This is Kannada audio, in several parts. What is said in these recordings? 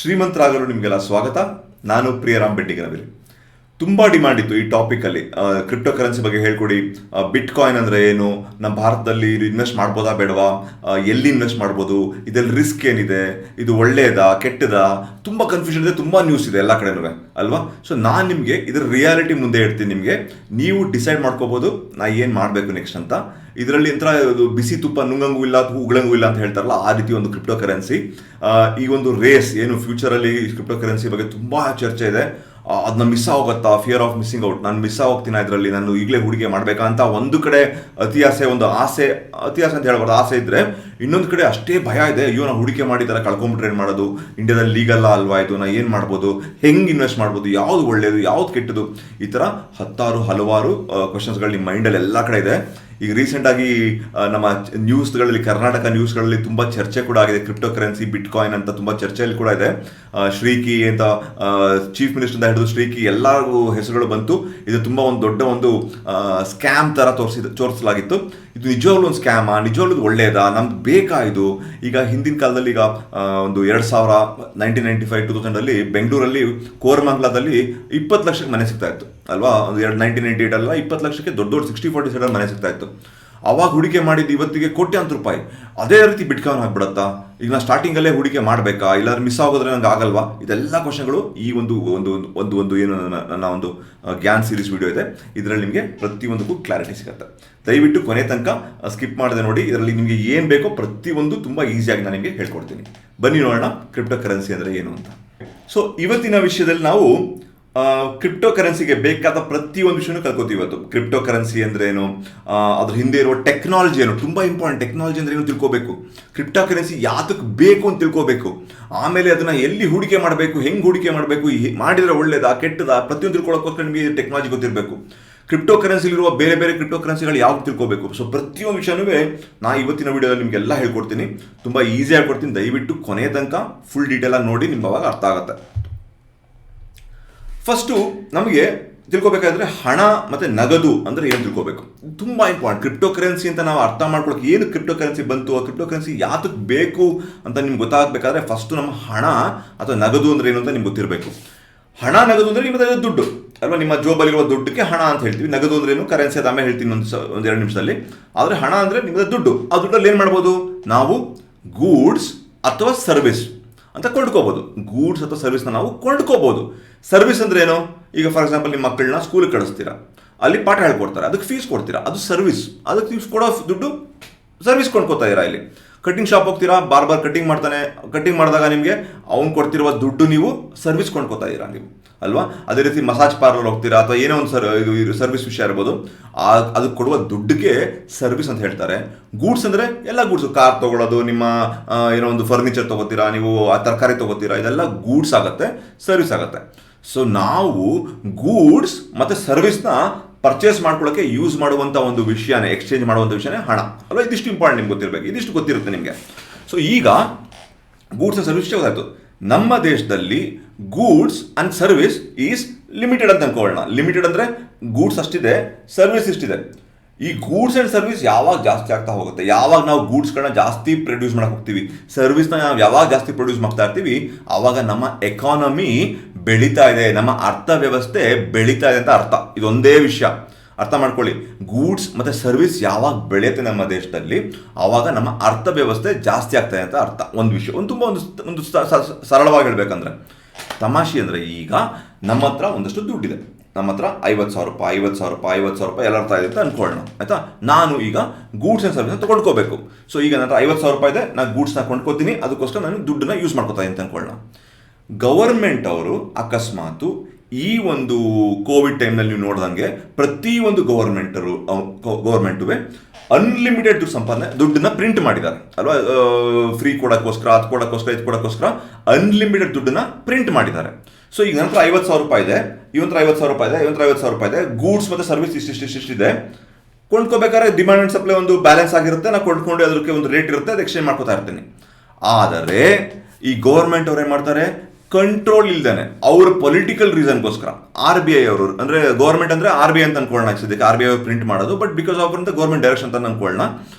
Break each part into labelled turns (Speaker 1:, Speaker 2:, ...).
Speaker 1: ಶ್ರೀಮಂತರಾಗಲು ನಿಮಗೆಲ್ಲ ಸ್ವಾಗತ. ನಾನು ಪ್ರಿಯರಾಮ್ ಬೆಟ್ಟಿಗನವಿರಿ. ತುಂಬ ಡಿಮಾಂಡ್ ಇತ್ತು ಈ ಟಾಪಿಕಲ್ಲಿ. ಕ್ರಿಪ್ಟೋ ಕರೆನ್ಸಿ ಬಗ್ಗೆ ಹೇಳ್ಕೊಡಿ, ಬಿಟ್ ಕಾಯಿನ್ ಅಂದರೆ ಏನು, ನಮ್ಮ ಭಾರತದಲ್ಲಿ ಇದು ಇನ್ವೆಸ್ಟ್ ಮಾಡ್ಬೋದಾ ಬೇಡವಾ, ಎಲ್ಲಿ ಇನ್ವೆಸ್ಟ್ ಮಾಡ್ಬೋದು, ಇದರಲ್ಲಿ ರಿಸ್ಕ್ ಏನಿದೆ, ಇದು ಒಳ್ಳೆಯದಾ ಕೆಟ್ಟದಾ, ತುಂಬ ಕನ್ಫ್ಯೂಷನ್ ಇದೆ, ತುಂಬ ನ್ಯೂಸ್ ಇದೆ ಎಲ್ಲ ಕಡೆನೂ ಅಲ್ವಾ. ಸೊ ನಾನು ನಿಮಗೆ ಇದರ ರಿಯಾಲಿಟಿ ಮುಂದೆ ಇಡ್ತೀನಿ. ನಿಮಗೆ ನೀವು ಡಿಸೈಡ್ ಮಾಡ್ಕೋಬೋದು ನಾ ಏನು ಮಾಡಬೇಕು ನೆಕ್ಸ್ಟ್ ಅಂತ. ಇದರಲ್ಲಿ ಒಂಥರ ಬಿಸಿ ತುಪ್ಪ ನುಂಗಂಗೂ ಇಲ್ಲ ಉಗಳಂಗೂ ಇಲ್ಲ ಅಂತ ಹೇಳ್ತಾರಲ್ಲ, ಆ ರೀತಿ ಒಂದು ಕ್ರಿಪ್ಟೋ ಕರೆನ್ಸಿ. ಈ ಒಂದು ರೇಸ್ ಏನು ಫ್ಯೂಚರಲ್ಲಿ ಕ್ರಿಪ್ಟೋ ಕರೆನ್ಸಿ ಬಗ್ಗೆ ತುಂಬ ಚರ್ಚೆ ಇದೆ. ಅದನ್ನ ಮಿಸ್ ಆಗೋಗುತ್ತಾ, ಫಿಯರ್ ಆಫ್ ಮಿಸ್ಸಿಂಗ್ ಔಟ್, ನಾನು ಮಿಸ್ ಆಗೋಗ್ತೀನಿ ಇದರಲ್ಲಿ, ನಾನು ಈಗಲೇ ಹೂಡಿಕೆ ಮಾಡಬೇಕಾ ಅಂತ ಒಂದು ಕಡೆ ಅತಿ ಆಸೆ ಅಂತ ಹೇಳ್ಬಾರ್ದು, ಆಸೆ ಇದ್ದರೆ ಇನ್ನೊಂದು ಕಡೆ ಅಷ್ಟೇ ಭಯ ಇದೆ. ಅಯ್ಯೋ ನಾವು ಹೂಡಿಕೆ ಮಾಡಿದ್ದಾರೆ ಕಳ್ಕೊಂಬಿಟ್ರೆ ಏನು ಮಾಡೋದು, ಇಂಡಿಯಾದಲ್ಲಿ ಲೀಗಲ್ಲ ಅಲ್ವಾ ಇದು, ನಾ ಏನು ಮಾಡ್ಬೋದು, ಹೆಂಗೆ ಇನ್ವೆಸ್ಟ್ ಮಾಡ್ಬೋದು, ಯಾವುದು ಒಳ್ಳೆಯದು ಯಾವುದು ಕೆಟ್ಟದು, ಈ ಥರ ಹಲವಾರು ಕ್ವಶನ್ಸ್ಗಳು ನಿಮ್ಮ ಮೈಂಡಲ್ಲಿ ಎಲ್ಲ ಕಡೆ ಇದೆ. ಈಗ ರೀಸೆಂಟಾಗಿ ನಮ್ಮ ನ್ಯೂಸ್ಗಳಲ್ಲಿ, ಕರ್ನಾಟಕ ನ್ಯೂಸ್ಗಳಲ್ಲಿ ತುಂಬ ಚರ್ಚೆ ಕೂಡ ಆಗಿದೆ. ಕ್ರಿಪ್ಟೋ ಕರೆನ್ಸಿ, ಬಿಟ್ ಕಾಯಿನ್ ಅಂತ ತುಂಬ ಚರ್ಚೆಯಲ್ಲಿ ಕೂಡ ಇದೆ. ಶ್ರೀಕಿ ಅಂತ ಚೀಫ್ ಮಿನಿಸ್ಟರ್ ಹಿಡಿದು ಶ್ರೀಕಿ ಎಲ್ಲರಿಗೂ ಹೆಸರುಗಳು ಬಂತು. ಇದು ತುಂಬ ಒಂದು ದೊಡ್ಡ ಒಂದು ಸ್ಕ್ಯಾಮ್ ಥರ ತೋರಿಸಲಾಗಿತ್ತು. ಇದು ನಿಜವಾಗ್ಲೂ ಒಂದು ಸ್ಕ್ಯಾಮಾ, ನಿಜವಾಗ್ಲೂ ಒಳ್ಳೆಯದಾ, ನಮ್ಗೆ ಬೇಕಾ ಇದು? ಈಗ ಹಿಂದಿನ ಕಾಲದಲ್ಲಿ ಈಗ ಒಂದು 1995-2000 ಬೆಂಗಳೂರಲ್ಲಿ ಕೋರಮಂಗಲದಲ್ಲಿ 20 ಲಕ್ಷಕ್ಕೆ ಮನೆ ಸಿಗ್ತಾ ಇತ್ತು ಅಲ್ವಾ. ಒಂದು 1998 ಅಲ್ಲ, 20 ಲಕ್ಷಕ್ಕೆ ದೊಡ್ಡ 60-40 ಸೈಡಲ್ಲಿ ಮನೆ ಸಿಗ್ತಾ ಇತ್ತು. ಅವಾಗ ಹೂಡಿಕೆ ಮಾಡಿದ್ದು ಇವತ್ತಿಗೆ ಕೋಟ್ಯಾಂತರ ರೂಪಾಯಿ. ಅದೇ ರೀತಿ ಬಿಟ್ಕಾಯಿನ್ ಆಗ್ಬಿಡತ್ತಾ? ಈಗ ನಾನು ಸ್ಟಾರ್ಟಿಂಗಲ್ಲೇ ಹೂಡಿಕೆ ಮಾಡಬೇಕಾ, ಇಲ್ಲಾಂದ್ರೆ ಮಿಸ್ ಆಗೋದ್ರೆ ನಂಗೆ ಆಗಲ್ವಾ? ಇದೆಲ್ಲ ಕ್ವಶನ್ಗಳು ಈ ಒಂದು ಏನು ನನ್ನ ಒಂದು ಗ್ಯಾನ್ ಸೀರೀಸ್ ವಿಡಿಯೋ ಇದೆ. ಇದರಲ್ಲಿ ನಿಮಗೆ ಪ್ರತಿಯೊಂದಕ್ಕೂ ಕ್ಲಾರಿಟಿ ಸಿಗುತ್ತೆ. ದಯವಿಟ್ಟು ಕೊನೆ ತನಕ ಸ್ಕಿಪ್ ಮಾಡದೆ ನೋಡಿ. ಇದರಲ್ಲಿ ನಿಮಗೆ ಏನು ಬೇಕೋ ಪ್ರತಿಯೊಂದು ತುಂಬ ಈಸಿಯಾಗಿ ನಾನು ನಿಮಗೆ ಹೇಳ್ಕೊಡ್ತೀನಿ. ಬನ್ನಿ ನೋಡೋಣ ಕ್ರಿಪ್ಟೋ ಕರೆನ್ಸಿ ಅಂದರೆ ಏನು ಅಂತ. ಸೊ ಇವತ್ತಿನ ವಿಷಯದಲ್ಲಿ ನಾವು ಕ್ರಿಪ್ಟೋ ಕರೆನ್ಸಿಗೆ ಬೇಕಾದ ಪ್ರತಿಯೊಂದು ವಿಷಯನೂ ಕಲ್ಕೋತೀವಿ ಇವತ್ತು. ಕ್ರಿಪ್ಟೋ ಕರೆನ್ಸಿ ಅಂದ್ರೆ ಏನು, ಅದ್ರ ಹಿಂದೆ ಇರುವ ಟೆಕ್ನಾಲಜಿ ಏನು, ತುಂಬ ಇಂಪಾರ್ಟೆಂಟ್. ಟೆಕ್ನಾಲಜಿ ಅಂದ್ರೆ ಏನು ತಿಳ್ಕೋಬೇಕು, ಕ್ರಿಪ್ಟೋ ಕರೆನ್ಸಿ ಯಾತಕ್ಕೆ ಬೇಕು ಅಂತ ತಿಳ್ಕೋಬೇಕು, ಆಮೇಲೆ ಅದನ್ನ ಎಲ್ಲಿ ಹೂಡಿಕೆ ಮಾಡಬೇಕು, ಹೆಂಗೆ ಹೂಡಿಕೆ ಮಾಡಬೇಕು, ಮಾಡಿದ್ರೆ ಒಳ್ಳೇದಾ ಕೆಟ್ಟದಾ, ಪ್ರತಿಯೊಂದು ತಿಳ್ಕೊಳ್ಳೋಕ್ಕೋಸ್ಕರ ನಿಮಗೆ ಟೆಕ್ನಾಲಜಿ ಗೊತ್ತಿರಬೇಕು. ಕ್ರಿಪ್ಟೋ ಕರೆನ್ಸಿಲಿರುವ ಬೇರೆ ಬೇರೆ ಕ್ರಿಪ್ಟೋ ಕರೆನ್ಸಿಗಳು ಯಾವ್ದು ತಿಳ್ಕೋಬೇಕು. ಸೊ ಪ್ರತಿಯೊಂದು ವಿಷಯನೂ ನಾ ಇವತ್ತಿನ ವಿಡಿಯೋದಲ್ಲಿ ನಿಮಗೆಲ್ಲ ಹೇಳ್ಕೊಡ್ತೀನಿ. ತುಂಬ ಈಸಿ ಹೇಳ್ಕೊಡ್ತೀನಿ. ದಯವಿಟ್ಟು ಕೊನೆಯ ತನಕ ಫುಲ್ ಡೀಟೇಲ್ ಆಗಿ ನೋಡಿ, ನಿಮ್ಗೆ ಅವಾಗ ಅರ್ಥ ಆಗುತ್ತೆ. ಫಸ್ಟು ನಮಗೆ ತಿಳ್ಕೊಬೇಕಾದ್ರೆ ಹಣ ಮತ್ತು ನಗದು ಅಂದರೆ ಏನು ತಿಳ್ಕೊಬೇಕು. ತುಂಬ ಇಂಪಾರ್ಟೆಂಟ್. ಕ್ರಿಪ್ಟೋ ಕರೆನ್ಸಿ ಅಂತ ನಾವು ಅರ್ಥ ಮಾಡ್ಕೊಳಕ್ಕೆ ಏನು ಕ್ರಿಪ್ಟೋ ಕರೆನ್ಸಿ ಬಂತು, ಆ ಕ್ರಿಪ್ಟೋ ಕರೆನ್ಸಿ ಯಾತಕ್ಕೆ ಬೇಕು ಅಂತ ನಿಮ್ಗೆ ಗೊತ್ತಾಗಬೇಕಾದ್ರೆ ಫಸ್ಟು ನಮ್ಮ ಹಣ ಅಥವಾ ನಗದು ಅಂದರೆ ಏನು ಅಂತ ನಿಮ್ಗೆ ಗೊತ್ತಿರಬೇಕು. ಹಣ ನಗದು ಅಂದರೆ ನಿಮ್ಮದು ದುಡ್ಡು ಅಲ್ವಾ, ನಿಮ್ಮ ಜೋಬಲ್ಲಿರುವ ದುಡ್ಡಕ್ಕೆ ಹಣ ಅಂತ ಹೇಳ್ತೀವಿ. ನಗದು ಅಂದ್ರೆ ಏನು, ಕರೆನ್ಸಿ ಅದು ಆಮೇಲೆ ಹೇಳ್ತೀನಿ ಒಂದು 2 ನಿಮಿಷದಲ್ಲಿ. ಆದರೆ ಹಣ ಅಂದರೆ ನಿಮ್ಮದು ದುಡ್ಡು. ಆ ದುಡ್ಡಲ್ಲಿ ಏನು ಮಾಡ್ಬೋದು, ನಾವು ಗೂಡ್ಸ್ ಅಥವಾ ಸರ್ವಿಸ್ ಅಂತ ಕೊಂಡ್ಕೋಬೋದು. ಗೂಡ್ಸ್ ಅಥವಾ ಸರ್ವಿಸ್ನ ನಾವು ಕೊಂಡ್ಕೋಬೋದು. ಸರ್ವಿಸ್ ಅಂದ್ರೆ ಏನು, ಈಗ ಫಾರ್ ಎಕ್ಸಾಂಪಲ್ ನಿಮ್ಮ ಮಕ್ಕಳನ್ನ ಸ್ಕೂಲಿಗೆ ಕಳಿಸ್ತೀರಾ, ಅಲ್ಲಿ ಪಾಠ ಹೇಳ್ಕೊಡ್ತಾರೆ, ಅದಕ್ಕೆ ಫೀಸ್ ಕೊಡ್ತೀರಾ, ಅದು ಸರ್ವಿಸ್. ಅದಕ್ಕೆ ನೀವು ಕೊಡೋ ದುಡ್ಡು ಸರ್ವಿಸ್ ಕೊಂಡ್ಕೋತಾ ಇದ್ದೀರಾ. ಇಲ್ಲಿ ಕಟಿಂಗ್ ಶಾಪ್ ಹೋಗ್ತೀರಾ, ಬಾರ್ ಕಟಿಂಗ್ ಮಾಡ್ತಾನೆ, ಕಟಿಂಗ್ ಮಾಡಿದಾಗ ನಿಮಗೆ ಅವ್ನು ಕೊಡ್ತಿರುವ ದುಡ್ಡು ನೀವು ಸರ್ವಿಸ್ ಕೊಂಡ್ಕೋತಾ ಇದ್ದೀರಾ ನೀವು ಅಲ್ವಾ. ಅದೇ ರೀತಿ ಮಸಾಜ್ ಪಾರ್ಲರ್ ಹೋಗ್ತೀರಾ ಅಥವಾ ಏನೋ ಒಂದು ಇದು ಸರ್ವಿಸ್ ವಿಷಯ ಇರ್ಬೋದು, ಅದಕ್ಕೆ ಕೊಡುವ ದುಡ್ಡಿಗೆ ಸರ್ವಿಸ್ ಅಂತ ಹೇಳ್ತಾರೆ. ಗೂಡ್ಸ್ ಅಂದರೆ ಎಲ್ಲ ಗೂಡ್ಸು, ಕಾರ್ ತೊಗೊಳ್ಳೋದು, ನಿಮ್ಮ ಏನೋ ಒಂದು ಫರ್ನಿಚರ್ ತೊಗೋತೀರಾ, ನೀವು ತರಕಾರಿ ತೊಗೋತೀರಾ, ಇದೆಲ್ಲ ಗೂಡ್ಸ್ ಆಗುತ್ತೆ, ಸರ್ವಿಸ್ ಆಗುತ್ತೆ. ಸೊ ನಾವು ಗೂಡ್ಸ್ ಮತ್ತು ಸರ್ವಿಸ್ನ ಪರ್ಚೇಸ್ ಮಾಡ್ಕೊಳ್ಳೋಕ್ಕೆ ಯೂಸ್ ಮಾಡುವಂಥ ಒಂದು ವಿಷಯನೇ, ಎಕ್ಸ್ಚೇಂಜ್ ಮಾಡುವಂಥ ವಿಷಯನೇ ಹಣ ಅಲ್ವಾ. ಇದಿಷ್ಟು ಇಂಪಾರ್ಟೆಂಟ್ ನಿಮ್ಗೆ ಗೊತ್ತಿರಬೇಕು, ಇದಿಷ್ಟು ಗೊತ್ತಿರುತ್ತೆ ನಿಮಗೆ. ಸೊ ಈಗ ಗೂಡ್ಸ್ ಆ್ಯಂಡ್ ಸರ್ವಿಸ್ ಗೊತ್ತಾಯ್ತು. ನಮ್ಮ ದೇಶದಲ್ಲಿ goods and service is limited ಅಂತ ಅನ್ಕೊಳ್ಳೋಣ. ಲಿಮಿಟೆಡ್ ಅಂದರೆ ಗೂಡ್ಸ್ ಅಷ್ಟಿದೆ, ಸರ್ವಿಸ್ ಇಷ್ಟಿದೆ. ಈ ಗೂಡ್ಸ್ ಆ್ಯಂಡ್ ಸರ್ವಿಸ್ ಯಾವಾಗ ಜಾಸ್ತಿ ಆಗ್ತಾ ಹೋಗುತ್ತೆ, ಯಾವಾಗ ನಾವು ಗೂಡ್ಸ್ಗಳನ್ನ ಜಾಸ್ತಿ ಪ್ರೊಡ್ಯೂಸ್ ಮಾಡಕ್ಕೆ ಹೋಗ್ತೀವಿ, ಸರ್ವಿಸ್ನ ನಾವು ಯಾವಾಗ ಜಾಸ್ತಿ ಪ್ರೊಡ್ಯೂಸ್ ಮಾಡ್ತಾ ಇರ್ತೀವಿ, ಆವಾಗ ನಮ್ಮ ಎಕಾನಮಿ ಬೆಳೀತಾ ಇದೆ, ನಮ್ಮ ಅರ್ಥವ್ಯವಸ್ಥೆ ಬೆಳೀತಾ ಇದೆ ಅಂತ ಅರ್ಥ. ಇದೊಂದೇ ವಿಷಯ ಅರ್ಥ ಮಾಡ್ಕೊಳ್ಳಿ. ಗೂಡ್ಸ್ ಮತ್ತು ಸರ್ವಿಸ್ ಯಾವಾಗ ಬೆಳೆಯುತ್ತೆ ನಮ್ಮ ದೇಶದಲ್ಲಿ, ಆವಾಗ ನಮ್ಮ ಅರ್ಥವ್ಯವಸ್ಥೆ ಜಾಸ್ತಿ ಆಗ್ತಾಯಿದೆ ಅಂತ ಅರ್ಥ. ಒಂದು ವಿಷಯ ಒಂದು ಸರಳವಾಗಿ ಹೇಳ್ಬೇಕಂದ್ರೆ, ತಮಾಷೆ ಅಂದರೆ ಈಗ ನಮ್ಮ ಹತ್ರ ಒಂದಷ್ಟು ದುಡ್ಡಿದೆ, ನಮ್ಮ ಹತ್ರ 50,000 ರೂಪಾಯಿ ಎಲ್ಲ ಅರ್ಥ ಇದೆ ಅಂತ ಅನ್ಕೊಳ್ಳೋಣ ಆಯ್ತಾ. ನಾನು ಈಗ ಗೂಡ್ಸ್ ಆ್ಯಂಡ್ ಸರ್ವಿಸ್ನ ತೊಗೊಂಡ್ಕೋಬೇಕು. ಸೊ ಈಗ ನನ್ನ ಹತ್ರ 50,000 ರೂಪಾಯಿ ಇದೆ, ನಾನು ಗೂಡ್ಸ್ನ ಕೊಂಡ್ಕೋತೀನಿ, ಅದಕ್ಕೋಸ್ಕರ ನಾನು ದುಡ್ಡನ್ನ ಯೂಸ್ ಮಾಡ್ಕೋತಾ ಅಂತ ಅನ್ಕೊಳ್ಳೋಣ. ಗವರ್ಮೆಂಟ್ ಅವರು ಅಕಸ್ಮಾತು ಈ ಒಂದು ಕೋವಿಡ್ ಟೈಮ್ನಲ್ಲಿ ನೀವು ನೋಡ್ದಂಗೆ ಪ್ರತಿಯೊಂದು ಗವರ್ಮೆಂಟುವೆ ಅನ್ಲಿಮಿಟೆಡ್ ದುಡ್ಡನ್ನ ಪ್ರಿಂಟ್ ಮಾಡಿದ್ದಾರೆ ಅಲ್ವಾ. ಫ್ರೀ ಕೊಡೋಕ್ಕೋಸ್ಕರ, ಅದು ಕೊಡೋಕ್ಕೋಸ್ಕರ, ಇದು ಕೊಡೋಕ್ಕೋಸ್ಕರ ಅನ್ಲಿಮಿಟೆಡ್ ದುಡ್ಡನ್ನ ಪ್ರಿಂಟ್ ಮಾಡಿದ್ದಾರೆ. ಸೊ ಈಗ ನಂತರ 50,000 ರೂಪಾಯಿ ಇದೆ, ಇವಂತ್ರ 50,000 ರೂಪಾಯಿ ಇದೆ, ಇವಂತ್ರ 50,000 ರೂಪಾಯಿ ಇದೆ. ಗೂಡ್ಸ್ ಮತ್ತು ಸರ್ವಿಸ್ ಇಷ್ಟಿದೆ. ಕೊಂಡ್ಕೋಬೇಕಾದ್ರೆ ಡಿಮ್ಯಾಂಡ್ ಆ್ಯಂಡ್ ಸಪ್ಲೈ ಒಂದು ಬ್ಯಾಲೆನ್ಸ್ ಆಗಿರುತ್ತೆ, ನಾನು ಕೊಂಡ್ಕೊಂಡು ಅದಕ್ಕೆ ಒಂದು ರೇಟ್ ಇರುತ್ತೆ, ಅದು ಎಕ್ಸ್ಚೇಂಜ್ ಮಾಡ್ಕೋತಾ ಇರ್ತೀನಿ. ಆದರೆ ಈ ಗೌರ್ಮೆಂಟ್ ಅವ್ರು ಏನು ಮಾಡ್ತಾರೆ, ಕಂಟ್ರೋಲ್ ಇಲ್ದೇನೆ ಅವ್ರ ಪೊಲಿಟಿಕಲ್ ರೀಸನ್ಗೋಸ್ಕರ RBI ಅವರು ಅಂದರೆ ಗೌರ್ಮೆಂಟ್ ಅಂದರೆ RBI ಅಂತ ಅನ್ಕೊಳ್ಳೋಣ. ಸದ್ಯಕ್ಕೆ RBI ಅವರು ಪ್ರಿಂಟ್ ಮಾಡೋದು, ಬಟ್ ಬಿಕಾಸ್ ಆಫ್ ಅಂತ ಗೌರ್ಮೆಂಟ್ ಡೈರೆಕ್ಷನ್ ಅಂತ ಅನ್ಕೊಳ್ಳೋಣ.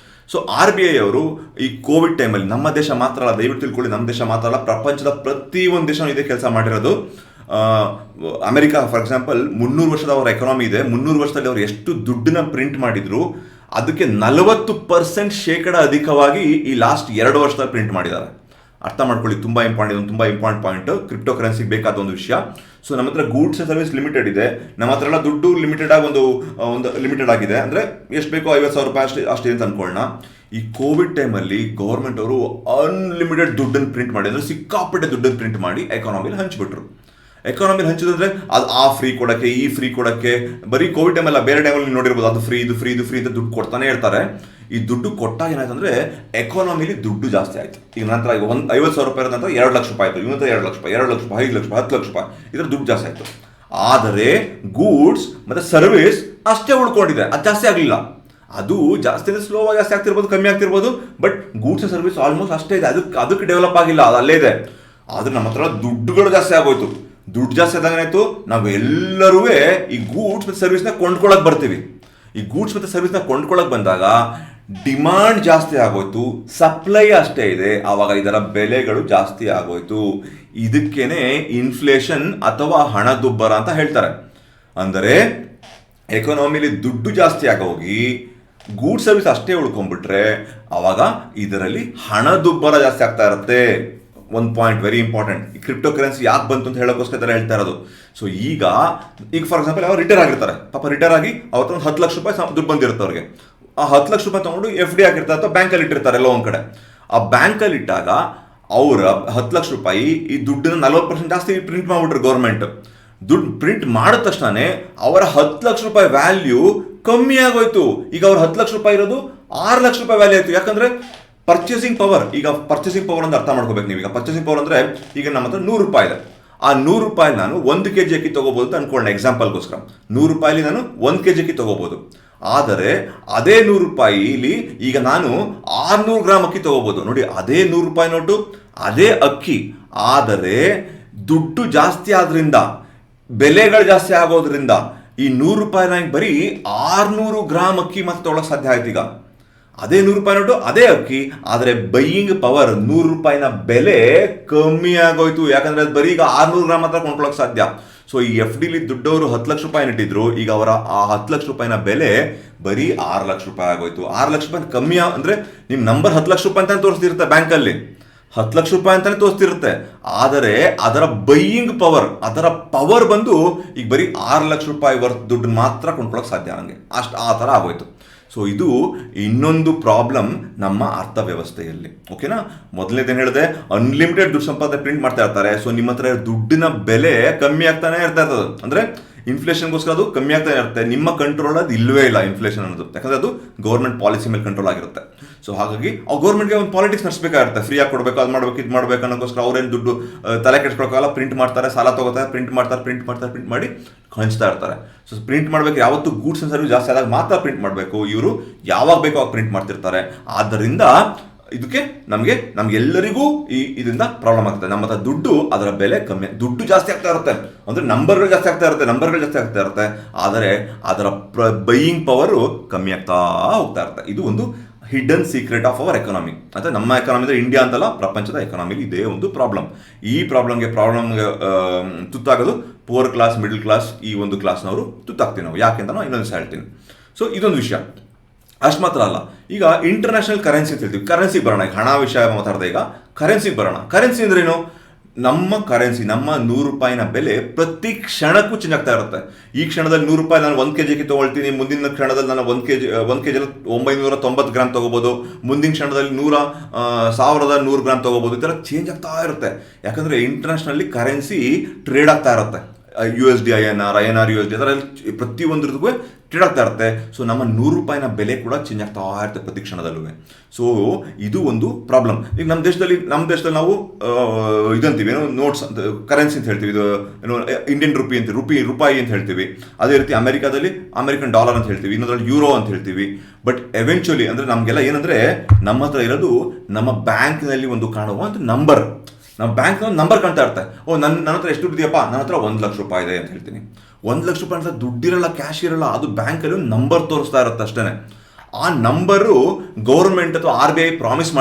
Speaker 1: ಸೊ RBI ಅವರು ಈ ಕೋವಿಡ್ ಟೈಮಲ್ಲಿ ನಮ್ಮ ದೇಶ ಮಾತ್ರ ಅಲ್ಲ, ದಯವಿಟ್ಟು ತಿಳ್ಕೊಳ್ಳಿ, ನಮ್ಮ ದೇಶ ಮಾತ್ರ ಅಲ್ಲ, ಪ್ರಪಂಚದ ಪ್ರತಿಯೊಂದು ದೇಶ ಇದೇ ಕೆಲಸ ಮಾಡಿರೋದು. ಅಮೆರಿಕ ಫಾರ್ ಎಕ್ಸಾಂಪಲ್ 300 ವರ್ಷದ ಅವರ ಎಕಾನಮಿ ಇದೆ. 300 ವರ್ಷದಲ್ಲಿ ಅವರು ಎಷ್ಟು ದುಡ್ಡನ್ನ ಪ್ರಿಂಟ್ ಮಾಡಿದ್ರು ಅದಕ್ಕೆ 40% ಅಧಿಕವಾಗಿ ಈ ಲಾಸ್ಟ್ 2 ವರ್ಷದಲ್ಲಿ ಪ್ರಿಂಟ್ ಮಾಡಿದ್ದಾರೆ. ಅರ್ಥ ಮಾಡ್ಕೊಳ್ಳಿ, ತುಂಬ ಇಂಪಾರ್ಟೆಂಟ್ ಪಾಯಿಂಟ್, ಕ್ರಿಪ್ಟೋ ಕರೆನ್ಸಿಗೆ ಬೇಕಾದ ಒಂದು ವಿಷಯ. ಸೊ ನಮ್ಮ ಹತ್ರ ಗೂಡ್ಸ್ ಸರ್ವಿಸ್ ಲಿಮಿಟೆಡ್ ಇದೆ, ನಮ್ಮ ಹತ್ರ ಎಲ್ಲ ದುಡ್ಡು ಲಿಮಿಟೆಡ್ ಆಗಿ ಒಂದು ಲಿಮಿಟೆಡ್ ಆಗಿದೆ, ಅಂದರೆ ಎಷ್ಟು ಬೇಕೋ 50,000 ರೂಪಾಯಿ ಅಷ್ಟೇ ಅಂತ ಅನ್ಕೊಳ್ಳೋಣ. ಈ ಕೋವಿಡ್ ಟೈಮಲ್ಲಿ ಗೌರ್ಮೆಂಟ್ ಅವರು ಅನ್ಲಿಮಿಟೆಡ್ ದುಡ್ಡನ್ನು ಪ್ರಿಂಟ್ ಮಾಡಿ, ಅಂದರೆ ಸಿಕ್ಕಾಪಟ್ಟೆ ದುಡ್ಡನ್ನು ಪ್ರಿಂಟ್ ಮಾಡಿ ಎಕಾನಮಿಲಿ ಹಂಚಿಬಿಟ್ರು. ಎಕಾನಮಿಲಿ ಹಂಚಿದ್ರೆ ಅದು ಆ ಫ್ರೀ ಕೊಡೋಕ್ಕೆ, ಈ ಫ್ರೀ ಕೊಡೋಕ್ಕೆ, ಬರೀ ಕೋವಿಡ್ ಟೈಮಲ್ಲ, ಬೇರೆ ಟೈಮಲ್ಲಿ ನೋಡಿರ್ಬೋದು, ಅದು ಫ್ರೀ ಅಂತ ದುಡ್ಡು ಕೊಡ್ತಾನೆ ಇರ್ತಾರೆ. ಈ ದುಡ್ಡು ಕೊಟ್ಟಾಗ ಏನಾಯ್ತು ಅಂದರೆ ಎಕಾನಮಿಲಿ ದುಡ್ಡು ಜಾಸ್ತಿ ಆಯಿತು. ಈಗ ನಂತರ 50,000 ರೂಪಾಯಿ ಇರೋ ನಂತರ 2 ಲಕ್ಷ ರೂಪಾಯಿ ಆಯಿತು, ಇವತ್ತು 2 ಲಕ್ಷ ರೂಪಾಯಿ, 2 ಲಕ್ಷ ರೂಪಾಯಿ, 5 ಲಕ್ಷ ರೂಪಾಯಿ, 10 ಲಕ್ಷ ರೂಪಾಯಿ, ಇದರ ದುಡ್ಡು ಜಾಸ್ತಿ ಆಯಿತು. ಆದರೆ ಗೂಡ್ಸ್ ಮತ್ತು ಸರ್ವಿಸ್ ಅಷ್ಟೇ ಉಳ್ಕೊಂಡಿದೆ, ಅದು ಜಾಸ್ತಿ ಆಗಲಿಲ್ಲ. ಅದು ಜಾಸ್ತಿ ಅಂದರೆ ಸ್ಲೋ ಆಗಿ ಜಾಸ್ತಿ ಆಗ್ತಿರ್ಬೋದು, ಕಮ್ಮಿ ಆಗ್ತಿರ್ಬೋದು, ಬಟ್ ಗೂಡ್ಸ್ ಸರ್ವಿಸ್ ಆಲ್ಮೋಸ್ಟ್ ಅಷ್ಟೇ ಇದೆ, ಅದಕ್ಕೆ ಡೆವಲಪ್ ಆಗಿಲ್ಲ, ಅದು ಅಲ್ಲೇ ಇದೆ. ಆದರೆ ನಮ್ಮ ಹತ್ರ ದುಡ್ಡುಗಳು ಜಾಸ್ತಿ ಆಗೋಯ್ತು. ದುಡ್ಡು ಜಾಸ್ತಿ ಆದಾಗ ಏನಾಯ್ತು, ನಾವು ಎಲ್ಲರೂ ಈ ಗೂಡ್ಸ್ ಮತ್ತು ಸರ್ವಿಸ್ನ ಕೊಂಡ್ಕೊಳಕ್ಕೆ ಬರ್ತೀವಿ. ಈ ಗೂಡ್ಸ್ ಮತ್ತು ಸರ್ವಿಸ್ನ ಕೊಂಡ್ಕೊಳಕ್ಕೆ ಬಂದಾಗ ಡಿಮಾಂಡ್ ಜಾಸ್ತಿ ಆಗೋಯ್ತು, ಸಪ್ಲೈ ಅಷ್ಟೇ ಇದೆ, ಆವಾಗ ಇದರ ಬೆಲೆಗಳು ಜಾಸ್ತಿ ಆಗೋಯ್ತು. ಇದಕ್ಕೇನೆ ಇನ್ಫ್ಲೇಷನ್ ಅಥವಾ ಹಣದುಬ್ಬರ ಅಂತ ಹೇಳ್ತಾರೆ. ಅಂದರೆ ಎಕಾನಮಿಲಿ ದುಡ್ಡು ಜಾಸ್ತಿ ಆಗೋಗಿ ಗೂಡ್ಸ್ ಸರ್ವಿಸ್ ಅಷ್ಟೇ ಉಳ್ಕೊಂಡ್ಬಿಟ್ರೆ ಆವಾಗ ಇದರಲ್ಲಿ ಹಣದುಬ್ಬರ ಜಾಸ್ತಿ ಆಗ್ತಾ ಇರುತ್ತೆ. ಒಂದು ಪಾಯಿಂಟ್ ವೆರಿ ಇಂಪಾರ್ಟೆಂಟ್. ಈ ಕ್ರಿಪ್ಟೋ ಕರೆನ್ಸಿ ಯಾಕೆ ಬಂತು ಅಂತ ಹೇಳೋಕ್ಕೋಸ್ಕರ ಹೇಳ್ತಾ ಇರೋದು. ಸೊ ಈಗ ಫಾರ್ ಎಕ್ಸಾಂಪಲ್ ಅವ್ರು ರಿಟೈರ್ ಆಗಿರ್ತಾರೆ, ಪಾಪ ರಿಟೈರ್ ಆಗಿ ಅವತ್ತು ಒಂದು 10 ಲಕ್ಷ ರೂಪಾಯಿ ದುಡ್ಡು ಬಂದಿರುತ್ತೆ ಅವ್ರಿಗೆ. ಆ 10 ಲಕ್ಷ ರೂಪಾಯಿ ತೊಗೊಂಡು FD ಹಾಕಿರ್ತಾರೆ ಅಥವಾ ಬ್ಯಾಂಕಲ್ಲಿ ಇಟ್ಟಿರ್ತಾರೆ ಎಲ್ಲೋ ಒಂದು ಕಡೆ. ಆ ಬ್ಯಾಂಕಲ್ಲಿ ಇಟ್ಟಾಗ ಅವರ 10 ಲಕ್ಷ ರೂಪಾಯಿ ಈ ದುಡ್ಡನ್ನ 40% ಜಾಸ್ತಿ ಪ್ರಿಂಟ್ ಮಾಡಿಬಿಟ್ರು ಗೌರ್ಮೆಂಟ್. ದುಡ್ಡು ಪ್ರಿಂಟ್ ಮಾಡಿದ ತಕ್ಷಣನೇ ಅವರ 10 ಲಕ್ಷ ರೂಪಾಯಿ ವ್ಯಾಲ್ಯೂ ಕಮ್ಮಿ ಆಗೋಯ್ತು. ಈಗ ಅವ್ರ 10 ಲಕ್ಷ ರೂಪಾಯಿ ಇರೋದು 6 ಲಕ್ಷ ರೂಪಾಯಿ ವ್ಯಾಲ್ಯೂ ಆಯಿತು. ಯಾಕಂದ್ರೆ ಪರ್ಚೇಸಿಂಗ್ ಪವರ್, ಈಗ ಪರ್ಚೇಸಿಂಗ್ ಪವರ್ ಅಂತ ಅರ್ಥ ಮಾಡ್ಕೋಬೇಕು ನೀವು. ಈಗ ಪರ್ಚೇಸಿಂಗ್ ಪವರ್ ಅಂದರೆ ಈಗ ನಮ್ಮ ಹತ್ರ 100 ರೂಪಾಯಿ ಇದೆ. ಆ 100 ರೂಪಾಯಿ ನಾನು 1 kg ಅಕ್ಕಿ ತೊಗೋಬೋದು ಅಂತ ಅನ್ಕೊಳ್ಳೋಣ ಎಕ್ಸಾಂಪಲ್ಗೋಸ್ಕರ. 100 ರೂಪಾಯಿಲಿ ನಾನು 1 kg ಅಕ್ಕಿ ತೊಗೋಬೋದು. ಆದರೆ ಅದೇ 100 ರೂಪಾಯಿಲಿ ಈಗ ನಾನು 600 ಗ್ರಾಮ್ ಅಕ್ಕಿ ತೊಗೋಬೋದು. ನೋಡಿ, ಅದೇ 100 ರೂಪಾಯಿ ನೋಟು, ಅದೇ ಅಕ್ಕಿ, ಆದರೆ ದುಡ್ಡು ಜಾಸ್ತಿ ಆದ್ರಿಂದ, ಬೆಲೆಗಳು ಜಾಸ್ತಿ ಆಗೋದ್ರಿಂದ ಈ 100 ರೂಪಾಯಿ ನನಗೆ ಬರೀ 600 ಗ್ರಾಮ್ ಅಕ್ಕಿ ಮತ್ತೆ ತೊಗೊಳಕ್ಕೆ ಸಾಧ್ಯ ಆಯ್ತು. ಈಗ ಅದೇ 100 ರೂಪಾಯಿ ನೋಟು, ಅದೇ ಅಕ್ಕಿ, ಆದರೆ ಬೈಯಿಂಗ್ ಪವರ್ 100 ರೂಪಾಯಿನ ಬೆಲೆ ಕಮ್ಮಿ ಆಗೋಯ್ತು. ಯಾಕಂದ್ರೆ ಅದು ಬರೀ ಈಗ 600 ಗ್ರಾಮ್ ಮಾತ್ರ ಕೊಂಡ್ಕೊಳ್ಳೋಕೆ ಸಾಧ್ಯ. ಸೊ ಈ FDಲಿ ದುಡ್ಡವರು 10 ಲಕ್ಷ ರೂಪಾಯಿ ಇಟ್ಟಿದ್ರು, ಈಗ ಅವರ ಆ 10 ಲಕ್ಷ ರೂಪಾಯಿನ ಬೆಲೆ ಬರೀ 6 ಲಕ್ಷ ರೂಪಾಯಿ ಆಗೋಯ್ತು. 6 ಲಕ್ಷ ರೂಪಾಯಿ ಕಮ್ಮಿ ಅಂದರೆ ನಿಮ್ಮ ನಂಬರ್ 10 ಲಕ್ಷ ರೂಪಾಯಿ ಅಂತ ತೋರಿಸ್ತಿರುತ್ತೆ ಬ್ಯಾಂಕಲ್ಲಿ, 10 ಲಕ್ಷ ರೂಪಾಯಿ ಅಂತಾನೆ ತೋರಿಸ್ತಿರುತ್ತೆ. ಆದರೆ ಅದರ ಬೈಯಿಂಗ್ ಪವರ್, ಅದರ ಪವರ್ ಬಂದು ಈಗ ಬರೀ 6 ಲಕ್ಷ ರೂಪಾಯಿ ವರ್ತ್ ದುಡ್ಡು ಮಾತ್ರ ಕೊಂಡ್ಕೊಳ್ಳೋಕೆ ಸಾಧ್ಯ, ನನಗೆ ಆ ಥರ ಆಗೋಯ್ತು. ಸೊ ಇದು ಇನ್ನೊಂದು ಪ್ರಾಬ್ಲಮ್ ನಮ್ಮ ಅರ್ಥವ್ಯವಸ್ಥೆಯಲ್ಲಿ. ಓಕೆನಾ, ಮೊದಲನೇದೇನು ಹೇಳಿದೆ, ಅನ್ಲಿಮಿಟೆಡ್ ದುಡ್ಡು ಸಂಪಾದನೆ ಪ್ರಿಂಟ್ ಮಾಡ್ತಾ ಇರ್ತಾರೆ. ಸೊ ನಿಮ್ಮ ಹತ್ರ ದುಡ್ಡಿನ ಬೆಲೆ ಕಮ್ಮಿ ಆಗ್ತಾನೆ ಇರ್ತಾ ಇರ್ತದೆ. ಅಂದರೆ ಇನ್ಫ್ಲೇಷನ್ಗೋಸ್ಕರ ಅದು ಕಮ್ಮಿ ಆಗ್ತಾನೆ ಇರುತ್ತೆ. ನಿಮ್ಮ ಕಂಟ್ರೋಲ್ ಅದು ಇಲ್ಲವೇ ಇಲ್ಲ ಇನ್ಫ್ಲೇಷನ್ ಅನ್ನೋದು, ಯಾಕಂದರೆ ಅದು ಗೌರ್ಮೆಂಟ್ ಪಾಲಿಸಿ ಮೇಲೆ ಕಂಟ್ರೋಲ್ ಆಗಿರುತ್ತೆ. ಸೊ ಹಾಗಾಗಿ ಆ ಗೌರ್ಮೆಂಟ್ಗೆ ಒಂದು ಪಾಲಿಟಿಕ್ಸ್ ನಡೆಸಬೇಕಾಗಿರುತ್ತೆ. ಫ್ರೀಯಾಗಿ ಕೊಡಬೇಕು, ಅದು ಮಾಡಬೇಕು, ಇದು ಮಾಡಬೇಕು ಅನ್ನೋಕ್ಕೋಸ್ಕರ ಅವ್ರೇನು ದುಡ್ಡು ತಲೆ ಕೆಡಿಸ್ಕೊಳ್ಳೋಕ್ಕಲ್ಲ, ಪ್ರಿಂಟ್ ಮಾಡ್ತಾರೆ, ಸಾಲ ತಗೋತಾರೆ, ಪ್ರಿಂಟ್ ಮಾಡಿ ಹಂಚ್ತಾ ಇರ್ತಾರೆ. ಸೊ ಪ್ರಿಂಟ್ ಮಾಡಬೇಕು, ಯಾವತ್ತು ಗೂಡ್ಸ್ ಆ್ಯಂಡ್ ಸರ್ವಿಸ್ ಜಾಸ್ತಿ ಆದಾಗ ಮಾತ್ರ ಪ್ರಿಂಟ್ ಮಾಡಬೇಕು. ಇವರು ಯಾವಾಗ ಬೇಕೋ ಅವಾಗ ಪ್ರಿಂಟ್ ಮಾಡ್ತಿರ್ತಾರೆ. ಆದ್ದರಿಂದ ಇದಕ್ಕೆ ನಮ್ಗೆಲ್ಲರಿಗೂ ಇದರಿಂದ ಪ್ರಾಬ್ಲಮ್ ಆಗ್ತದೆ. ನಮ್ಮ ಹತ್ರ ದುಡ್ಡು, ಅದರ ಬೆಲೆ ಕಮ್ಮಿ, ದುಡ್ಡು ಜಾಸ್ತಿ ಆಗ್ತಾ ಇರುತ್ತೆ, ಅಂದರೆ ನಂಬರ್ಗಳು ಜಾಸ್ತಿ ಆಗ್ತಾ ಇರುತ್ತೆ, ಆದರೆ ಅದರ ಬೈಯಿಂಗ್ ಪವರು ಕಮ್ಮಿ ಆಗ್ತಾ ಹೋಗ್ತಾ ಇರುತ್ತೆ. ಇದು ಒಂದು hidden secret of our economy. ಅಂದರೆ ನಮ್ಮ ಎಕಾನಮಿ ಅಂದರೆ ಇಂಡಿಯಾ ಅಂತಲ್ಲ, ಪ್ರಪಂಚದ ಎಕಾನಮಿಲಿ ಇದೇ ಒಂದು ಪ್ರಾಬ್ಲಮ್. ಈ ಪ್ರಾಬ್ಲಮ್ಗೆ ತುತ್ತಾಗೋದು ಪುವರ್ ಕ್ಲಾಸ್, ಮಿಡಲ್ ಕ್ಲಾಸ್, ಈ ಒಂದು ಕ್ಲಾಸ್ನವರು ತುತ್ತಾಗ್ತೀವಿ ನಾವು. ಯಾಕೆ ಅಂತ ನಾನು ಇನ್ನೊಂದು ದಿವಸ ಹೇಳ್ತೀನಿ. ಸೊ ಇದೊಂದು ವಿಷಯ. ಅಷ್ಟು ಮಾತ್ರ ಅಲ್ಲ, ಈಗ ಇಂಟರ್ನ್ಯಾಷನಲ್ ಕರೆನ್ಸಿ ಅಂತ ಹೇಳ್ತೀವಿ. ಕರೆನ್ಸಿಗೆ ಬರೋಣ, ಈಗ ಹಣ ವಿಷಯ ಮಾತಾಡಿದೆ, ಈಗ ಕರೆನ್ಸಿಗೆ ಬರೋಣ. ಕರೆನ್ಸಿ ಅಂದ್ರೇನು? ನಮ್ಮ ಕರೆನ್ಸಿ, ನಮ್ಮ 100 ರೂಪಾಯಿನ ಬೆಲೆ ಪ್ರತಿ ಕ್ಷಣಕ್ಕೂ ಚೇಂಜ್ ಆಗ್ತಾ ಇರುತ್ತೆ. ಈ ಕ್ಷಣದಲ್ಲಿ 100 ರೂಪಾಯಿ ನಾನು 1 kg ತೊಗೊಳ್ತೀನಿ, ಮುಂದಿನ ಕ್ಷಣದಲ್ಲಿ ನಾನು 1 kg 990 ಗ್ರಾಮ್ ತೊಗೋಬೋದು, ಮುಂದಿನ ಕ್ಷಣದಲ್ಲಿ 1100 ಗ್ರಾಮ್ ತೊಗೋಬೋದು. ಈ ಥರ ಚೇಂಜ್ ಆಗ್ತಾ ಇರುತ್ತೆ. ಯಾಕಂದರೆ ಇಂಟರ್ನ್ಯಾಷನಲ್ಲಿ ಕರೆನ್ಸಿ ಟ್ರೇಡ್ ಆಗ್ತಾ ಇರುತ್ತೆ. USD, INR, USD ಅದರಲ್ಲಿ ಪ್ರತಿಯೊಂದ್ರದ್ದು ಟ್ರೇಡ್ ಆಗ್ತಾ ಇರುತ್ತೆ. ಸೊ ನಮ್ಮ 100 ರೂಪಾಯಿನ ಬೆಲೆ ಕೂಡ ಚೇಂಜ್ ಆಗ್ತಾ ಇರುತ್ತೆ ಪ್ರತಿ ಕ್ಷಣದಲ್ಲೂ. ಸೊ ಇದು ಒಂದು ಪ್ರಾಬ್ಲಮ್. ಈಗ ನಮ್ಮ ದೇಶದಲ್ಲಿ ನಾವು ಇದಂತೀವಿ, ಏನೋ ನೋಟ್ಸ್ ಅಂತ ಕರೆನ್ಸಿ ಅಂತ ಹೇಳ್ತೀವಿ, ಇದು ಏನೋ ಇಂಡಿಯನ್ ರುಪಿ ಅಂತ ರೂಪಾಯಿ ಅಂತ ಹೇಳ್ತೀವಿ. ಅದೇ ರೀತಿ ಅಮೆರಿಕಾದಲ್ಲಿ ಅಮೆರಿಕನ್ ಡಾಲರ್ ಅಂತ ಹೇಳ್ತೀವಿ, ಇನ್ನೊಂದ್ರಲ್ಲಿ ಯೂರೋ ಅಂತ ಹೇಳ್ತೀವಿ. ಬಟ್ ಎವೆಂಚುಲಿ ಅಂದರೆ ನಮಗೆಲ್ಲ ಏನಂದರೆ ನಮ್ಮ ಹತ್ರ ಇರೋದು ನಮ್ಮ ಬ್ಯಾಂಕ್ನಲ್ಲಿ ಒಂದು ಕಾಣುವಂಥ ನಂಬರ್. ನಮ್ಮ ಬ್ಯಾಂಕ್ ನಂಬರ್ ಕಾಣ್ತಾ ಇರುತ್ತೆ. ನನ್ನ ಹತ್ರ ಎಷ್ಟು ದುಡ್ಡು ಇದೆಯಪ್ಪ, ನನ್ನ ಹತ್ರ 1 ಲಕ್ಷ ರೂಪಾಯಿ ಇದೆ ಅಂತ ಹೇಳ್ತೀನಿ. 1 ಲಕ್ಷ ರೂಪಾಯಿ ಅಂತ ದುಡ್ಡಿರಲ್ಲ, ಕ್ಯಾಶ್ ಇರಲ್ಲ, ಅದು ಬ್ಯಾಂಕಲ್ಲಿ ಒಂದು ನಂಬರ್ ತೋರಿಸ್ತಾ ಇರುತ್ತೆ ಅಷ್ಟೇ. ಆ ನಂಬರು ಗೌರ್ಮೆಂಟ್ ಅಥವಾ RBI ಪ್ರಾಮಿಸ್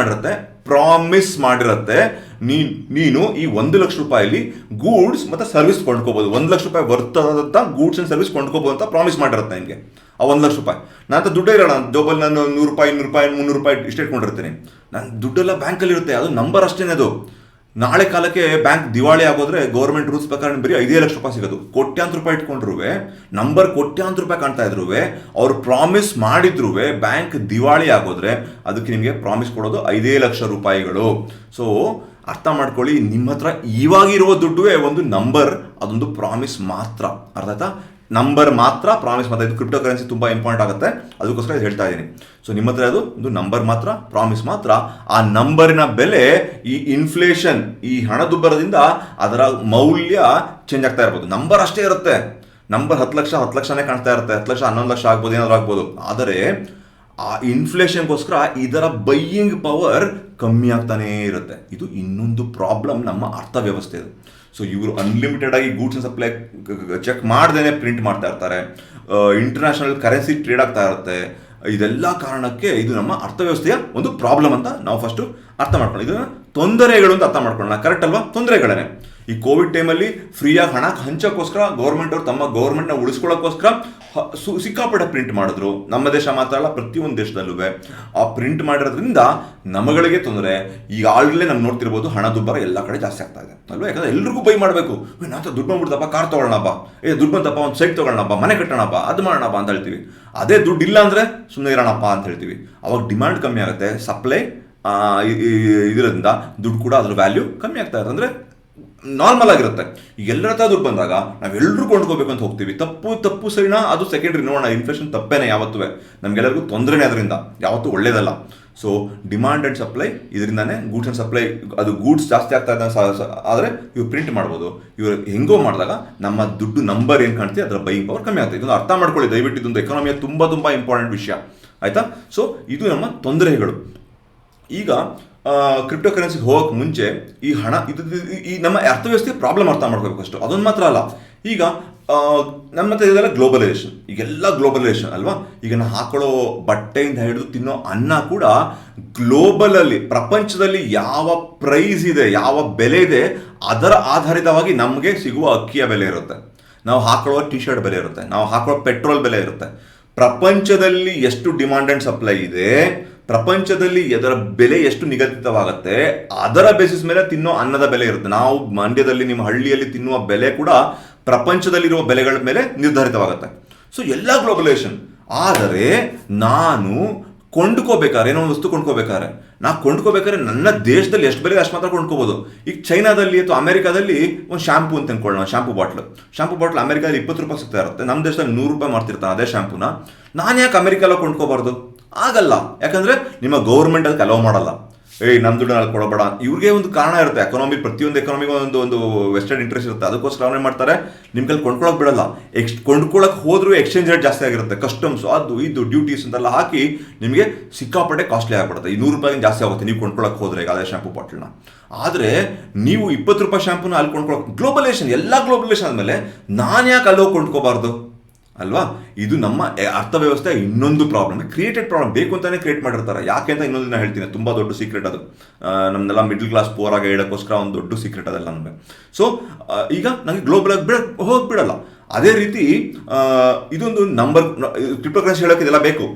Speaker 1: ಮಾಡಿರುತ್ತೆ ನೀನು ಈ 1,00,000 ಗೂಡ್ಸ್ ಮತ್ತು ಸರ್ವಿಸ್ ಕೊಂಡ್ಕೋಬಹುದು, 1,00,000 ವರ್ತಾದಂಥ ಗೂಡ್ಸ್ ಅಂಡ್ ಸರ್ವಿಸ್ ಕೊಂಡ್ಕೋಬಹುದು ಅಂತ ಪ್ರಾಮಿಸ್ ಮಾಡಿರುತ್ತೆ ನಿಮಗೆ. ಆ 1,00,000 ನಾನು ದುಡ್ಡೇ ಇರೋಣ ಜೋಬಲ್ಲಿ, ನಾನು 100 ರೂಪಾಯಿ 200 ರೂಪಾಯಿ 300 ರೂಪಾಯಿ ಇಷ್ಟೇ ಇಟ್ಕೊಂಡಿರ್ತೀನಿ. ನನ್ನ ದುಡ್ಡೆಲ್ಲ ಬ್ಯಾಂಕಲ್ಲಿ ಇರುತ್ತೆ, ಅದು ನಂಬರ್ ಅಷ್ಟೇನೆ. ಅದು ನಾಳೆ ಕಾಲಕ್ಕೆ ಬ್ಯಾಂಕ್ ದಿವಾಳಿ ಆಗೋದ್ರೆ ಗೌರ್ಮೆಂಟ್ ರೂಲ್ಸ್ ಪ್ರಕಾರ ಬರೀ 5 ಲಕ್ಷ ರೂಪಾಯಿ ಸಿಗೋದು. ಕೋಟ್ಯಾಂತರ ರೂಪಾಯಿ ಇಟ್ಕೊಂಡ್ರು ನಂಬರ್ ಕೋಟ್ಯಾಂತರ ರೂಪಾಯಿ ಕಾಣ್ತಾ ಇದ್ರು, ಅವ್ರು ಪ್ರಾಮಿಸ್ ಮಾಡಿದ್ರು ಬ್ಯಾಂಕ್ ದಿವಾಳಿ ಆಗೋದ್ರೆ ಅದಕ್ಕೆ ನಿಮಗೆ ಪ್ರಾಮಿಸ್ ಕೊಡೋದು 5 ಲಕ್ಷ ರೂಪಾಯಿಗಳು. ಸೊ ಅರ್ಥ ಮಾಡ್ಕೊಳ್ಳಿ, ನಿಮ್ಮ ಹತ್ರ ಇವಾಗಿರುವ ದುಡ್ಡು ಒಂದು ನಂಬರ್, ಅದೊಂದು ಪ್ರಾಮಿಸ್ ಮಾತ್ರ. ಅರ್ಥ ಆಯ್ತಾ? ನಂಬರ್ ಮಾತ್ರ, ಪ್ರಾಮಿಸ್ ಮಾತ್ರ. ಇದು ಕ್ರಿಪ್ಟೋ ಕರೆನ್ಸಿ ತುಂಬ ಇಂಪಾರ್ಟೆಂಟ್ ಆಗುತ್ತೆ, ಅದಕ್ಕೋಸ್ಕರ ಇದು ಹೇಳ್ತಾ ಇದ್ದೀನಿ. ಸೊ ನಿಮ್ಮ ಹತ್ರ ಅದು ಒಂದು ನಂಬರ್ ಮಾತ್ರ, ಪ್ರಾಮಿಸ್ ಮಾತ್ರ. ಆ ನಂಬರಿನ ಬೆಲೆ ಈ ಇನ್ಫ್ಲೇಷನ್, ಈ ಹಣದುಬ್ಬರದಿಂದ ಅದರ ಮೌಲ್ಯ ಚೇಂಜ್ ಆಗ್ತಾ ಇರ್ಬೋದು. ನಂಬರ್ ಅಷ್ಟೇ ಇರುತ್ತೆ, ನಂಬರ್ 10 ಲಕ್ಷನೇ ಕಾಣ್ತಾ ಇರುತ್ತೆ, 10 ಲಕ್ಷ 11 ಲಕ್ಷ ಆಗ್ಬೋದು, ಏನಾದ್ರು ಆಗ್ಬೋದು. ಆದರೆ ಆ ಇನ್ಫ್ಲೇಷನ್ಗೋಸ್ಕರ ಇದರ ಬೈಯಿಂಗ್ ಪವರ್ ಕಮ್ಮಿ ಆಗ್ತಾನೇ ಇರುತ್ತೆ. ಇದು ಇನ್ನೊಂದು ಪ್ರಾಬ್ಲಮ್ ನಮ್ಮ ಅರ್ಥವ್ಯವಸ್ಥೆ. ಸೊ ಇವರು ಅನ್ಲಿಮಿಟೆಡ್ ಆಗಿ ಗೂಡ್ಸ್ ಅಂಡ್ ಸಪ್ಲೈ ಚೆಕ್ ಮಾಡ್ದೇನೆ ಪ್ರಿಂಟ್ ಮಾಡ್ತಾ ಇರ್ತಾರೆ, ಇಂಟರ್ನ್ಯಾಷನಲ್ ಕರೆನ್ಸಿ ಟ್ರೇಡ್ ಆಗ್ತಾ ಇರುತ್ತೆ. ಇದೆಲ್ಲ ಕಾರಣಕ್ಕೆ ಇದು ನಮ್ಮ ಅರ್ಥವ್ಯವಸ್ಥೆಯ ಒಂದು ಪ್ರಾಬ್ಲಮ್ ಅಂತ ನಾವು ಫಸ್ಟು ಅರ್ಥ ಮಾಡ್ಕೊಳ್ಳೋಣ. ಇದನ್ನ ತೊಂದರೆಗಳು ಅಂತ ಅರ್ಥ ಮಾಡ್ಕೊಳ್ಳೋಣ, ಕರೆಕ್ಟ್ ಅಲ್ವಾ? ತೊಂದರೆಗಳೇ. ಈ ಕೋವಿಡ್ ಟೈಮಲ್ಲಿ ಫ್ರೀಯಾಗಿ ಹಣ ಹಂಚೋಕ್ಕೋಸ್ಕರ ಗೌರ್ಮೆಂಟ್ ಅವರು ತಮ್ಮ ಗೌರ್ಮೆಂಟ್ನ ಉಳಿಸ್ಕೊಳ್ಳೋಕ್ಕೋಸ್ಕರ ಸಿಕ್ಕಾಪಟ್ಟೆ ಪ್ರಿಂಟ್ ಮಾಡಿದ್ರು. ನಮ್ಮ ದೇಶ ಮಾತ್ರ ಅಲ್ಲ, ಪ್ರತಿಯೊಂದು ದೇಶದಲ್ಲೂ ಆ ಪ್ರಿಂಟ್ ಮಾಡಿರೋದ್ರಿಂದ ನಮಗಳಿಗೆ ತೊಂದರೆ. ಈಗ ಆಲ್ರೆಡಿ ನಾವು ನೋಡ್ತಿರ್ಬೋದು, ಹಣದುಬ್ಬರ ಎಲ್ಲ ಕಡೆ ಜಾಸ್ತಿ ಆಗ್ತಾ ಇದೆ ಅಲ್ವಾ? ಯಾಕಂದ್ರೆ ಎಲ್ರಿಗೂ ಬೈ ಮಾಡಬೇಕು. ನಾನು ದುಡ್ಡು ಬಂದ್ಬಿಡ್ತಪ್ಪ, ಕಾರ್ ತೊಗೊಳ್ಳೋಣಪ್ಪ, ದುಡ್ಡು ಬಂತಪ್ಪ ಒಂದು ಸೈಟ್ ತೊಗೊಳ್ಳೋಣಪ್ಪ, ಮನೆ ಕಟ್ಟೋಣಪ್ಪ, ಅದು ಮಾಡೋಣಪ್ಪ ಅಂತ ಹೇಳ್ತೀವಿ. ಅದೇ ದುಡ್ಡು ಇಲ್ಲ ಅಂದರೆ ಸುಮ್ಮನೆ ಇರೋಣಪ್ಪ ಅಂತ ಹೇಳ್ತೀವಿ. ಅವಾಗ ಡಿಮ್ಯಾಂಡ್ ಕಮ್ಮಿ ಆಗುತ್ತೆ, ಸಪ್ಲೈ ಇದರಿಂದ ದುಡ್ಡು ಕೂಡ ಅದ್ರ ವ್ಯಾಲ್ಯೂ ಕಮ್ಮಿ ಆಗ್ತಾ ಇದೆ. ಅಂದರೆ ನಾರ್ಮಲ್ ಆಗಿರುತ್ತೆ. ಎಲ್ಲರ ಹತ್ರ ದುಡ್ಡು ಬಂದಾಗ ನಾವೆಲ್ಲರೂ ಕೊಂಡ್ಕೋಬೇಕು ಅಂತ ಹೋಗ್ತೀವಿ. ತಪ್ಪು ಸರಿನಾ, ಅದು ಸೆಕೆಂಡ್ರಿ. ನೋಡೋಣ, ಇನ್ಫ್ಲೇಷನ್ ತಪ್ಪೇನೆ ಯಾವತ್ತೂ, ನಮಗೆಲ್ಲರಿಗೂ ತೊಂದರೆನೇ ಅದರಿಂದ, ಯಾವತ್ತೂ ಒಳ್ಳೇದಲ್ಲ. ಸೊ ಡಿಮಾಂಡ್ ಆ್ಯಂಡ್ ಸಪ್ಲೈ, ಇದರಿಂದಾನೇ ಗೂಡ್ಸ್ ಆ್ಯಂಡ್ ಸಪ್ಲೈ, ಅದು ಗೂಡ್ಸ್ ಜಾಸ್ತಿ ಆಗ್ತಾ ಇದೆ. ಆದರೆ ಇವ್ರು ಪ್ರಿಂಟ್ ಮಾಡ್ಬೋದು. ಇವರು ಹೆಂಗೋ ಮಾಡಿದಾಗ ನಮ್ಮ ದುಡ್ಡು ನಂಬರ್ ಏನು ಕಾಣ್ತೀವಿ ಅದರ ಬೈಯಿಂಗ್ ಪವರ್ ಕಮ್ಮಿ ಆಗ್ತದೆ. ಇದೊಂದು ಅರ್ಥ ಮಾಡ್ಕೊಳ್ಳಿ ದಯವಿಟ್ಟು. ಇದೊಂದು ಎಕಾನಮಿಯ ತುಂಬ ಇಂಪಾರ್ಟೆಂಟ್ ವಿಷಯ, ಆಯಿತಾ? ಸೊ ಇದು ನಮ್ಮ ತೊಂದರೆಗಳು. ಈಗ ಕ್ರಿಪ್ಟೋ ಕರೆನ್ಸಿಗೆ ಹೋಗೋಕೆ ಮುಂಚೆ ಈ ಹಣ, ಈ ನಮ್ಮ ಅರ್ಥವ್ಯವಸ್ಥೆ ಪ್ರಾಬ್ಲಮ್ ಅರ್ಥ ಮಾಡ್ಕೋಬೇಕು ಅಷ್ಟು. ಅದೊಂದು ಮಾತ್ರ ಅಲ್ಲ, ಈಗ ನಮ್ಮ ಹತ್ರ ಇದೆಲ್ಲ ಗ್ಲೋಬಲೈಸೇಷನ್, ಈಗೆಲ್ಲ ಗ್ಲೋಬಲೈಸೇಷನ್ ಅಲ್ವಾ? ಈಗ ನಾವು ಹಾಕೊಳ್ಳೋ ಬಟ್ಟೆಯಿಂದ ಹಿಡಿದು ತಿನ್ನೋ ಅನ್ನ ಕೂಡ ಗ್ಲೋಬಲಲ್ಲಿ, ಪ್ರಪಂಚದಲ್ಲಿ ಯಾವ ಪ್ರೈಸ್ ಇದೆ, ಯಾವ ಬೆಲೆ ಇದೆ, ಅದರ ಆಧಾರಿತವಾಗಿ ನಮಗೆ ಸಿಗುವ ಅಕ್ಕಿಯ ಬೆಲೆ ಇರುತ್ತೆ, ನಾವು ಹಾಕೊಳ್ಳೋ ಟಿ ಶರ್ಟ್ ಬೆಲೆ ಇರುತ್ತೆ, ನಾವು ಹಾಕೊಳ್ಳೋ ಪೆಟ್ರೋಲ್ ಬೆಲೆ ಇರುತ್ತೆ. ಪ್ರಪಂಚದಲ್ಲಿ ಎಷ್ಟು ಡಿಮಾಂಡ್ ಆ್ಯಂಡ್ ಸಪ್ಲೈ ಇದೆ, ಪ್ರಪಂಚದಲ್ಲಿ ಅದರ ಬೆಲೆ ಎಷ್ಟು ನಿಗದಿತವಾಗುತ್ತೆ, ಅದರ ಬೇಸಿಸ್ ಮೇಲೆ ತಿನ್ನೋ ಅನ್ನದ ಬೆಲೆ ಇರುತ್ತೆ. ನಾವು ಮಂಡ್ಯದಲ್ಲಿ, ನಿಮ್ಮ ಹಳ್ಳಿಯಲ್ಲಿ ತಿನ್ನುವ ಬೆಲೆ ಕೂಡ ಪ್ರಪಂಚದಲ್ಲಿರುವ ಬೆಲೆಗಳ ಮೇಲೆ ನಿರ್ಧಾರಿತವಾಗುತ್ತೆ. ಸೊ ಎಲ್ಲ ಗ್ಲೋಬಲೈಸೇಷನ್. ಆದರೆ ನಾನು ಕೊಂಡ್ಕೋಬೇಕಾದ್ರೆ, ಏನೋ ಒಂದು ವಸ್ತು ಕೊಂಡ್ಕೋಬೇಕಾದ್ರೆ, ನನ್ನ ದೇಶದಲ್ಲಿ ಎಷ್ಟು ಬೆಲೆ ಅಷ್ಟು ಮಾತ್ರ ಕೊಂಡ್ಕೋಬೋದು. ಈಗ ಚೈನಾದಲ್ಲಿ ಅಥವಾ ಅಮೆರಿಕಾದಲ್ಲಿ ಒಂದು ಶಾಂಪೂ ಅಂತ ಅನ್ಕೊಳ್ಳೋಣ, ಶಾಂಪೂ ಬಾಟ್ಲ್ ಅಮೆರಿಕಾದಲ್ಲಿ 20 ರೂಪಾಯಿ ಸಿಗ್ತಾ ಇರುತ್ತೆ, ನಮ್ಮ ದೇಶದಲ್ಲಿ 100 ರೂಪಾಯಿ ಮಾಡ್ತಿರ್ತಾನೆ ಅದೇ ಶಾಂಪೂನ. ನಾನು ಯಾಕೆ ಅಮೆರಿಕಲ್ಲ ಕೊಂಡ್ಕೋಬಾರ್ದು? ಆಗಲ್ಲ. ಯಾಕಂದರೆ ನಿಮ್ಮ ಗೌರ್ಮೆಂಟ್ ಅದಕ್ಕೆ ಅಲೋ ಮಾಡಲ್ಲ. ನಮ್ಮ ದುಡ್ಡು ಅಲ್ಲಿ ಕೊಡಬೇಡ. ಇವ್ರಿಗೆ ಒಂದು ಕಾರಣ ಇರುತ್ತೆ, ಪ್ರತಿಯೊಂದು ಎಕಾನಮಿಗೂ ಒಂದು ವೆಸ್ಟರ್ನ್ ಇಂಟ್ರೆಸ್ಟ್ ಇರುತ್ತೆ. ಅದಕ್ಕೋಸ್ಕರ ಅವನೇ ಮಾಡ್ತಾರೆ, ನಿಮ್ಮ ಕೈಲಿ ಕೊಂಡ್ಕೊಳಕ್ಕೆ ಬಿಡಲ್ಲ. ಕೊಂಡ್ಕೊಳಕ್ಕೆ ಹೋದ್ರೂ ಎಕ್ಸ್ಚೇಂಜ್ ರೇಟ್ ಜಾಸ್ತಿ ಆಗಿರುತ್ತೆ, ಕಸ್ಟಮ್ಸ್ ಅದು ಇದು ಡ್ಯೂಟೀಸ್ ಅಂತೆಲ್ಲ ಹಾಕಿ ನಿಮಗೆ ಸಿಕ್ಕಾಪಟ್ಟೆ ಕಾಸ್ಟ್ಲಿ ಆಗಿಬಿಡುತ್ತೆ. ಈ 100 ರೂಪಾಯಿಗೆ ಜಾಸ್ತಿ ಆಗುತ್ತೆ ನೀವು ಕೊಂಡ್ಕೊಳಕ್ಕೆ ಹೋದ್ರೆ ಈಗ ಅದೇ ಶಾಂಪೂ ಬಾಟ್ಲನ್ನ. ಆದರೆ ನೀವು 20 ರೂಪಾಯಿ ಶಾಂಪೂನ ಅಲ್ಲಿ ಕೊಂಡ್ಕೊಳಕ್ಕೆ, ಗ್ಲೋಬಲೈಸೇಷನ್, ಎಲ್ಲ ಗ್ಲೋಬಲೈಸೇಷನ್ ಆದಮೇಲೆ ನಾನು ಯಾಕೆ ಅಲ್ಲೋ ಕೊಂಡ್ಕೋಬಾರ್ದು ಅಲ್ವಾ? ಇದು ನಮ್ಮ ಅರ್ಥವ್ಯವಸ್ಥೆ ಇನ್ನೊಂದು ಪ್ರಾಬ್ಲಮ್, ಕ್ರಿಯೇಟೆಡ್ ಪ್ರಾಬ್ಲಮ್. ಬೇಕು ಅಂತಾನೆ ಕ್ರಿಯೇಟ್ ಮಾಡಿರ್ತಾರೆ. ಯಾಕೆ ಅಂತ ಇನ್ನೊಂದು ದಿನ ಹೇಳ್ತೀನಿ, ತುಂಬ ದೊಡ್ಡ ಸೀಕ್ರೆಟ್ ಅದು. ನಮ್ದೆಲ್ಲ ಮಿಡ್ಲ್ ಕ್ಲಾಸ್ ಪೋರ್ ಆಗಿ ಹೇಳೋಕ್ಕೋಸ್ಕರ ಒಂದು ದೊಡ್ಡ ಸೀಕ್ರೆಟ್ ಅದೆಲ್ಲ ನಮಗೆ. ಸೊ ಈಗ ನನಗೆ ಗ್ಲೋಬಲ್ ಆಗಿ ಹೋಗ್ಬಿಡಲ್ಲ. ಅದೇ ರೀತಿ ಇದೊಂದು ನಂಬರ್, ಕ್ರಿಪ್ಟೋ ಕರೆನ್ಸಿ ಹೇಳೋಕೆ ಇದೆಲ್ಲ ಬೇಕು.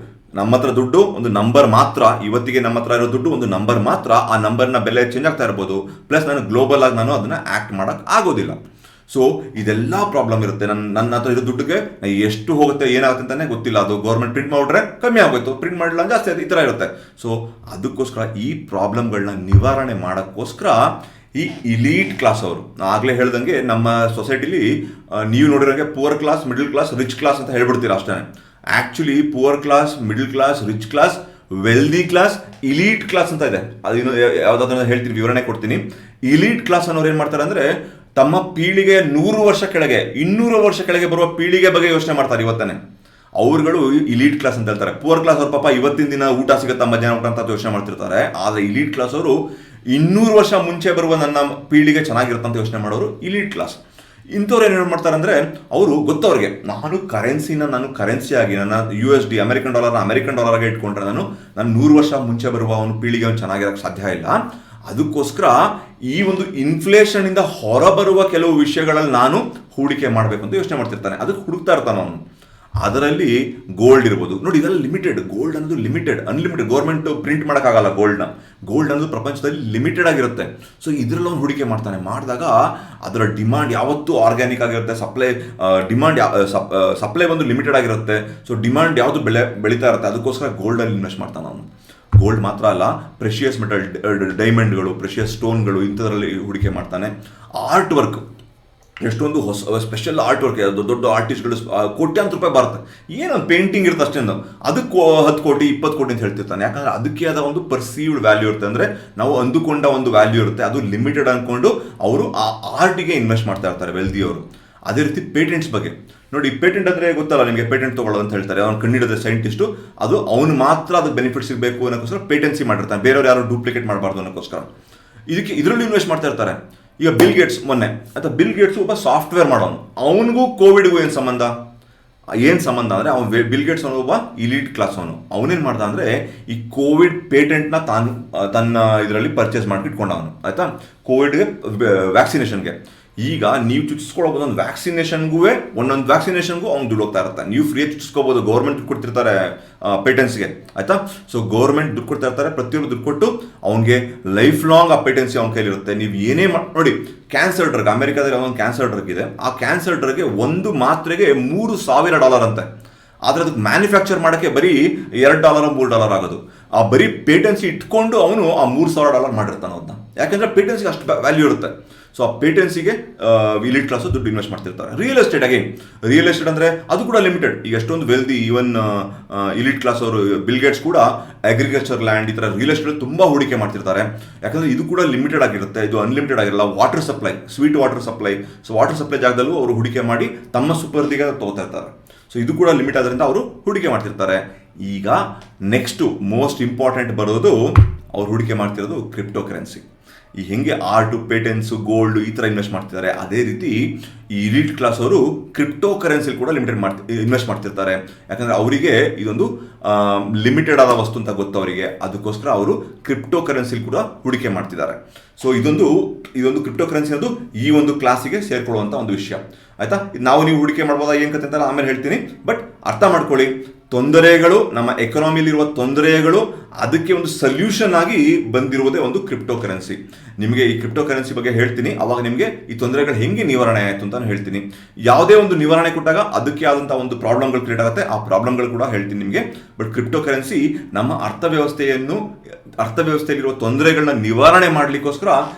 Speaker 1: ನಮ್ಮ ಹತ್ರ ದುಡ್ಡು ಒಂದು ನಂಬರ್ ಮಾತ್ರ, ಇವತ್ತಿಗೆ ನಮ್ಮ ಹತ್ರ ಇರೋ ದುಡ್ಡು ಒಂದು ನಂಬರ್ ಮಾತ್ರ. ಆ ನಂಬರ್ನ ಬೆಲೆ ಚೇಂಜ್ ಆಗ್ತಾ ಇರ್ಬೋದು. ಪ್ಲಸ್ ನಾನು ಗ್ಲೋಬಲ್ ಆಗಿ ನಾನು ಅದನ್ನು ಆ್ಯಕ್ಟ್ ಮಾಡೋಕ್ಕೆ ಆಗೋದಿಲ್ಲ. ಸೊ ಇದೆಲ್ಲ ಪ್ರಾಬ್ಲಮ್ ಇರುತ್ತೆ. ನನ್ನ ಹತ್ರ ಇರೋ ದುಡ್ಡಿಗೆ ಎಷ್ಟು ಹೋಗುತ್ತೆ, ಏನಾಗುತ್ತೆ ಅಂತಲೇ ಗೊತ್ತಿಲ್ಲ. ಅದು ಗೌರ್ಮೆಂಟ್ ಪ್ರಿಂಟ್ ಮಾಡಿದ್ರೆ ಕಮ್ಮಿ ಆಗೋಯ್ತು, ಪ್ರಿಂಟ್ ಮಾಡಲಿಲ್ಲ ಜಾಸ್ತಿ ಆಯ್ತು, ಈ ಥರ ಇರುತ್ತೆ. ಸೊ ಅದಕ್ಕೋಸ್ಕರ ಈ ಪ್ರಾಬ್ಲಮ್ಗಳನ್ನ ನಿವಾರಣೆ ಮಾಡೋಕ್ಕೋಸ್ಕರ ಈ ಇಲೀಟ್ ಕ್ಲಾಸ್ ಅವರು, ಆಗಲೇ ಹೇಳ್ದಂಗೆ ನಮ್ಮ ಸೊಸೈಟಿಲಿ ನೀವು ನೋಡಿರೋಂಗೆ poor class, middle class, rich class ಅಂತ ಹೇಳ್ಬಿಡ್ತೀರಾ ಅಷ್ಟೇ. Actually poor class, middle class, rich class, wealthy class, elite class ಅಂತ ಇದೆ. ಅದೇನು ಯಾವುದಾದ್ರೂ ಹೇಳ್ತೀನಿ, ವಿವರಣೆ ಕೊಡ್ತೀನಿ. ಇಲೀಟ್ ಕ್ಲಾಸ್ ಅನ್ನೋರು ಏನು ಮಾಡ್ತಾರೆ ಅಂದರೆ, ತಮ್ಮ ಪೀಳಿಗೆ 100 ವರ್ಷ ಕೆಳಗೆ, 200 ವರ್ಷ ಕೆಳಗೆ ಬರುವ ಪೀಳಿಗೆ ಬಗ್ಗೆ ಯೋಚನೆ ಮಾಡ್ತಾರೆ ಇವತ್ತೇ. ಅವ್ರುಗಳು ಇಲೀಟ್ ಕ್ಲಾಸ್ ಅಂತ ಹೇಳ್ತಾರೆ. ಪುವರ್ ಕ್ಲಾಸ್ ಅವ್ರ ಪಾಪ ಇವತ್ತಿನ ದಿನ ಊಟ ಸಿಗುತ್ತೆ, ಮಧ್ಯಾಹ್ನ ಊಟ ಅಂತ ಯೋಚನೆ ಮಾಡ್ತಿರ್ತಾರೆ. ಆದರೆ ಇಲೀಟ್ ಕ್ಲಾಸ್ ಅವರು 200 ವರ್ಷ ಮುಂಚೆ ಬರುವ ನನ್ನ ಪೀಳಿಗೆ ಚೆನ್ನಾಗಿರುತ್ತೆ ಅಂತ ಯೋಚನೆ ಮಾಡೋರು ಇಲೀಟ್ ಕ್ಲಾಸ್. ಇಂಥವ್ರು ಏನು ಮಾಡ್ತಾರೆ ಅಂದರೆ ಅವರು ಗೊತ್ತವ್ರಿಗೆ ನಾನು ಕರೆನ್ಸಿಯಾಗಿ ನನ್ನ USD ಅಮೆರಿಕನ್ ಡಾಲರ್ಗೆ ಇಟ್ಕೊಂಡ್ರೆ ನಾನು 100 ವರ್ಷ ಮುಂಚೆ ಬರುವ ಒಂದು ಪೀಳಿಗೆ ಚೆನ್ನಾಗಿರೋಕ್ಕೆ ಸಾಧ್ಯ ಇಲ್ಲ. ಅದಕ್ಕೋಸ್ಕರ ಈ ಒಂದು ಇನ್ಫ್ಲೇಷನ್ ಇಂದ ಹೊರಬರುವ ಕೆಲವು ವಿಷಯಗಳಲ್ಲಿ ನಾನು ಹೂಡಿಕೆ ಮಾಡಬೇಕು ಅಂತ ಯೋಚನೆ ಮಾಡ್ತಿರ್ತಾನೆ. ಅದಕ್ಕೆ ಹುಡುಕ್ತಾ ಇರ್ತಾನೆ ಅವನು. ಅದರಲ್ಲಿ ಗೋಲ್ಡ್ ಇರ್ಬೋದು ನೋಡಿ, ಇದೆಲ್ಲ ಲಿಮಿಟೆಡ್. ಗೋಲ್ಡ್ ಅನ್ನೋದು ಲಿಮಿಟೆಡ್, ಅನ್ಲಿಮಿಟೆಡ್. ಗೌರ್ಮೆಂಟ್ ಪ್ರಿಂಟ್ ಮಾಡೋಕ್ಕಾಗಲ್ಲ ಗೋಲ್ಡ್ ಅನ್ನೋದು ಪ್ರಪಂಚದಲ್ಲಿ ಲಿಮಿಟೆಡ್ ಆಗಿರುತ್ತೆ. ಸೊ ಇದರಲ್ಲಿ ಅವ್ನು ಹೂಡಿಕೆ ಮಾಡ್ತಾನೆ. ಮಾಡಿದಾಗ ಅದರ ಡಿಮಾಂಡ್ ಯಾವತ್ತೂ ಆರ್ಗ್ಯಾನಿಕ್ ಆಗಿರುತ್ತೆ. ಸಪ್ಲೈ ಬಂದು ಲಿಮಿಟೆಡ್ ಆಗಿರುತ್ತೆ. ಸೊ ಡಿಮಾಂಡ್ ಯಾವುದು ಬೆಳೀತಾ ಇರುತ್ತೆ. ಅದಕ್ಕೋಸ್ಕರ ಗೋಲ್ಡಲ್ಲಿ ಇನ್ವೆಸ್ಟ್ ಮಾಡ್ತಾನೆ ಅವನು. ಗೋಲ್ಡ್ ಮಾತ್ರ ಅಲ್ಲ, ಪ್ರೆಷಿಯಸ್ ಮೆಟಲ್, ಡೈಮಂಡ್ಗಳು, ಪ್ರೆಷಿಯಸ್ ಸ್ಟೋನ್ಗಳು ಇಂಥದ್ರಲ್ಲಿ ಹೂಡಿಕೆ ಮಾಡ್ತಾನೆ. ಆರ್ಟ್ ವರ್ಕ್, ಎಷ್ಟೊಂದು ಸ್ಪೆಷಲ್ ಆರ್ಟ್ ವರ್ಕ್, ದೊಡ್ಡ ಆರ್ಟಿಸ್ಟ್ಗಳು ಕೋಟ್ಯಾಂತರ ರೂಪಾಯಿ ಬರುತ್ತೆ. ಏನೊಂದು ಪೇಂಟಿಂಗ್ ಇರುತ್ತೆ ಅಷ್ಟೇನು, ಅದಕ್ಕೆ 10 ಕೋಟಿ 20 ಕೋಟಿ ಅಂತ ಹೇಳ್ತಿರ್ತಾನೆ. ಯಾಕಂದರೆ ಅದಕ್ಕೆ ಆದ ಒಂದು ಪರ್ಸೀವ್ಡ್ ವ್ಯಾಲ್ಯೂ ಇರುತ್ತೆ. ಅಂದರೆ ನಾವು ಅಂದುಕೊಂಡ ಒಂದು ವ್ಯಾಲ್ಯೂ ಇರುತ್ತೆ, ಅದು ಲಿಮಿಟೆಡ್ ಅಂದ್ಕೊಂಡು ಅವರು ಆ ಆರ್ಟಿಗೆ ಇನ್ವೆಸ್ಟ್ ಮಾಡ್ತಾ ಇರ್ತಾರೆ ವೆಲ್ದಿಯವರು. ಅದೇ ರೀತಿ ಪೇಟೆಂಟ್ಸ್ ಬಗ್ಗೆ ನೋಡಿ, ಪೇಟೆಂಟ್ ಅಂದರೆ ಗೊತ್ತಲ್ಲ ನಿಮಗೆ, ಪೇಟೆಂಟ್ ತೊಗೊಳ್ಳೋದು ಅಂತ ಹೇಳ್ತಾರೆ. ಅವ್ನು ಕಂಡಿಡಿದ ಸೈಂಟಿಸ್ಟು, ಅದು ಅವನು ಮಾತ್ರ ಅದಕ್ಕೆ ಬೆನಿಫಿಟ್ ಸಿಗಬೇಕು ಅನ್ನೋಕ್ಕೋಸ್ಕರ ಪೇಟೆನ್ಸಿ ಮಾಡಿರ್ತಾನೆ, ಬೇರೆಯವ್ರು ಯಾರು ಡೂಪ್ಲಿಕೇಟ್ ಮಾಡಬಾರ್ದು ಅನ್ನೋಕ್ಕೋಸ್ಕರ. ಇದರಲ್ಲಿ ಇನ್ವೆಸ್ಟ್ ಮಾಡ್ತಾ ಇರ್ತಾರೆ. ಈಗ ಬಿಲ್ ಗೇಟ್ಸ್ ಬಿಲ್ ಗೇಟ್ಸ್ ಒಬ್ಬ ಸಾಫ್ಟ್ವೇರ್ ಮಾಡೋನು. ಅವನಿಗೂ ಕೋವಿಡ್ಗೂ ಏನು ಸಂಬಂಧ ಅಂದರೆ ಬಿಲ್ ಗೇಟ್ಸ್ ಒಬ್ಬ ಇಲೀಟ್ ಕ್ಲಾಸ್ ಅವನೇನು ಮಾಡ್ದ ಅಂದರೆ ಈ ಕೋವಿಡ್ ಪೇಟೆಂಟ್ನ ತನ್ನ ಇದರಲ್ಲಿ ಪರ್ಚೇಸ್ ಮಾಡಿ ಇಟ್ಕೊಂಡವನು. ಆಯಿತಾ, ಕೋವಿಡ್ಗೆ ವ್ಯಾಕ್ಸಿನೇಷನ್ಗೆ. ಈಗ ನೀವು ಚುಚ್ಚಿಸ್ಕೊಳ್ಳೋಬೋದು ಒಂದೊಂದು ವ್ಯಾಕ್ಸಿನೇಷನ್ಗೂ ಅವ್ನು ದುಡ್ಡು ಹೋಗ್ತಾ ಇರುತ್ತೆ. ನೀವು ಫ್ರೀ ಚುಚ್ಚಿಸ್ಕೋಬೋದು, ಗೌರ್ಮೆಂಟ್ ದುಡ್ಡು ಕೊಡ್ತಿರ್ತಾರೆ ಪೇಟೆನ್ಸ್ಗೆ. ಆಯಿತಾ, ಸೊ ಗೌರ್ಮೆಂಟ್ ದುಡ್ಡು ಕೊಡ್ತಾ ಇರ್ತಾರೆ. ಪ್ರತಿಯೊಬ್ಬರು ದುಡ್ಡು ಕೊಟ್ಟು ಅವ್ನಿಗೆ ಲೈಫ್ ಲಾಂಗ್ ಆ ಪೇಟೆನ್ಸಿ ಅವ್ನ ಕೈಲಿರುತ್ತೆ. ನೀವು ಏನೇ ನೋಡಿ, ಕ್ಯಾನ್ಸರ್ ಡ್ರಗ್, ಅಮೆರಿಕಾದಲ್ಲಿ ಒಂದು ಕ್ಯಾನ್ಸರ್ ಡ್ರಗ್ ಇದೆ. ಆ ಕ್ಯಾನ್ಸರ್ ಡ್ರಗ್ಗೆ ಒಂದು ಮಾತ್ರೆಗೆ $3,000 ಅಂತೆ. ಆದರೆ ಅದಕ್ಕೆ ಮ್ಯಾನುಫ್ಯಾಕ್ಚರ್ ಮಾಡೋಕ್ಕೆ ಬರೀ $2 $3 ಆಗೋದು. ಆ ಬರೀ ಪೇಟೆನ್ಸಿ ಇಟ್ಕೊಂಡು ಅವನು ಆ $3,000 ಮಾಡಿರ್ತಾನೆ ಅದನ್ನ. ಯಾಕೆಂದರೆ ಪೇಟೆನ್ಸಿಗೆ ಅಷ್ಟು ವ್ಯಾಲ್ಯೂ ಇರುತ್ತೆ. ಸೊ ಆ ಪೇಟೆನ್ಸಿಗೆ ಇಲಿಟ್ ಕ್ಲಾಸು ದುಡ್ಡು ಇನ್ವೆಸ್ಟ್ ಮಾಡ್ತಿರ್ತಾರೆ. ರಿಯಲ್ ಎಸ್ಟೇಟ್ ಅಂದರೆ ಅದು ಕೂಡ ಲಿಮಿಟೆಡ್. ಈಗ ಎಷ್ಟೊಂದು ವೆಲ್ದಿ ಈವನ್ ಇಲಿಟ್ ಕ್ಲಾಸ್ ಅವರು, ಬಿಲ್ ಗೇಟ್ಸ್ ಕೂಡ ಅಗ್ರಿಕಲ್ಚರ್ ಲ್ಯಾಂಡ್, ಈ ಥರ ರಿಯಲ್ ಎಸ್ಟೇಟ್ ತುಂಬ ಹೂಡಿಕೆ ಮಾಡ್ತಿರ್ತಾರೆ. ಯಾಕಂದರೆ ಇದು ಕೂಡ ಲಿಮಿಟೆಡ್ ಆಗಿರುತ್ತೆ, ಇದು ಅನ್ಲಿಮಿಟೆಡ್ ಆಗಿರಲ್ಲ. Water supply, sweet water supply. So water supply ಜಾಗದಲ್ಲೂ ಅವರು ಹೂಡಿಕೆ ಮಾಡಿ ತಮ್ಮ ಸುಪರ್ದಿಗೆ ತಗೋತಾ ಇರ್ತಾರೆ. ಸೊ ಇದು ಕೂಡ ಲಿಮಿಟ್ ಆದ್ರಿಂದ ಅವರು ಹೂಡಿಕೆ ಮಾಡ್ತಿರ್ತಾರೆ. ಈಗ ನೆಕ್ಸ್ಟು ಮೋಸ್ಟ್ ಇಂಪಾರ್ಟೆಂಟ್ ಬರೋದು, ಅವ್ರು ಹೂಡಿಕೆ ಮಾಡ್ತಿರೋದು ಕ್ರಿಪ್ಟೋ ಕರೆನ್ಸಿ. ಈ ಹೆಂಗೆ ಆರ್ಟು, ಪೇಟೆನ್ಸು, ಗೋಲ್ಡು ಈ ಥರ ಇನ್ವೆಸ್ಟ್ ಮಾಡ್ತಿದ್ದಾರೆ, ಅದೇ ರೀತಿ ಈ ಇಲೀಟ್ ಕ್ಲಾಸ್ ಅವರು ಕ್ರಿಪ್ಟೋ ಕರೆನ್ಸಿಲಿ ಕೂಡ ಇನ್ವೆಸ್ಟ್ ಮಾಡ್ತಿರ್ತಾರೆ. ಯಾಕಂದರೆ ಅವರಿಗೆ ಇದೊಂದು ಲಿಮಿಟೆಡ್ ಆದ ವಸ್ತು ಅಂತ ಗೊತ್ತು ಅವರಿಗೆ. ಅದಕ್ಕೋಸ್ಕರ ಅವರು ಕ್ರಿಪ್ಟೋ ಕರೆನ್ಸಿಲಿ ಕೂಡ ಹೂಡಿಕೆ ಮಾಡ್ತಿದ್ದಾರೆ. ಸೊ ಇದೊಂದು ಕ್ರಿಪ್ಟೋ ಕರೆನ್ಸಿ ಅನ್ನೋದು ಈ ಒಂದು ಕ್ಲಾಸಿಗೆ ಸೇರ್ಕೊಳ್ಳುವಂಥ ಒಂದು ವಿಷಯ. ಆಯಿತಾ, ನೀವು ಹೂಡಿಕೆ ಮಾಡ್ಬೋದಾ ಏನು ಕತೆ ಅಂತ ಆಮೇಲೆ ಹೇಳ್ತೀನಿ. ಬಟ್ ಅರ್ಥ ಮಾಡ್ಕೊಳ್ಳಿ, ತೊಂದರೆಗಳು, ನಮ್ಮ ಎಕಾನಮಿಲಿರುವ ತೊಂದರೆಗಳು, ಅದಕ್ಕೆ ಒಂದು ಸೊಲ್ಯೂಷನ್ ಆಗಿ ಬಂದಿರುವುದೇ ಒಂದು ಕ್ರಿಪ್ಟೋ ಕರೆನ್ಸಿ. ನಿಮಗೆ ಈ ಕ್ರಿಪ್ಟೋ ಕರೆನ್ಸಿ ಬಗ್ಗೆ ಹೇಳ್ತೀನಿ. ಅವಾಗ ನಿಮಗೆ ಈ ತೊಂದರೆಗಳು ಹೆಂಗೆ ನಿವಾರಣೆ ಆಯಿತು ಅಂತ ಹೇಳ್ತೀನಿ. ಯಾವುದೇ ಒಂದು ನಿವಾರಣೆ ಕೊಟ್ಟಾಗ ಅದಕ್ಕೆ ಆದಂಥ ಒಂದು ಪ್ರಾಬ್ಲಮ್ಗಳು ಕ್ರಿಯೇಟ್ ಆಗುತ್ತೆ, ಆ ಪ್ರಾಬ್ಲಮ್ಗಳು ಕೂಡ ಹೇಳ್ತೀನಿ ನಿಮಗೆ. ಬಟ್ ಕ್ರಿಪ್ಟೋ ಕರೆನ್ಸಿ ನಮ್ಮ ಅರ್ಥವ್ಯವಸ್ಥೆಯಲ್ಲಿರುವ ತೊಂದರೆಗಳನ್ನ ನಿವಾರಣೆ ಮಾಡಲಿಕ್ಕೋಸ್ಕರ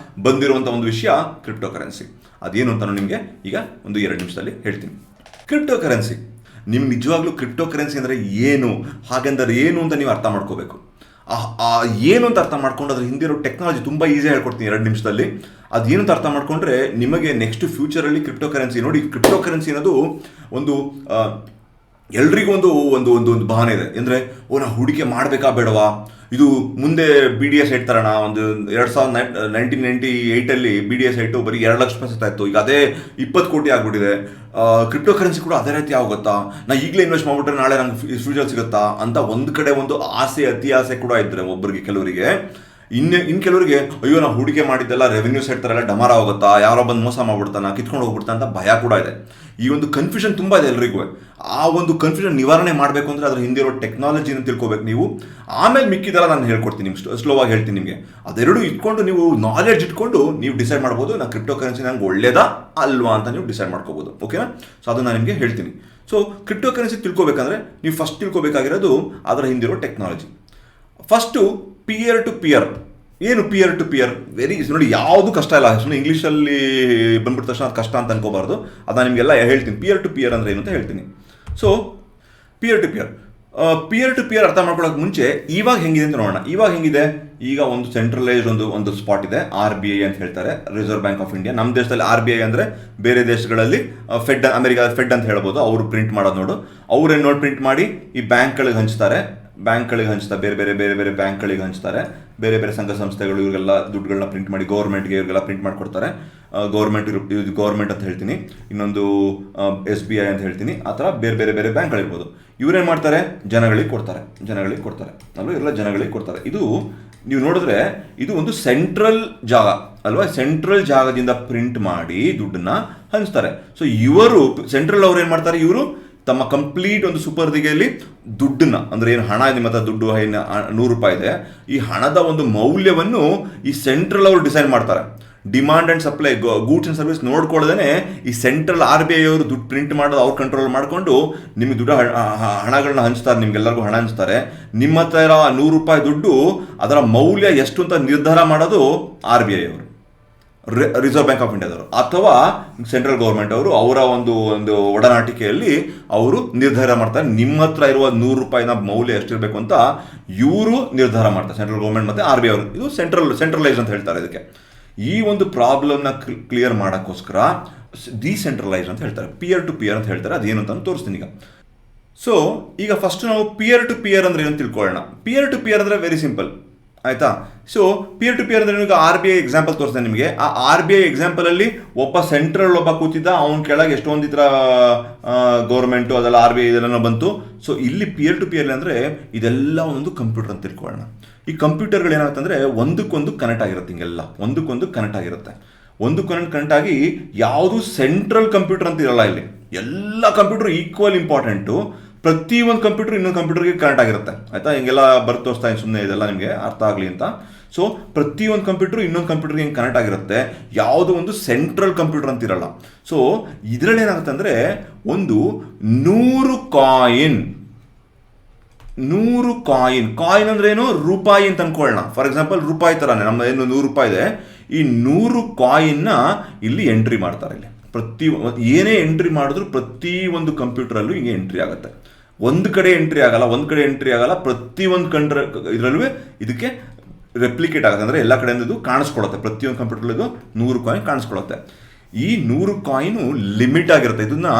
Speaker 1: ಬಂದಿರುವಂಥ ಒಂದು ವಿಷಯ ಕ್ರಿಪ್ಟೋ ಕರೆನ್ಸಿ. ಅದೇನು ಅಂತ ನಿಮಗೆ ಈಗ ಒಂದು 2 ನಿಮಿಷದಲ್ಲಿ ಹೇಳ್ತೀನಿ. ಕ್ರಿಪ್ಟೋ ಕರೆನ್ಸಿ, ನಿಮ್ಗೆ ನಿಜವಾಗ್ಲೂ ಕ್ರಿಪ್ಟೋ ಕರೆನ್ಸಿ ಅಂದರೆ ಏನು, ಹಾಗೆಂದರೆ ಏನು ಅಂತ ನೀವು ಅರ್ಥ ಮಾಡ್ಕೋಬೇಕು. ಏನು ಅಂತ ಅರ್ಥ ಮಾಡ್ಕೊಂಡು ಅದ್ರ ಹಿಂದಿರೋ ಟೆಕ್ನಾಲಜಿ ತುಂಬ ಈಸಿ ಹೇಳ್ಕೊಡ್ತೀನಿ 2 ನಿಮಿಷದಲ್ಲಿ. ಅದೇನು ಅಂತ ಅರ್ಥ ಮಾಡ್ಕೊಂಡ್ರೆ ನಿಮಗೆ ನೆಕ್ಸ್ಟ್ ಫ್ಯೂಚರಲ್ಲಿ ಕ್ರಿಪ್ಟೋ ಕರೆನ್ಸಿ ನೋಡಿ, ಕ್ರಿಪ್ಟೋ ಕರೆನ್ಸಿ ಅನ್ನೋದು ಒಂದು ಎಲ್ರಿಗೂ ಒಂದು ಭಾವನೆ ಇದೆ. ಅಂದರೆ ನಾವು ಹೂಡಿಕೆ ಮಾಡಬೇಕಾ ಬೇಡವಾ, ಇದು ಮುಂದೆ BDS ಹೈಟ್ ತರೋಣ. ಒಂದು 1998 BDS ಹೈಟು ಬರೀ 2 ಲಕ್ಷ ರೂಪಾಯಿ ಸತ್ತಾಯಿತು. ಈಗ ಅದೇ 20 ಕೋಟಿ ಆಗ್ಬಿಟ್ಟಿದೆ. ಕ್ರಿಪ್ಟೋ ಕರೆನ್ಸಿ ಕೂಡ ಅದೇ ರೀತಿ ಆಗುತ್ತಾ, ನಾ ಈಗಲೇ ಇನ್ವೆಸ್ಟ್ ಮಾಡಿಬಿಟ್ರೆ ನಾಳೆ ನಂಗೆ ಫ್ಯೂಚರ್ ಸಿಗುತ್ತಾ ಅಂತ ಒಂದು ಕಡೆ ಒಂದು ಅತಿ ಆಸೆ ಕೂಡ ಇದ್ದರೆ ಒಬ್ಬರಿಗೆ, ಕೆಲವರಿಗೆ. ಇನ್ನು ಕೆಲವರಿಗೆ ಅಯ್ಯೋ ನಾವು ಹೂಡಿಕೆ ಮಾಡಿದ್ದೆಲ್ಲ ರೆವೆನ್ಯೂ ಸೆಟ್ ಥರ ಎಲ್ಲ ಡಮಾರ ಹೋಗುತ್ತಾ, ಯಾರೋ ಬಂದು ಮೋಸ ಮಾಡ್ಬಿಡ್ತಾನ, ಕಿತ್ಕೊಂಡು ಹೋಗ್ಬಿಡ್ತಾ ಅಂತ ಭಯ ಕೂಡ ಇದೆ. ಈ ಒಂದು ಕನ್ಫ್ಯೂಷನ್ ತುಂಬ ಇದೆ ಎಲ್ರಿಗೂ. ಆ ಒಂದು ಕನ್ಫ್ಯೂಷನ್ ನಿವಾರಣೆ ಮಾಡಬೇಕು ಅಂದರೆ ಅದ್ರ ಹಿಂದಿರೋ ಟೆಕ್ನಾಲಜಿನ ತಿಳ್ಕೊಬೇಕು ನೀವು. ಆಮೇಲೆ ಮಿಕ್ಕಿದೆಲ್ಲ ನಾನು ಹೇಳ್ಕೊಡ್ತೀನಿ, ಸ್ಲೋವಾಗಿ ಹೇಳ್ತೀನಿ ನಿಮಗೆ. ಅದೆರಡು ಇಟ್ಕೊಂಡು ನೀವು ನಾಲೆಡ್ಜ್ ಇಟ್ಕೊಂಡು ನೀವು ಡಿಸೈಡ್ ಮಾಡ್ಬೋದು, ನಾ ಕ್ರಿಪ್ಟೋ ಕರೆನ್ಸಿ ನಂಗೆ ಒಳ್ಳೇದಾ ಅಲ್ವಾ ಅಂತ ನೀವು ಡಿಸೈಡ್ ಮಾಡ್ಕೋಬೋದು. ಓಕೆನಾ? ಸೊ ಅದು ನಾನು ನಿಮಗೆ ಹೇಳ್ತೀನಿ. ಸೊ ಕ್ರಿಪ್ಟೋ ಕರೆನ್ಸಿ ತಿಳ್ಕೊಬೇಕಂದ್ರೆ ನೀವು ಫಸ್ಟ್ ತಿಳ್ಕೊಬೇಕಾಗಿರೋದು ಅದರ ಹಿಂದಿರೋ technology. First peer to peer. ಏನು ಪಿಯರ್ ಟು ಪಿಯರ್? ನೋಡಿ, ಯಾವುದು ಕಷ್ಟ ಇಲ್ಲ. ಸುಮ್ಮನೆ ಇಂಗ್ಲೀಷಲ್ಲಿ ಬಂದ್ಬಿಟ್ಟ ತಕ್ಷಣ ಅದು ಕಷ್ಟ ಅಂತ ಅನ್ಕೋಬಾರ್ದು. ಅದು ನಾನು ನಿಮಗೆಲ್ಲ ಹೇಳ್ತೀನಿ. ಪಿಯರ್ ಟು ಪಿಯರ್ ಅಂದರೆ ಏನು ಅಂತ ಹೇಳ್ತೀನಿ. ಸೊ ಪಿಯರ್ ಟು ಪಿಯರ್ ಅರ್ಥ ಮಾಡ್ಕೊಳ್ಳೋಕೆ ಮುಂಚೆ ಇವಾಗ ಹೆಂಗಿದೆ ಅಂತ ನೋಡೋಣ. ಇವಾಗ ಹೆಂಗಿದೆ? ಈಗ ಒಂದು ಸೆಂಟ್ರಲೈಸ್ಡ್ ಒಂದು ಸ್ಪಾಟ್ ಇದೆ, RBI ಅಂತ ಹೇಳ್ತಾರೆ, ರಿಸರ್ವ್ ಬ್ಯಾಂಕ್ ಆಫ್ ಇಂಡಿಯಾ. ನಮ್ಮ ದೇಶದಲ್ಲಿ RBI ಅಂದರೆ, ಬೇರೆ ದೇಶಗಳಲ್ಲಿ ಫೆಡ್, ಅಮೆರಿಕಾದ ಫೆಡ್ ಅಂತ ಹೇಳ್ಬೋದು. ಅವರು ಪ್ರಿಂಟ್ ಮಾಡೋದು ನೋಡು. ಅವ್ರೇನು ನೋಡಿ ಪ್ರಿಂಟ್ ಮಾಡಿ ಈ ಬ್ಯಾಂಕ್ಗಳಿಗೆ ಹಂಚ್ತಾರೆ, ಬೇರೆ ಬೇರೆ ಬ್ಯಾಂಕ್ಗಳಿಗೆ ಹಂಚ್ತಾರೆ. ಬೇರೆ ಸಂಘ ಸಂಸ್ಥೆಗಳು ಇವ್ರಿಗೆಲ್ಲ ದುಡ್ಡುಗಳನ್ನ ಪ್ರಿಂಟ್ ಮಾಡಿ, ಗೌರ್ಮೆಂಟ್ಗೆ ಇವ್ರಿಗೆಲ್ಲ ಪ್ರಿಂಟ್ ಮಾಡಿಕೊಡ್ತಾರೆ. ಗೌರ್ಮೆಂಟ್ ಅಂತ ಹೇಳ್ತೀನಿ, ಇನ್ನೊಂದು SBI ಅಂತ ಹೇಳ್ತೀನಿ, ಆ ಥರ ಬೇರೆ ಬೇರೆ ಬೇರೆ ಬ್ಯಾಂಕ್ಗಳಿರ್ಬೋದು. ಇವರೇನು ಮಾಡ್ತಾರೆ, ಜನಗಳಿಗೆ ಕೊಡ್ತಾರೆ ಅಲ್ವಾ, ಎಲ್ಲ ಜನಗಳಿಗೆ ಕೊಡ್ತಾರೆ. ಇದು ನೀವು ನೋಡಿದ್ರೆ ಇದು ಒಂದು ಸೆಂಟ್ರಲ್ ಜಾಗ ಅಲ್ವಾ, ಸೆಂಟ್ರಲ್ ಜಾಗದಿಂದ ಪ್ರಿಂಟ್ ಮಾಡಿ ದುಡ್ಡನ್ನ ಹಂಚ್ತಾರೆ. ಸೊ ಇವರು ಸೆಂಟ್ರಲ್ ಅವ್ರು ಏನು ಮಾಡ್ತಾರೆ, ಇವರು ತಮ್ಮ ಕಂಪ್ಲೀಟ್ ಒಂದು ಸೂಪರ್ದಿಗೆಯಲ್ಲಿ ದುಡ್ಡನ್ನ, ಅಂದರೆ ಏನು ಹಣ ನಿಮ್ಮ ಹತ್ರ ದುಡ್ಡು ₹100 ಇದೆ, ಈ ಹಣದ ಒಂದು ಮೌಲ್ಯವನ್ನು ಈ ಸೆಂಟ್ರಲ್ ಅವರು ಡಿಸೈಡ್ ಮಾಡ್ತಾರೆ. Demand and supply, goods and service ನೋಡ್ಕೊಳ್ಳೋದೇ ಈ ಸೆಂಟ್ರಲ್ RBI ಅವರು ದುಡ್ಡು ಪ್ರಿಂಟ್ ಮಾಡೋದು ಅವ್ರು ಕಂಟ್ರೋಲ್ ಮಾಡಿಕೊಂಡು ನಿಮಗೆ ದುಡ್ಡು ಹಣಗಳನ್ನ ಹಂಚ್ತಾರೆ, ನಿಮ್ಗೆಲ್ಲರಿಗೂ ಹಣ ಹಂಚ್ತಾರೆ. ನಿಮ್ಮ ಹತ್ರ ಇರೋ ₹100 ದುಡ್ಡು ಅದರ ಮೌಲ್ಯ ಎಷ್ಟು ಅಂತ ನಿರ್ಧಾರ ಮಾಡೋದು RBI ಅವರು, ರಿಸರ್ವ್ ಬ್ಯಾಂಕ್ ಆಫ್ ಇಂಡಿಯಾದವರು, ಅಥವಾ ಸೆಂಟ್ರಲ್ ಗೌರ್ಮೆಂಟ್ ಅವರು ಅವರ ಒಂದು ಒಡನಾಟಿಕೆಯಲ್ಲಿ ಅವರು ನಿರ್ಧಾರ ಮಾಡ್ತಾರೆ. ನಿಮ್ಮ ಹತ್ರ ಇರುವ ₹100 ಮೌಲ್ಯ ಎಷ್ಟಿರಬೇಕು ಅಂತ ಇವರು ನಿರ್ಧಾರ ಮಾಡ್ತಾರೆ, ಸೆಂಟ್ರಲ್ ಗೌರ್ಮೆಂಟ್ ಮತ್ತು RBI ಅವರು. ಇದು ಸೆಂಟ್ರಲೈಸ್ ಅಂತ ಹೇಳ್ತಾರೆ. ಇದಕ್ಕೆ ಈ ಒಂದು ಪ್ರಾಬ್ಲಮ್ನ ಕ್ಲಿಯರ್ ಮಾಡೋಕ್ಕೋಸ್ಕರ ಡಿಸೆಂಟ್ರಲೈಸ್ ಅಂತ ಹೇಳ್ತಾರೆ, ಪಿಯರ್ ಟು ಪಿಯರ್ ಅಂತ ಹೇಳ್ತಾರೆ. ಅದೇನು ಅಂತ ತೋರಿಸ್ತೀನಿ ಈಗ. ಸೊ ಈಗ ಫಸ್ಟ್ ನಾವು ಪಿಯರ್ ಟು ಪಿಯರ್ ಅಂದರೆ ಏನು ತಿಳ್ಕೊಳ್ಳೋಣ. ಪಿಯರ್ ಟು ಪಿಯರ್ ಅಂದರೆ ವೆರಿ ಸಿಂಪಲ್, ಆಯಿತಾ. ಸೊ ಪಿಯರ್ ಟು ಪಿಯರ್ ಅಂದರೆ ಈಗ RBI ಎಕ್ಸಾಂಪಲ್ ತೋರಿಸ್ತೇನೆ ನಿಮಗೆ. ಆ RBI ಎಕ್ಸಾಂಪಲಲ್ಲಿ ಒಬ್ಬ ಕೂತಿದ್ದ, ಅವನ ಕೆಳಗೆ ಎಷ್ಟೊಂದು ಈ ಥರ ಗೌರ್ಮೆಂಟು ಅದೆಲ್ಲ RBI ಇದೆಲ್ಲ ಬಂತು. ಸೊ ಇಲ್ಲಿ ಪಿಯರ್ ಟು ಪಿಯರ್ ಅಂದರೆ ಇದೆಲ್ಲ ಒಂದು ಕಂಪ್ಯೂಟರ್ ಅಂತ ತಿಳ್ಕೊಳ್ಳೋಣ. ಈ ಕಂಪ್ಯೂಟರ್ಗಳು ಏನಾಗುತ್ತೆ ಅಂದರೆ ಒಂದಕ್ಕೊಂದು ಕನೆಕ್ಟ್ ಆಗಿರುತ್ತೆ, ಹಿಂಗೆಲ್ಲ ಒಂದಕ್ಕೊಂದು ಕನೆಕ್ಟ್ ಆಗಿರುತ್ತೆ. ಕನೆಕ್ಟ್ ಆಗಿ ಯಾವುದು ಸೆಂಟ್ರಲ್ ಕಂಪ್ಯೂಟರ್ ಅಂತ ಇರಲ್ಲ ಇಲ್ಲಿ. ಎಲ್ಲ ಕಂಪ್ಯೂಟರ್ ಈಕ್ವಲ್ ಇಂಪಾರ್ಟೆಂಟು. ಪ್ರತಿ ಒಂದು ಕಂಪ್ಯೂಟರ್ ಇನ್ನೊಂದು ಕಂಪ್ಯೂಟರ್ಗೆ ಕನೆಕ್ಟ್ ಆಗಿರುತ್ತೆ, ಆಯಿತಾ. ಹಿಂಗೆಲ್ಲ ತೋರಿಸ್ತಾ ಸುಮ್ಮನೆ ಇದೆಲ್ಲ ನಿಮಗೆ ಅರ್ಥ ಆಗಲಿ ಅಂತ. ಸೊ ಪ್ರತಿಯೊಂದು ಕಂಪ್ಯೂಟರ್ ಇನ್ನೊಂದು ಕಂಪ್ಯೂಟರ್ಗೆ ಹಿಂಗೆ ಕನೆಕ್ಟ್ ಆಗಿರುತ್ತೆ. ಯಾವುದೋ ಒಂದು ಸೆಂಟ್ರಲ್ ಕಂಪ್ಯೂಟರ್ ಅಂತ ಇರಲ್ಲ. ಸೊ ಇದರಲ್ಲಿ ಏನಾಗುತ್ತೆ ಅಂದರೆ ಒಂದು 100 ಕಾಯಿನ್ ಅಂದರೆ ಏನು, ರೂಪಾಯಿ ಅಂತ ಅನ್ಕೊಳ್ಳೋಣ. ಫಾರ್ ಎಕ್ಸಾಂಪಲ್ ರೂಪಾಯಿ ಥರನೇ ನಮ್ಮ ಏನು ₹100 ಇದೆ, ಈ 100 ಕಾಯಿನ್ನ ಇಲ್ಲಿ ಎಂಟ್ರಿ ಮಾಡ್ತಾರೆ. ಇಲ್ಲಿ ಏನೇ ಎಂಟ್ರಿ ಮಾಡಿದ್ರು ಪ್ರತಿ ಒಂದು ಕಂಪ್ಯೂಟರಲ್ಲೂ ಹಿಂಗೆ ಎಂಟ್ರಿ ಆಗುತ್ತೆ. ಒಂದು ಕಡೆ ಎಂಟ್ರಿ ಆಗಲ್ಲ, ಪ್ರತಿಯೊಂದು ಇದರಲ್ಲೂ ಇದಕ್ಕೆ ರೆಪ್ಲಿಕೇಟ್ ಆಗುತ್ತೆ, ಅಂದರೆ ಎಲ್ಲ ಕಡೆಯಿಂದ ಇದು ಕಾಣಿಸ್ಕೊಳ್ಳುತ್ತೆ. ಪ್ರತಿಯೊಂದು ಕಂಪ್ಯೂಟರ್ಲಿದ್ದು 100 ಕಾಯಿನ್ ಕಾಣಿಸ್ಕೊಳ್ಳುತ್ತೆ. ಈ 100 ಕಾಯಿನು ಲಿಮಿಟ್ ಆಗಿರುತ್ತೆ. ಇದನ್ನ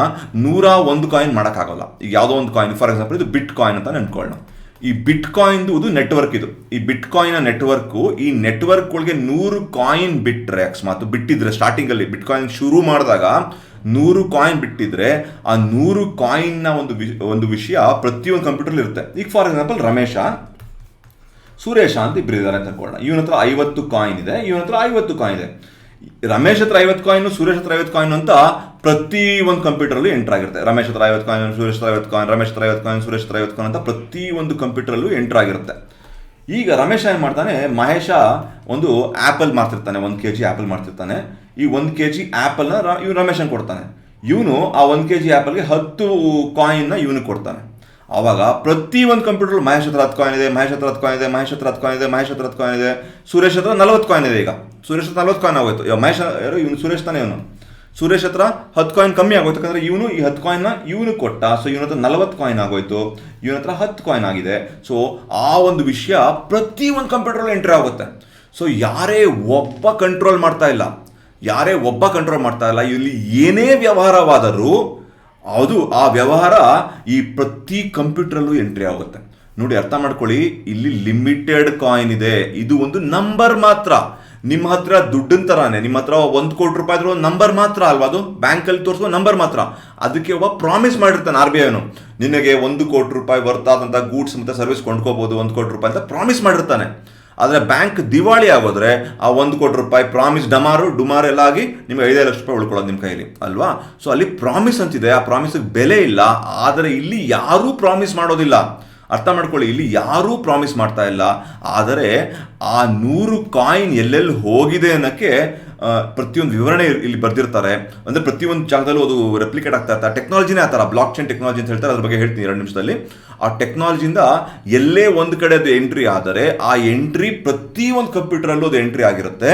Speaker 1: 101 ಕಾಯಿನ್ ಮಾಡೋಕ್ಕಾಗಲ್ಲ. ಈಗ ಯಾವುದೋ ಒಂದು ಕಾಯಿನ್, ಫಾರ್ ಎಕ್ಸಾಂಪಲ್ ಇದು ಬಿಟ್ ಕಾಯಿನ್ ಅಂತ ನೆನ್ಕೊಳ್ಳೋಣ. ಈ ಬಿಟ್ ಕಾಯಿನ್ದು ಇದು ನೆಟ್ವರ್ಕ್. ಈ ಬಿಟ್ ಕಾಯಿನ್ ನೆಟ್ವರ್ಕು, ಈ ನೆಟ್ವರ್ಕ್ ಒಳಗೆ 100 ಕಾಯಿನ್ ಬಿಟ್ಟರೆ, ಅಕಸ್ಮಾತ್ ಬಿಟ್ಟಿದ್ರೆ, ಸ್ಟಾರ್ಟಿಂಗಲ್ಲಿ ಬಿಟ್ ಕಾಯಿನ್ ಶುರು ಮಾಡಿದಾಗ 100 ಕಾಯಿನ್ ಬಿಟ್ಟಿದ್ರೆ, ಆ 100 ಕಾಯಿನ್ನ ಒಂದು ವಿಷಯ ಪ್ರತಿಯೊಂದು ಕಂಪ್ಯೂಟರ್ಲಿ ಇರುತ್ತೆ. ಈಗ ಫಾರ್ ಎಕ್ಸಾಂಪಲ್ ಸುರೇಶ ಅಂತ ಇಬ್ಬರು ಇದ್ದಾರೆ ಅಂತ ಅನ್ಕೊಳ್ಳೋಣ. ಇವನ ಹತ್ರ 50 ಕಾಯಿನ್ ಇದೆ, ಇವನ ಹತ್ರ 50 ಕಾಯಿನ್ ಇದೆ. ರಮೇಶ್ ಹತ್ರ 50 ಕಾಯಿನ್, ಸುರೇಶ್ ಹತ್ರ 50 ಕಾಯಿನ್ ಅಂತ ಪ್ರತಿ ಒಂದು ಕಂಪ್ಯೂಟರ್ಲ್ಲೂ ಎಂಟರ್ ಆಗಿರುತ್ತೆ. ರಮೇಶ್ ಹತ್ರ 50 ಕಾಯಿನ್, ಸುರೇಶ್ ಹತ್ರ 50 ಕಾಯಿನ್, ರಮೇಶ್ ಹತ್ರ 50 ಕಾಯಿನ್, ಸುರೇಶ್ ಹತ್ರ 50 ಕಾಯಿನ್ ಅಂತ ಪ್ರತಿ ಒಂದು ಕಂಪ್ಯೂಟರ್ಲ್ಲೂ ಎಂಟರ್ ಆಗಿರುತ್ತೆ. ಈಗ ರಮೇಶ ಏನು ಮಾಡ್ತಾನೆ, ಮಹೇಶ ಒಂದು ಆ್ಯಪಲ್ ಮಾರ್ತಿರ್ತಾನೆ, 1 kg ಆ್ಯಪಲ್ ಮಾರ್ತಿರ್ತಾನೆ. ಈ 1 kg ಆ್ಯಪಲ್ನ ಇವ್ನು ರಮೇಶನ್ ಕೊಡ್ತಾನೆ. ಇವನು ಆ 1 kg ಆ್ಯಪಲ್ಗೆ 10 ಕಾಯಿನ್ನ ಇವನಿಗೆ ಕೊಡ್ತಾನೆ. ಆವಾಗ ಪ್ರತಿ ಒಂದು ಕಂಪ್ಯೂಟರ್ ಮಹೇಶ್ ಹತ್ರ 10 ಕಾಯಿನ್ ಇದೆ, ಮಹೇಶ್ ಹತ್ರ 10 ಕಾಯಿನ್ ಇದೆ, ಮಹೇಶ್ ಹತ್ರ 10 ಕಾಯಿನ್ ಇದೆ, ಮಹೇಶ್ ಹತ್ರ 10 ಕಾಯಿನ್ ಇದೆ, ಸುರೇಶ್ ಹತ್ರ 40 ಕಾಯಿನ್ ಇದೆ. ಈಗ ಸುರೇಶ್ ಹತ್ರ 40 ಕಾಯಿನ್ ಆಗೋಯ್ತು. ಮಹೇಶ್ ಇವನು ಸುರೇಶ್ ತಾನೇ, ಸುರೇಶ್ ಹತ್ರ 10 ಕಾಯಿನ್ ಕಮ್ಮಿ ಆಗೋಯ್ತು, ಯಾಕಂದರೆ ಇವನು ಈ 10 ಕಾಯಿನ್ನ ಇವನು ಕೊಟ್ಟ. ಸೊ ಇವನ ಹತ್ರ 40 ಕಾಯಿನ್ ಆಗೋಯ್ತು, ಇವನ ಹತ್ರ 10 ಕಾಯಿನ್ ಆಗಿದೆ. ಸೊ ಆ ಒಂದು ವಿಷಯ ಪ್ರತಿ ಒಂದು ಕಂಪ್ಯೂಟರ್ಲ್ಲಿ ಎಂಟ್ರಿ ಆಗುತ್ತೆ. ಸೊ ಯಾರೇ ಒಬ್ಬ ಕಂಟ್ರೋಲ್ ಮಾಡ್ತಾ ಇಲ್ಲ, ಇಲ್ಲಿ ಏನೇ ವ್ಯವಹಾರವಾದರೂ ಅದು ಆ ವ್ಯವಹಾರ ಈ ಪ್ರತಿ ಕಂಪ್ಯೂಟರಲ್ಲೂ ಎಂಟ್ರಿ ಆಗುತ್ತೆ. ನೋಡಿ, ಅರ್ಥ ಮಾಡ್ಕೊಳ್ಳಿ, ಇಲ್ಲಿ ಲಿಮಿಟೆಡ್ ಕಾಯಿನ್ ಇದೆ. ಇದು ಒಂದು ನಂಬರ್ ಮಾತ್ರ. ನಿಮ್ಮ ಹತ್ರ ದುಡ್ಡಿನ ಥರಾನೇ, ನಿಮ್ಮ ಹತ್ರ 1 ಕೋಟಿ ರೂಪಾಯಿ ಇದ್ರೂ ಒಂದು ನಂಬರ್ ಮಾತ್ರ ಅಲ್ವಾ, ಅದು ಬ್ಯಾಂಕಲ್ಲಿ ತೋರಿಸುವ ನಂಬರ್ ಮಾತ್ರ. ಅದಕ್ಕೆ ಒಬ್ಬ ಪ್ರಾಮಿಸ್ ಮಾಡಿರ್ತಾನೆ RBIನು, ನಿನಗೆ 1 ಕೋಟಿ ರೂಪಾಯಿ ವರ್ತಾದಂಥ ಗೂಡ್ಸ್ ಮತ್ತು ಸರ್ವಿಸ್ ಕೊಂಡ್ಕೋಬೋದು, 1 ಕೋಟಿ ರೂಪಾಯಿ ಅಂತ ಪ್ರಾಮಿಸ್ ಮಾಡಿರ್ತಾನೆ. ಆದರೆ ಬ್ಯಾಂಕ್ ದಿವಾಳಿ ಆಗೋದ್ರೆ ಆ 1 ಕೋಟಿ ರೂಪಾಯಿ ಪ್ರಾಮಿಸ್ ಡುಮಾರು ಎಲ್ಲ ಆಗಿ ನಿಮಗೆ 5 ಲಕ್ಷ ರೂಪಾಯಿ ಉಳ್ಕೊಳ್ಳೋದು ನಿಮ್ಮ ಕೈಯಲ್ಲಿ ಅಲ್ವಾ. ಸೊ ಅಲ್ಲಿ ಪ್ರಾಮಿಸ್ ಅಂತಿದೆ, ಆ ಪ್ರಾಮಿಸ್ಗೆ ಬೆಲೆ ಇಲ್ಲ. ಆದರೆ ಇಲ್ಲಿ ಯಾರೂ ಪ್ರಾಮಿಸ್ ಮಾಡೋದಿಲ್ಲ. ಅರ್ಥ ಮಾಡ್ಕೊಳ್ಳಿ, ಇಲ್ಲಿ ಯಾರೂ ಪ್ರಾಮಿಸ್ ಮಾಡ್ತಾ ಇಲ್ಲ. ಆದರೆ ಆ 100 ಕಾಯಿನ್ ಎಲ್ಲೆಲ್ಲಿ ಹೋಗಿದೆ ಅನ್ನೋಕ್ಕೆ ಪ್ರತಿಯೊಂದು ವಿವರಣೆ ಇಲ್ಲಿ ಬರ್ದಿರ್ತಾರೆ. ಅಂದರೆ ಪ್ರತಿಯೊಂದು ಜಾಗದಲ್ಲೂ ಅದು ರೆಪ್ಲಿಕೇಟ್ ಆಗ್ತಾ ಇರ್ತಾರೆ. ಟೆಕ್ನಾಲಜಿನೇ ಆ ಥರ, ಬ್ಲಾಕ್ ಚೈನ್ ಟೆಕ್ನಾಲಜಿ ಅಂತ ಹೇಳ್ತಾರೆ. ಅದ್ರ ಬಗ್ಗೆ ಹೇಳ್ತೀನಿ 2 ನಿಮಿಷದಲ್ಲಿ. ಆ ಟೆಕ್ನಾಲಜಿಯಿಂದ ಎಲ್ಲೇ ಒಂದು ಕಡೆ ಅದು ಎಂಟ್ರಿ ಆದರೆ ಆ ಎಂಟ್ರಿ ಪ್ರತಿಯೊಂದು ಕಂಪ್ಯೂಟರಲ್ಲೂ ಅದು ಎಂಟ್ರಿ ಆಗಿರುತ್ತೆ.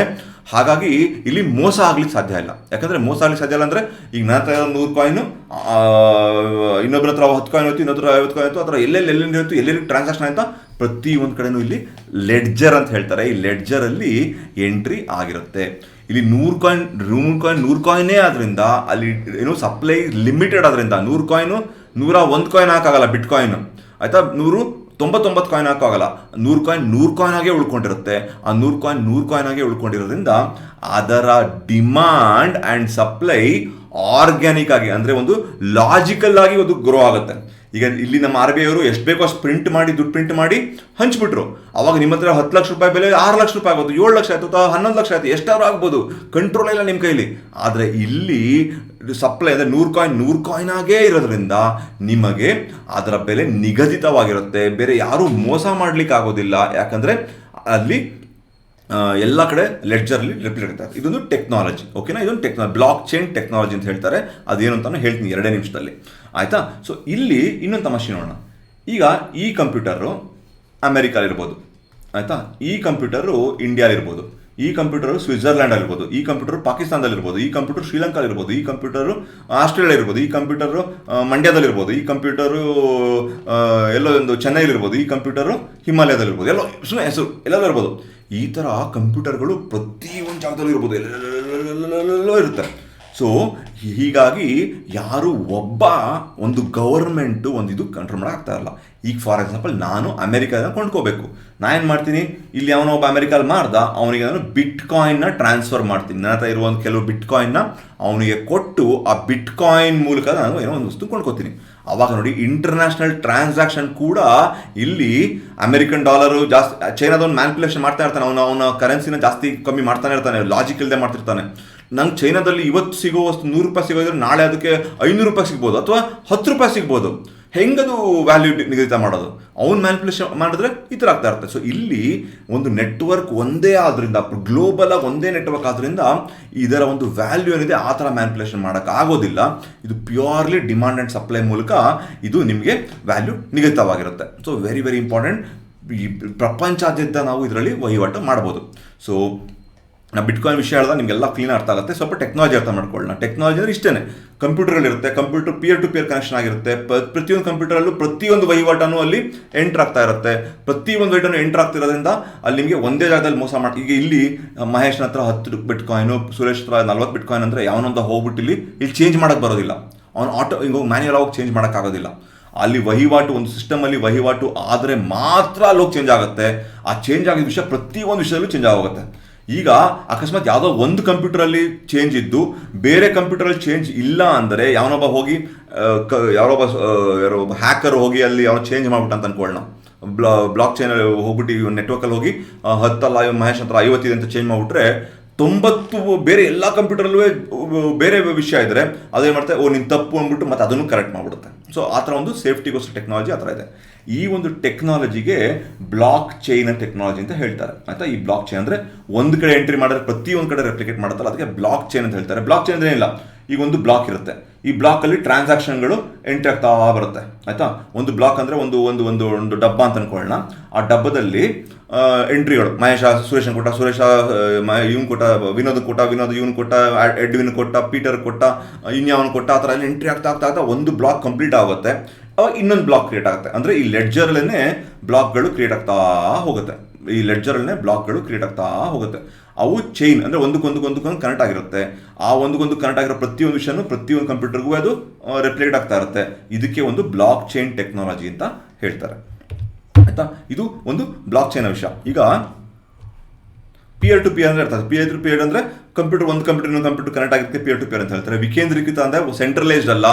Speaker 1: ಹಾಗಾಗಿ ಇಲ್ಲಿ ಮೋಸ ಆಗ್ಲಿಕ್ಕೆ ಸಾಧ್ಯ ಇಲ್ಲ. ಯಾಕಂದರೆ ಮೋಸ ಆಗ್ಲಿಕ್ಕೆ ಸಾಧ್ಯ ಇಲ್ಲ ಅಂದರೆ, ಈಗ ನನ್ನ ಹತ್ರ 100 ಕಾಯಿನು, ಇನ್ನೊಬ್ಬರ ಹತ್ರ 10 ಕಾಯಿನ್ ಹೋಯ್ತು, ಇನ್ನೊಬ್ಬರ 50 ಕಾಯಿನ್ ಹೋಯ್ತು, ಆ ಥರ ಎಲ್ಲೆಲ್ಲಿ ಹೋಯ್ತು, ಎಲ್ಲೆಲ್ಲಿ ಟ್ರಾನ್ಸಾಕ್ಷನ್ ಆಯಿತಾ ಪ್ರತಿಯೊಂದು ಕಡೆನೂ ಇಲ್ಲಿ ಲೆಡ್ಜರ್ ಅಂತ ಹೇಳ್ತಾರೆ. ಈ ಲೆಡ್ಜರಲ್ಲಿ ಎಂಟ್ರಿ ಆಗಿರುತ್ತೆ. ಇಲ್ಲಿ 100 ಕಾಯಿನೇ ಆದ್ರಿಂದ ಅಲ್ಲಿ ಏನು ಸಪ್ಲೈ ಲಿಮಿಟೆಡ್ ಆದ್ರಿಂದ 100 ಕಾಯಿನು 101 ಕಾಯಿನ್ ಹಾಕಾಗಲ್ಲ ಬಿಟ್ ಕಾಯಿನ್, ಆಯ್ತಾ. 100 99 ಕಾಯಿನ್ ಹಾಕೋಗಲ್ಲ, 100 ಕಾಯಿನ್ ಆಗೇ ಉಳ್ಕೊಂಡಿರುತ್ತೆ. ಆ 100 ಕಾಯಿನ್ ಆಗೇ ಉಳ್ಕೊಂಡಿರೋದ್ರಿಂದ ಅದರ ಡಿಮಾಂಡ್ ಆ್ಯಂಡ್ ಸಪ್ಲೈ ಆರ್ಗ್ಯಾನಿಕ್ ಆಗಿ, ಅಂದರೆ ಒಂದು ಲಾಜಿಕಲ್ ಆಗಿ ಒಂದು ಗ್ರೋ ಆಗುತ್ತೆ. ಈಗ ಇಲ್ಲಿ ನಮ್ಮ RBI ಅವರು ಎಷ್ಟು ಬೇಕೋ ಅಷ್ಟು ದುಡ್ಡು ಪ್ರಿಂಟ್ ಮಾಡಿ ಹಂಚ್ಬಿಟ್ರು. ಅವಾಗ ನಿಮ್ಮ ಹತ್ರ 10 ಲಕ್ಷ ರೂಪಾಯಿ ಬೆಲೆ 6 ಲಕ್ಷ ರೂಪಾಯಿ ಆಗೋದು, 7 ಲಕ್ಷ ಆಯಿತು, 11 ಲಕ್ಷ ಆಯಿತು, ಎಷ್ಟಾದ್ರೂ ಆಗ್ಬೋದು, ಕಂಟ್ರೋಲ್ ಇಲ್ಲ ನಿಮ್ಮ ಕೈಲಿ. ಆದರೆ ಇಲ್ಲಿ ಸಪ್ಲೈ ಅಂದರೆ 100 ಕಾಯಿನ್ ಆಗೇ ಇರೋದ್ರಿಂದ ನಿಮಗೆ ಅದರ ಬೆಲೆ ನಿಗದಿತವಾಗಿರುತ್ತೆ. ಬೇರೆ ಯಾರೂ ಮೋಸ ಮಾಡ್ಲಿಕ್ಕೆ ಆಗೋದಿಲ್ಲ, ಯಾಕಂದರೆ ಅಲ್ಲಿ ಎಲ್ಲ ಕಡೆ ಲೆಡ್ಜರಲ್ಲಿ ರೆಪ್ಲಿಕೇಟ್ ಆಗ್ತದೆ. ಇದೊಂದು ಟೆಕ್ನಾಲಜಿ, ಓಕೆನಾ? ಇದೊಂದು ಬ್ಲಾಕ್ ಚೈನ್ ಟೆಕ್ನಾಲಜಿ ಅಂತ ಹೇಳ್ತಾರೆ. ಅದೇನು ಅಂತಾನು ಹೇಳ್ತೀನಿ 2 ನಿಮಿಷದಲ್ಲಿ, ಆಯಿತಾ? ಸೊ ಇಲ್ಲಿ ಇನ್ನೊಂದು ತಮಾಷೆ ನೋಡೋಣ. ಈಗ ಈ ಕಂಪ್ಯೂಟರು ಅಮೆರಿಕಲ್ಲಿರ್ಬೋದು, ಆಯಿತಾ? ಈ ಕಂಪ್ಯೂಟರು ಇಂಡಿಯಾಲಿರ್ಬೋದು, ಈ ಕಂಪ್ಯೂಟರು ಸ್ವಿಟ್ಜರ್ಲ್ಯಾಂಡಲ್ಲಿರ್ಬೋದು, ಈ ಕಂಪ್ಯೂಟರ್ ಪಾಕಿಸ್ತಾನದಲ್ಲಿರ್ಬೋದು, ಈ ಕಂಪ್ಯೂಟರ್ ಶ್ರೀಲಂಕಾಲಿರ್ಬೋದು, ಈ ಕಂಪ್ಯೂಟರು ಆಸ್ಟ್ರೇಲಿಯಾ ಇರ್ಬೋದು, ಈ ಕಂಪ್ಯೂಟರು ಮಂಡ್ಯದಲ್ಲಿರ್ಬೋದು, ಈ ಕಂಪ್ಯೂಟರು ಎಲ್ಲೋ ಒಂದು ಚೆನ್ನೈಲಿರ್ಬೋದು, ಈ ಕಂಪ್ಯೂಟರು ಹಿಮಾಲಯದಲ್ಲಿರ್ಬೋದು, ಎಲ್ಲೋ ಸುಮ್ಮನೆ ಹೆಸರು ಎಲ್ಲದೂ ಇರ್ಬೋದು. ಈ ಥರ ಕಂಪ್ಯೂಟರ್ಗಳು ಪ್ರತಿಯೊಂದು ಜಾಗದಲ್ಲೂ ಇರ್ಬೋದು, ಎಲ್ಲೆಲ್ಲೋ ಇರುತ್ತೆ. ಸೊ ಹೀಗಾಗಿ ಯಾರು ಒಂದು ಗವರ್ಮೆಂಟು ಇದು ಕಂಟ್ರೋಲ್ ಮಾಡೋಕ್ಕಾಗ್ತಾ ಇಲ್ಲ. ಈಗ ಫಾರ್ ಎಕ್ಸಾಂಪಲ್ ನಾನು ಅಮೆರಿಕಾದ ಕೊಂಡ್ಕೋಬೇಕು, ನಾನು ಏನು ಮಾಡ್ತೀನಿ, ಇಲ್ಲಿ ಒಬ್ಬ ಅಮೆರಿಕಲ್ಲಿ ಮಾಡ್ದ, ಅವನಿಗೆ ನಾನು ಬಿಟ್ಕಾಯಿನ್ನ ಟ್ರಾನ್ಸ್ಫರ್ ಮಾಡ್ತೀನಿ. ನನ್ನ ಹತ್ರ ಇರುವ ಕೆಲವು ಬಿಟ್ಕಾಯಿನ್ನ ಅವನಿಗೆ ಕೊಟ್ಟು ಆ ಬಿಟ್ಕಾಯಿನ್ ಮೂಲಕ ನಾನು ಏನೋ ಒಂದು ವಸ್ತು ಕೊಂಡ್ಕೋತೀನಿ. ಅವಾಗ ನೋಡಿ, ಇಂಟರ್ನ್ಯಾಷನಲ್ ಟ್ರಾನ್ಸಾಕ್ಷನ್ ಕೂಡ ಇಲ್ಲಿ ಅಮೆರಿಕನ್ ಡಾಲರು ಜಾಸ್ತಿ, ಚೈನಾದವನು ಮ್ಯಾನಿಪುಲೇಷನ್ ಮಾಡ್ತಾ ಇರ್ತಾನೆ, ಅವನ ಕರೆನ್ಸಿನ ಜಾಸ್ತಿ ಕಮ್ಮಿ ಮಾಡ್ತಾನೆ ಇರ್ತಾನೆ, ಲಾಜಿಕ್ ಇಲ್ಲದೆ ಮಾಡ್ತಿರ್ತಾನೆ. ನಂಗೆ ಚೈನಾದಲ್ಲಿ ಇವತ್ತು ಸಿಗೋ ವಸ್ತು 100 ರೂಪಾಯಿ ಸಿಗೋದ್ರೆ ನಾಳೆ ಅದಕ್ಕೆ 500 ರೂಪಾಯಿ ಸಿಗ್ಬೋದು, ಅಥವಾ 10 ರೂಪಾಯಿ ಸಿಗ್ಬೋದು. ಹೆಂಗದು ವ್ಯಾಲ್ಯೂ ನಿಗದಿತ ಮಾಡೋದು? ಅವ್ನು ಮ್ಯಾನಿಪುಲೇಷನ್ ಮಾಡಿದ್ರೆ ಈ ಥರ ಆಗ್ತಾ ಇರುತ್ತೆ. ಸೊ ಇಲ್ಲಿ ಒಂದು ನೆಟ್ವರ್ಕ್ ಒಂದೇ ಆದ್ರಿಂದ, ಗ್ಲೋಬಲ್ ಆಗಿ ಒಂದೇ ನೆಟ್ವರ್ಕ್ ಆದ್ರಿಂದ ಇದರ ಒಂದು ವ್ಯಾಲ್ಯೂ ಏನಿದೆ ಆ ಥರ ಮ್ಯಾನಿಪುಲೇಷನ್ ಮಾಡೋಕ್ಕಾಗೋದಿಲ್ಲ. ಇದು ಪ್ಯೂರ್ಲಿ ಡಿಮಾಂಡ್ ಆ್ಯಂಡ್ ಸಪ್ಲೈ ಮೂಲಕ ಇದು ನಿಮಗೆ ವ್ಯಾಲ್ಯೂ ನಿಗದಿತವಾಗಿರುತ್ತೆ. So very very important. ಈ ಪ್ರಪಂಚಾದ್ಯಂತ ನಾವು ಇದರಲ್ಲಿ ವಹಿವಾಟು ಮಾಡ್ಬೋದು. ಸೊ ನಾ ಬಿಟ್ಕಾಯಿನ್ ವಿಷಯ ಹೇಳಿದಾಗ ನಿಮಗೆಲ್ಲ ಕ್ಲೀನ್ ಅರ್ಥ ಆಗುತ್ತೆ. ಸ್ವಲ್ಪ ಟೆಕ್ನಾಲಜಿ ಅರ್ಥ ಮಾಡ್ಕೊಳ್ಳೋಣ. ಟೆಕ್ನಾಲಜಿ ಅಂದರೆ ಇಷ್ಟೇ, ಕಂಪ್ಯೂಟರ್ಗಳಿರುತ್ತೆ, computer peer to peer connection ಆಗಿರುತ್ತೆ. ಪ್ರತಿಯೊಂದು ಕಂಪ್ಯೂಟರಲ್ಲೂ ಪ್ರತಿಯೊಂದು ವಹಿವಾಟನೂ ಅಲ್ಲಿ ಎಂಟ್ರ್ ಆಗ್ತಾ ಇರುತ್ತೆ. ಪ್ರತಿಯೊಂದು ವಹಿವಾಟನ್ನು ಎಂಟ್ರ್ ಆಗ್ತಿರೋದ್ರಿಂದ ಅಲ್ಲಿ ನಿಮಗೆ ಒಂದೇ ಜಾಗದಲ್ಲಿ ಮೋಸ ಮಾಡಿ, ಈಗ ಇಲ್ಲಿ ಮಹೇಶ್ನ ಹತ್ರ 10 ಬಿಟ್ಕಾಯಿನು, ಸುರೇಶ್ ಹತ್ರ 40 ಬಿಟ್ಕಾಯಿನ್ ಅಂದರೆ ಯಾವನೊಂದು ಹೋಗ್ಬಿಟ್ಟು ಇಲ್ಲಿ ಚೇಂಜ್ ಮಾಡೋಕ್ಕೆ ಬರೋದಿಲ್ಲ. ಅವ್ನು ಆಟೋ ಹಿಂಗೆ ಮ್ಯಾನ್ಯಲ್ ಆಗಿ ಚೇಂಜ್ ಮಾಡೋಕ್ಕಾಗೋದಿಲ್ಲ. ಅಲ್ಲಿ ವಹಿವಾಟು, ಒಂದು ಸಿಸ್ಟಮಲ್ಲಿ ವಹಿವಾಟು ಆದರೆ ಮಾತ್ರ ಅಲ್ಲಿ ಹೋಗಿ ಚೇಂಜ್ ಆಗುತ್ತೆ. ಆ ಚೇಂಜ್ ಆಗಿದ್ದ ವಿಷಯ ಪ್ರತಿಯೊಂದು ವಿಷಯದಲ್ಲೂ ಚೇಂಜ್ ಆಗೋಗುತ್ತೆ. ಈಗ ಅಕಸ್ಮಾತ್ ಯಾವುದೋ ಒಂದು ಕಂಪ್ಯೂಟರಲ್ಲಿ ಚೇಂಜ್ ಇದ್ದು ಬೇರೆ ಕಂಪ್ಯೂಟರಲ್ಲಿ ಚೇಂಜ್ ಇಲ್ಲ ಅಂದರೆ ಯಾವನೊಬ್ಬ ಹೋಗಿ ಯಾರೊಬ್ಬ ಹ್ಯಾಕರ್ ಹೋಗಿ ಅಲ್ಲಿ ಅವನು ಚೇಂಜ್ ಮಾಡ್ಬಿಟ್ಟು ಅಂತ ಅನ್ಕೊಳ್ಳೋಣ. ಬ್ಲಾಕ್ ಚೈನ್ ಹೋಗ್ಬಿಟ್ಟು ನೆಟ್ವರ್ಕಲ್ಲಿ ಹೋಗಿ 10 ಅಲ್ಲ ಮಹೇಶ್ ಹತ್ರ 50 ಅಂತ ಚೇಂಜ್ ಮಾಡಿಬಿಟ್ರೆ 90 ಬೇರೆ ಎಲ್ಲ ಕಂಪ್ಯೂಟರಲ್ಲೂ ಬೇರೆ ವಿಷಯ ಇದ್ದರೆ ಅದೇನು ಮಾಡ್ತಾರೆ, ನೀನು ತಪ್ಪು ಅಂದ್ಬಿಟ್ಟು ಮತ್ತೆ ಅದನ್ನು ಕರೆಕ್ಟ್ ಮಾಡಿಬಿಡುತ್ತೆ. ಸೊ ಆ ಥರ ಒಂದು ಸೇಫ್ಟಿಗೋಸ್ಕರ ಟೆಕ್ನಾಲಜಿ ಆ ಥರ ಇದೆ. ಈ ಒಂದು ಟೆಕ್ನಾಲಜಿಗೆ ಬ್ಲಾಕ್ ಚೈನ್ ಟೆಕ್ನಾಲಜಿ ಅಂತ ಹೇಳ್ತಾರೆ, ಆಯಿತಾ? ಈ ಬ್ಲಾಕ್ ಚೈನ್ ಅಂದರೆ ಒಂದು ಕಡೆ ಎಂಟ್ರಿ ಮಾಡಿದ್ರೆ ಪ್ರತಿಯೊಂದು ಕಡೆ ರೆಪ್ಲಿಕೇಟ್ ಮಾಡುತ್ತಲ್ಲ, ಅದಕ್ಕೆ ಬ್ಲಾಕ್ ಚೈನ್ ಅಂತ ಹೇಳ್ತಾರೆ. ಬ್ಲಾಕ್ ಚೈನ್ ಅಂದರೆ ಏನಿಲ್ಲ, ಈಗ ಒಂದು ಬ್ಲಾಕ್ ಇರುತ್ತೆ, ಈ ಬ್ಲಾಕಲ್ಲಿ ಟ್ರಾನ್ಸಾಕ್ಷನ್ಗಳು ಎಂಟ್ರಿ ಆಗ್ತಾ ಬರುತ್ತೆ, ಆಯಿತಾ? ಒಂದು ಬ್ಲಾಕ್ ಅಂದರೆ ಒಂದು ಒಂದು ಒಂದು ಒಂದು ಡಬ್ಬ ಅಂತ ಅನ್ಕೊಳ್ಳೋಣ. ಆ ಡಬ್ಬದಲ್ಲಿ ಎಂಟ್ರಿಗಳು, ಮಹೇಶ ಸುರೇಶನ್ ಕೊಟ್ಟ, ಸುರೇಶ ಇವನು ಕೊಟ್ಟ, ವಿನೋದ್ ಕೊಟ್ಟ, ವಿನೋದ್ ಇವನು ಕೊಟ್ಟ, ಎಡ್ವಿನ್ ಕೊಟ್ಟ, ಪೀಟರ್ ಕೊಟ್ಟ, ಇನ್ಯಾವನು ಕೊಟ್ಟ, ಆ ಥರ ಅಲ್ಲಿ ಎಂಟ್ರಿ ಆಗ್ತಾ ಒಂದು ಬ್ಲಾಕ್ ಕಂಪ್ಲೀಟ್ ಆಗುತ್ತೆ. ಅವಾಗ ಇನ್ನೊಂದು ಬ್ಲಾಕ್ ಕ್ರಿಯೇಟ್ ಆಗುತ್ತೆ. ಅಂದರೆ ಈ ಲೆಡ್ಜರಲ್ಲೇ ಬ್ಲಾಕ್ಗಳು ಕ್ರಿಯೇಟ್ ಆಗ್ತಾ ಹೋಗುತ್ತೆ. ಈ ಲೆಡ್ಜರಲ್ಲೇ ಬ್ಲಾಕ್ಗಳು ಕ್ರಿಯೇಟ್ ಆಗ್ತಾ ಹೋಗುತ್ತೆ. ಅವು ಚೈನ್ ಅಂದರೆ ಒಂದಕ್ಕೊಂದು ಕನೆಕ್ಟ್ ಆಗಿರುತ್ತೆ. ಆ ಒಂದಕ್ಕೊಂದು ಕನೆಕ್ಟ್ ಆಗಿರೋ ಪ್ರತಿಯೊಂದು ವಿಷಯನೂ ಪ್ರತಿಯೊಂದು ಕಂಪ್ಯೂಟರ್ಗೂ ಅದು ರೆಪ್ಲಿಕೇಟ್ ಆಗ್ತಾ ಇರುತ್ತೆ. ಇದಕ್ಕೆ ಒಂದು ಬ್ಲಾಕ್ ಚೈನ್ ಟೆಕ್ನಾಲಜಿ ಅಂತ ಹೇಳ್ತಾರೆ, ಆಯಿತಾ? ಇದು ಒಂದು ಬ್ಲಾಕ್ ಚೈನ್ ವಿಷಯ. ಈಗ ಪಿಯರ್ ಟು ಪಿಯರ್ ಅಂದರೆ ಇರ್ತದೆ. ಪಿಯರ್ ಟು ಪಿಯರ್ ಅಂದರೆ ಕಂಪ್ಯೂಟರ್ ಒಂದು ಕಂಪ್ಯೂಟರ್ ಇನ್ನೊಂದು ಕಂಪ್ಯೂಟರ್ ಕನೆಕ್ಟ್ ಆಗಿರುತ್ತೆ, ಪಿಯರ್ ಟು ಪಿಯರ್ ಅಂತ ಹೇಳ್ತಾರೆ. ವಿಕೇಂದ್ರೀಕೃತ ಅಂದರೆ ಸೆಂಟ್ರಲೈಸ್ಡ್ ಅಲ್ಲ,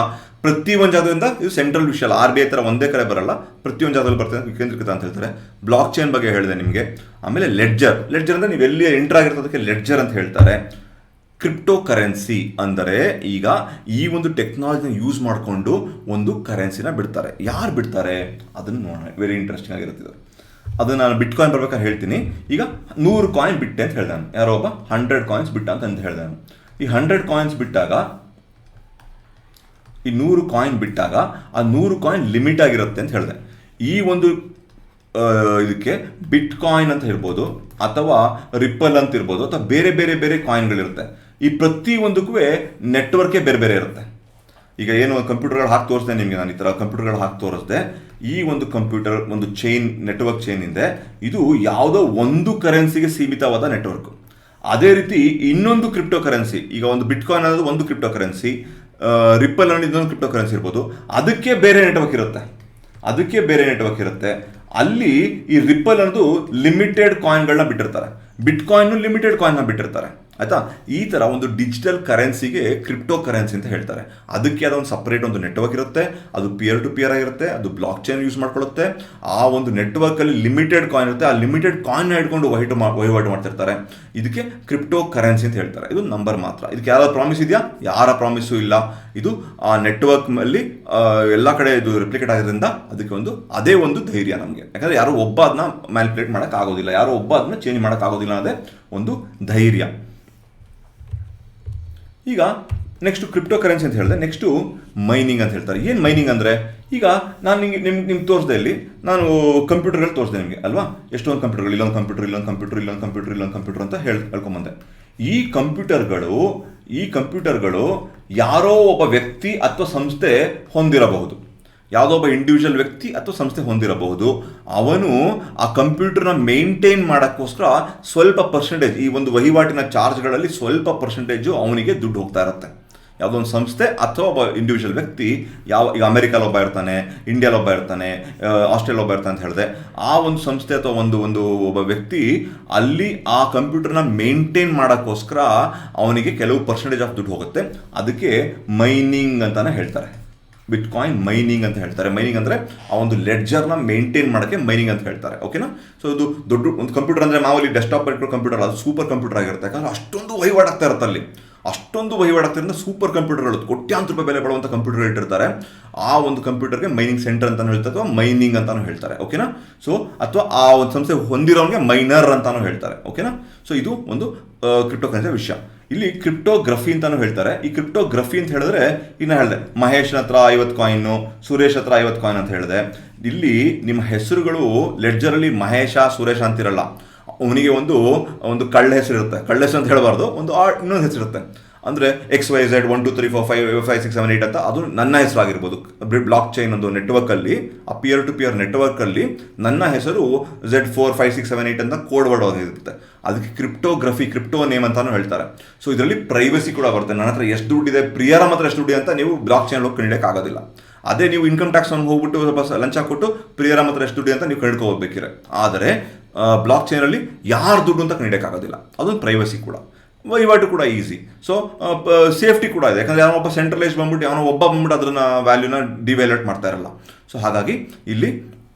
Speaker 1: ಪ್ರತಿಯೊಂದು ಜಾಗದಿಂದ ಇದು ಸೆಂಟ್ರಲ್ ವಿಷಯ ಅಲ್ಲ, RBI ಥರ ಒಂದೇ ಕಡೆ ಬರಲ್ಲ, ಪ್ರತಿಯೊಂದು ಜಾಗದಲ್ಲಿ ಬರ್ತದೆ, ವಿಕೇಂದ್ರೀಕೃತ ಅಂತ ಹೇಳ್ತಾರೆ. ಬ್ಲಾಕ್ ಚೈನ್ ಬಗ್ಗೆ ಹೇಳಿದೆ ನಿಮಗೆ. ಆಮೇಲೆ ಲೆಡ್ಜರ್ ಅಂದರೆ ನೀವು ಎಲ್ಲಿ ಎಂಟರ್ ಆಗಿರ್ತದಕ್ಕೆ ಲೆಡ್ಜರ್ ಅಂತ ಹೇಳ್ತಾರೆ. ಕ್ರಿಪ್ಟೋ ಕರೆನ್ಸಿ ಅಂದರೆ ಈಗ ಈ ಒಂದು ಟೆಕ್ನಾಲಜಿನ ಯೂಸ್ ಮಾಡಿಕೊಂಡು ಒಂದು ಕರೆನ್ಸಿನ ಬಿಡ್ತಾರೆ. ಯಾರು ಬಿಡ್ತಾರೆ ಅದನ್ನು ನೋಡೋಣ, ವೆರಿ ಇಂಟ್ರೆಸ್ಟಿಂಗ್ ಆಗಿರುತ್ತೆ. ಅದು ನಾನು ಬಿಟ್ಕಾಯಿನ್ ಬರ್ಬೇಕಾದ್ರೆ ಹೇಳ್ತೀನಿ. ಈಗ 100 ಕಾಯಿನ್ ಬಿಟ್ಟೆ ಅಂತ ಹೇಳ್ದೆ ನಾನು, ಯಾರೋ ಒಬ್ಬ 100 ಕಾಯಿನ್ಸ್ ಬಿಟ್ಟ ಅಂತ ಹೇಳ್ದೆ ನಾನು. ಈ 100 ಕಾಯಿನ್ಸ್ ಬಿಟ್ಟಾಗ, ಈ 100 ಕಾಯಿನ್ ಬಿಟ್ಟಾಗ ಆ 100 ಕಾಯಿನ್ ಲಿಮಿಟ್ ಆಗಿರುತ್ತೆ ಅಂತ ಹೇಳಿದೆ. ಈ ಒಂದು ಇದಕ್ಕೆ ಬಿಟ್ ಕಾಯಿನ್ ಅಂತ ಹೇಳ್ಬೋದು, ಅಥವಾ ರಿಪ್ಪಲ್ ಅಂತ ಇರ್ಬೋದು, ಅಥವಾ ಬೇರೆ ಬೇರೆ ಬೇರೆ ಕಾಯಿನ್ಗಳಿರುತ್ತೆ. ಈ ಪ್ರತಿಯೊಂದಕ್ಕೂ ನೆಟ್ವರ್ಕೇ ಬೇರೆ ಬೇರೆ ಇರುತ್ತೆ. ಈಗ ಏನು ಕಂಪ್ಯೂಟರ್ಗಳು ಹಾಕಿ ತೋರಿಸ್ದೆ ನಿಮಗೆ, ನಾನು ಈ ಥರ ಕಂಪ್ಯೂಟರ್ಗಳು ಹಾಕಿ ತೋರಿಸ್ದೆ. ಈ ಒಂದು ಕಂಪ್ಯೂಟರ್ ಒಂದು ಚೈನ್, ನೆಟ್ವರ್ಕ್ ಚೈನ್ ಇದೆ. ಇದು ಯಾವುದೋ ಒಂದು ಕರೆನ್ಸಿಗೆ ಸೀಮಿತವಾದ ನೆಟ್ವರ್ಕ್. ಅದೇ ರೀತಿ ಇನ್ನೊಂದು ಕ್ರಿಪ್ಟೋ ಕರೆನ್ಸಿ, ಈಗ ಒಂದು ಬಿಟ್ಕಾಯಿನ್ ಅನ್ನೋದು ಒಂದು ಕ್ರಿಪ್ಟೋ ಕರೆನ್ಸಿ, ರಿಪ್ಪಲ್ ಅನ್ನೋದು ಇನ್ನೊಂದು ಕ್ರಿಪ್ಟೋ ಕರೆನ್ಸಿ ಇರ್ಬೋದು. ಅದಕ್ಕೆ ಬೇರೆ ನೆಟ್ವರ್ಕ್ ಇರುತ್ತೆ. ಅಲ್ಲಿ ಈ ರಿಪ್ಪಲ್ ಅನ್ನೋದು ಲಿಮಿಟೆಡ್ ಕಾಯಿನ್ಗಳನ್ನ ಬಿಟ್ಟಿರ್ತಾರೆ, ಬಿಟ್ ಕಾಯಿನ್ ಲಿಮಿಟೆಡ್ ಕಾಯಿನ್ನ ಬಿಟ್ಟಿರ್ತಾರೆ ಆಯ್ತಾ. ಈ ಥರ ಒಂದು ಡಿಜಿಟಲ್ ಕರೆನ್ಸಿಗೆ ಕ್ರಿಪ್ಟೋ ಕರೆನ್ಸಿ ಅಂತ ಹೇಳ್ತಾರೆ. ಅದಕ್ಕೆ ಅದೊಂದು ಸಪ್ರೇಟ್ ಒಂದು ನೆಟ್ವರ್ಕ್ ಇರುತ್ತೆ, ಅದು ಪಿಯರ್ ಟು ಪಿಯರ್ ಆಗಿರುತ್ತೆ, ಅದು ಬ್ಲಾಕ್ ಚೈನ್ ಯೂಸ್ ಮಾಡ್ಕೊಳ್ಳುತ್ತೆ. ಆ ಒಂದು ನೆಟ್ವರ್ಕಲ್ಲಿ ಲಿಮಿಟೆಡ್ ಕಾಯಿನ್ ಇರುತ್ತೆ, ಆ ಲಿಮಿಟೆಡ್ ಕಾಯಿನ್ ಹಿಡ್ಕೊಂಡು ವಹಿವಾಟು ಮಾಡ್ತಿರ್ತಾರೆ. ಇದಕ್ಕೆ ಕ್ರಿಪ್ಟೋ ಕರೆನ್ಸಿ ಅಂತ ಹೇಳ್ತಾರೆ. ಇದು ನಂಬರ್ ಮಾತ್ರ. ಇದಕ್ಕೆ ಯಾರಾದ್ರು ಪ್ರಾಮಿಸ್ ಇದೆಯಾ? ಯಾರ ಪ್ರಾಮಿಸು ಇಲ್ಲ. ಇದು ಆ ನೆಟ್ವರ್ಕ್ ಅಲ್ಲಿ ಎಲ್ಲ ಕಡೆ ಇದು ರೆಪ್ಲಿಕೇಟ್ ಆಗಿರೋದ್ರಿಂದ ಅದಕ್ಕೆ ಅದೇ ಒಂದು ಧೈರ್ಯ ನಮಗೆ. ಯಾಕಂದ್ರೆ ಯಾರೋ ಒಬ್ಬ ಅದನ್ನ ಮ್ಯಾನಿಪುಲೇಟ್ ಮಾಡಕ್ ಆಗೋದಿಲ್ಲ, ಯಾರೋ ಒಬ್ಬ ಅದನ್ನ ಚೇಂಜ್ ಮಾಡಕ್ ಆಗೋದಿಲ್ಲ ಅನ್ನೋದೇ ಒಂದು ಧೈರ್ಯ. ಈಗ ನೆಕ್ಸ್ಟ್ ಕ್ರಿಪ್ಟೋ ಕರೆನ್ಸಿ ಅಂತ ಹೇಳಿದೆ. ನೆಕ್ಸ್ಟು ಮೈನಿಂಗ್ ಅಂತ ಹೇಳ್ತಾರೆ. ಏನು ಮೈನಿಂಗ್ ಅಂದರೆ, ಈಗ ನಾನು ನಿಮ್ಗೆ ತೋರಿಸಿದೆ, ಇಲ್ಲಿ ನಾನು ಕಂಪ್ಯೂಟರ್ಗಳು ತೋರಿಸಿದೆ ನಿಮಗೆ ಅಲ್ವಾ. ಎಷ್ಟೊಂದು ಕಂಪ್ಯೂಟರ್ಗಳು, ಇಲ್ಲೊಂದು ಕಂಪ್ಯೂಟರ್ ಅಂತ ಹೇಳ್ಕೊಂಬಂದೆ. ಈ ಕಂಪ್ಯೂಟರ್ಗಳು ಯಾರೋ ಒಬ್ಬ ವ್ಯಕ್ತಿ ಅಥವಾ ಸಂಸ್ಥೆ ಹೊಂದಿರಬಹುದು, ಯಾವುದೋ ಒಬ್ಬ ಇಂಡಿವಿಜುವಲ್ ವ್ಯಕ್ತಿ ಅಥವಾ ಸಂಸ್ಥೆ ಹೊಂದಿರಬಹುದು. ಅವನು ಆ ಕಂಪ್ಯೂಟರ್ನ ಮೇಂಟೈನ್ ಮಾಡೋಕ್ಕೋಸ್ಕರ ಸ್ವಲ್ಪ ಪರ್ಸೆಂಟೇಜ್, ಈ ಒಂದು ವಹಿವಾಟಿನ ಚಾರ್ಜ್ಗಳಲ್ಲಿ ಸ್ವಲ್ಪ ಪರ್ಸೆಂಟೇಜು ಅವನಿಗೆ ದುಡ್ಡು ಹೋಗ್ತಾ ಇರುತ್ತೆ. ಯಾವುದೋ ಒಂದು ಸಂಸ್ಥೆ ಅಥವಾ ಒಬ್ಬ ಇಂಡಿವಿಜುವಲ್ ವ್ಯಕ್ತಿ, ಈಗ ಅಮೆರಿಕಲ್ಲಿ ಒಬ್ಬ ಇರ್ತಾನೆ, ಇಂಡಿಯಾಲ್ ಒಬ್ಬ ಇರ್ತಾನೆ, ಆಸ್ಟ್ರೇಲಿಯಾ ಒಬ್ಬ ಇರ್ತಾನೆ ಅಂತ ಹೇಳಿದೆ. ಆ ಒಂದು ಸಂಸ್ಥೆ ಅಥವಾ ಒಬ್ಬ ವ್ಯಕ್ತಿ ಅಲ್ಲಿ ಆ ಕಂಪ್ಯೂಟರ್ನ ಮೇಂಟೈನ್ ಮಾಡೋಕ್ಕೋಸ್ಕರ ಅವನಿಗೆ ಕೆಲವು ಪರ್ಸೆಂಟೇಜ್ ಆಫ್ ದುಡ್ಡು ಹೋಗುತ್ತೆ. ಅದಕ್ಕೆ ಮೈನಿಂಗ್ ಅಂತಾನೆ ಹೇಳ್ತಾರೆ. ಬಿಟ್ ಕಾಯಿನ್ ಮೈನಿಂಗ್ ಅಂತ ಹೇಳ್ತಾರೆ. ಮೈನಿಂಗ್ ಅಂದರೆ ಆ ಒಂದು ಲೆಡ್ಜರ್ನ ಮೇಂಟೈನ್ ಮಾಡೋಕ್ಕೆ ಮೈನಿಂಗ್ ಅಂತ ಹೇಳ್ತಾರೆ. ಓಕೆನಾ. ಸೊ ಇದು ದೊಡ್ಡ ಒಂದು ಕಂಪ್ಯೂಟರ್ ಅಂದರೆ ಮಾಮೂಲಿ ಡೆಸ್ಕ್ಟಾಪ್ ಕಂಪ್ಯೂಟರ್, ಅದು ಸೂಪರ್ ಕಂಪ್ಯೂಟರ್ ಆಗಿರುತ್ತೆ. ಯಾಕಂದರೆ ಅಷ್ಟೊಂದು ವಹಿವಾಟಾಗ್ತಾ ಇರುತ್ತೆ ಅಲ್ಲಿ, ಅಷ್ಟೊಂದು ವಹಿವಾಟಾಗ್ತಿರೋದ್ರಿಂದ ಸೂಪರ್ ಕಂಪ್ಯೂಟರ್ಗಳು, ಕೋಟ್ಯಾಂತರ ರೂಪಾಯಿ ಬೆಲೆ ಬಾಳುವಂಥ ಕಂಪ್ಯೂಟರ್ ಇಟ್ಟಿರ್ತಾರೆ. ಆ ಒಂದು ಕಂಪ್ಯೂಟರ್ಗೆ ಮೈನಿಂಗ್ ಸೆಂಟರ್ ಅಂತಾನು ಹೇಳ್ತಾರೆ ಅಥವಾ ಮೈನಿಂಗ್ ಅಂತಾನು ಹೇಳ್ತಾರೆ. ಓಕೆನಾ. ಸೊ ಅಥವಾ ಆ ಒಂದು ಸಂಸ್ಥೆ ಹೊಂದಿರೋನಿಗೆ ಮೈನರ್ ಅಂತಾನು ಹೇಳ್ತಾರೆ. ಓಕೆನಾ. ಸೊ ಇದು ಒಂದು ಕ್ರಿಪ್ಟೋ ಕರೆನ್ಸಿ ವಿಷಯ. ಇಲ್ಲಿ ಕ್ರಿಪ್ಟೋಗ್ರಫಿ ಅಂತಾನು ಹೇಳ್ತಾರೆ. ಈ ಕ್ರಿಪ್ಟೋಗ್ರಫಿ ಅಂತ ಹೇಳಿದ್ರೆ, ಇನ್ನು ಹೇಳಿದೆ ಮಹೇಶ್ ಹತ್ರ 50 ಕಾಯಿನ್ನು, ಸುರೇಶ್ ಹತ್ರ 50 ಕಾಯಿನ್ ಅಂತ ಹೇಳಿದೆ. ಇಲ್ಲಿ ನಿಮ್ಮ ಹೆಸರುಗಳು ಲೆಡ್ಜರಲ್ಲಿ ಮಹೇಶ ಸುರೇಶ ಅಂತಿರಲ್ಲ. ಅವನಿಗೆ ಒಂದು ಕಳ್ಳ ಹೆಸರು ಇರುತ್ತೆ. ಕಳ್ಳ ಹೆಸರು ಅಂತ ಹೇಳಬಾರ್ದು, ಇನ್ನೊಂದು ಹೆಸರು ಇರುತ್ತೆ. ಅಂದರೆ XYZ 1 2 3 4 5 5 6 7 8 ಅಂತ ಅದು ನನ್ನ ಹೆಸರಾಗಿರ್ಬೋದು. ಬ್ಲಾಕ್ ಚೈನ್ ಒಂದು ನೆಟ್ವರ್ಕಲ್ಲಿ, ಆ ಪಿಯರ್ ಟು ಪಿಯರ್ ನೆಟ್ವರ್ಕಲ್ಲಿ ನನ್ನ ಹೆಸರು Z4 5 6 7 8 ಅಂತ ಕೋಡ್ ವರ್ಡ್ ಆಗಿರುತ್ತೆ. ಅದಕ್ಕೆ ಕ್ರಿಪ್ಟೋಗ್ರಫಿ, ಕ್ರಿಪ್ಟೋ ನೇಮ್ ಅಂತಾನು ಹೇಳ್ತಾರೆ. ಸೊ ಇದರಲ್ಲಿ ಪ್ರೈವಸಿ ಕೂಡ ಬರುತ್ತೆ. ನನ್ನ ಹತ್ರ ಎಷ್ಟು ದುಡ್ಡಿದೆ, ಪ್ರಿಯರಾಮ್ ಹತ್ರ ಎಷ್ಟು ದುಡ್ಡಿದೆ ಅಂತ ನೀವು ಬ್ಲಾಕ್ ಚೈನ್ ಹೋಗಿ ಕಂಡಿಡಕ್ಕೆ ಆಗೋದಿಲ್ಲ. ಅದೇ ನೀವು ಇನ್ಕಮ್ ಟ್ಯಾಕ್ಸ್ ಹೋಗ್ಬಿಟ್ಟು ಸ್ವಲ್ಪ ಲಂಚ ಕೊಟ್ಟು ಪ್ರಿಯರಾಮ್ ಹತ್ರ ಎಷ್ಟು ದುಡ್ಡು ಅಂತ ನೀವು ಕಂಡುಕೋಬೇಕಿರೆ. ಆದರೆ ಬ್ಲಾಕ್ ಚೈನಲ್ಲಿ ಯಾರು ದುಡ್ಡು ಅಂತ ಕಂಡಿಡಕ್ಕಾಗೋದಿಲ್ಲ. ಅದೊಂದು ಪ್ರೈವಸಿ ಕೂಡ, ವಹಿವಾಟು ಕೂಡ ಈಸಿ. ಸೊ ಸೇಫ್ಟಿ ಕೂಡ ಇದೆ. ಯಾಕಂದರೆ ಯಾವೊಬ್ಬ ಸೆಂಟ್ರಲೈಸ್ ಒಬ್ಬ ಬಂದ್ಬಿಟ್ಟು ಅದನ್ನ ವ್ಯಾಲ್ಯೂನ ಡಿವ್ಯಾಲ್ಯೂಟ್ ಮಾಡ್ತಾ ಇರಲ್ಲ. ಸೊ ಹಾಗಾಗಿ ಇಲ್ಲಿ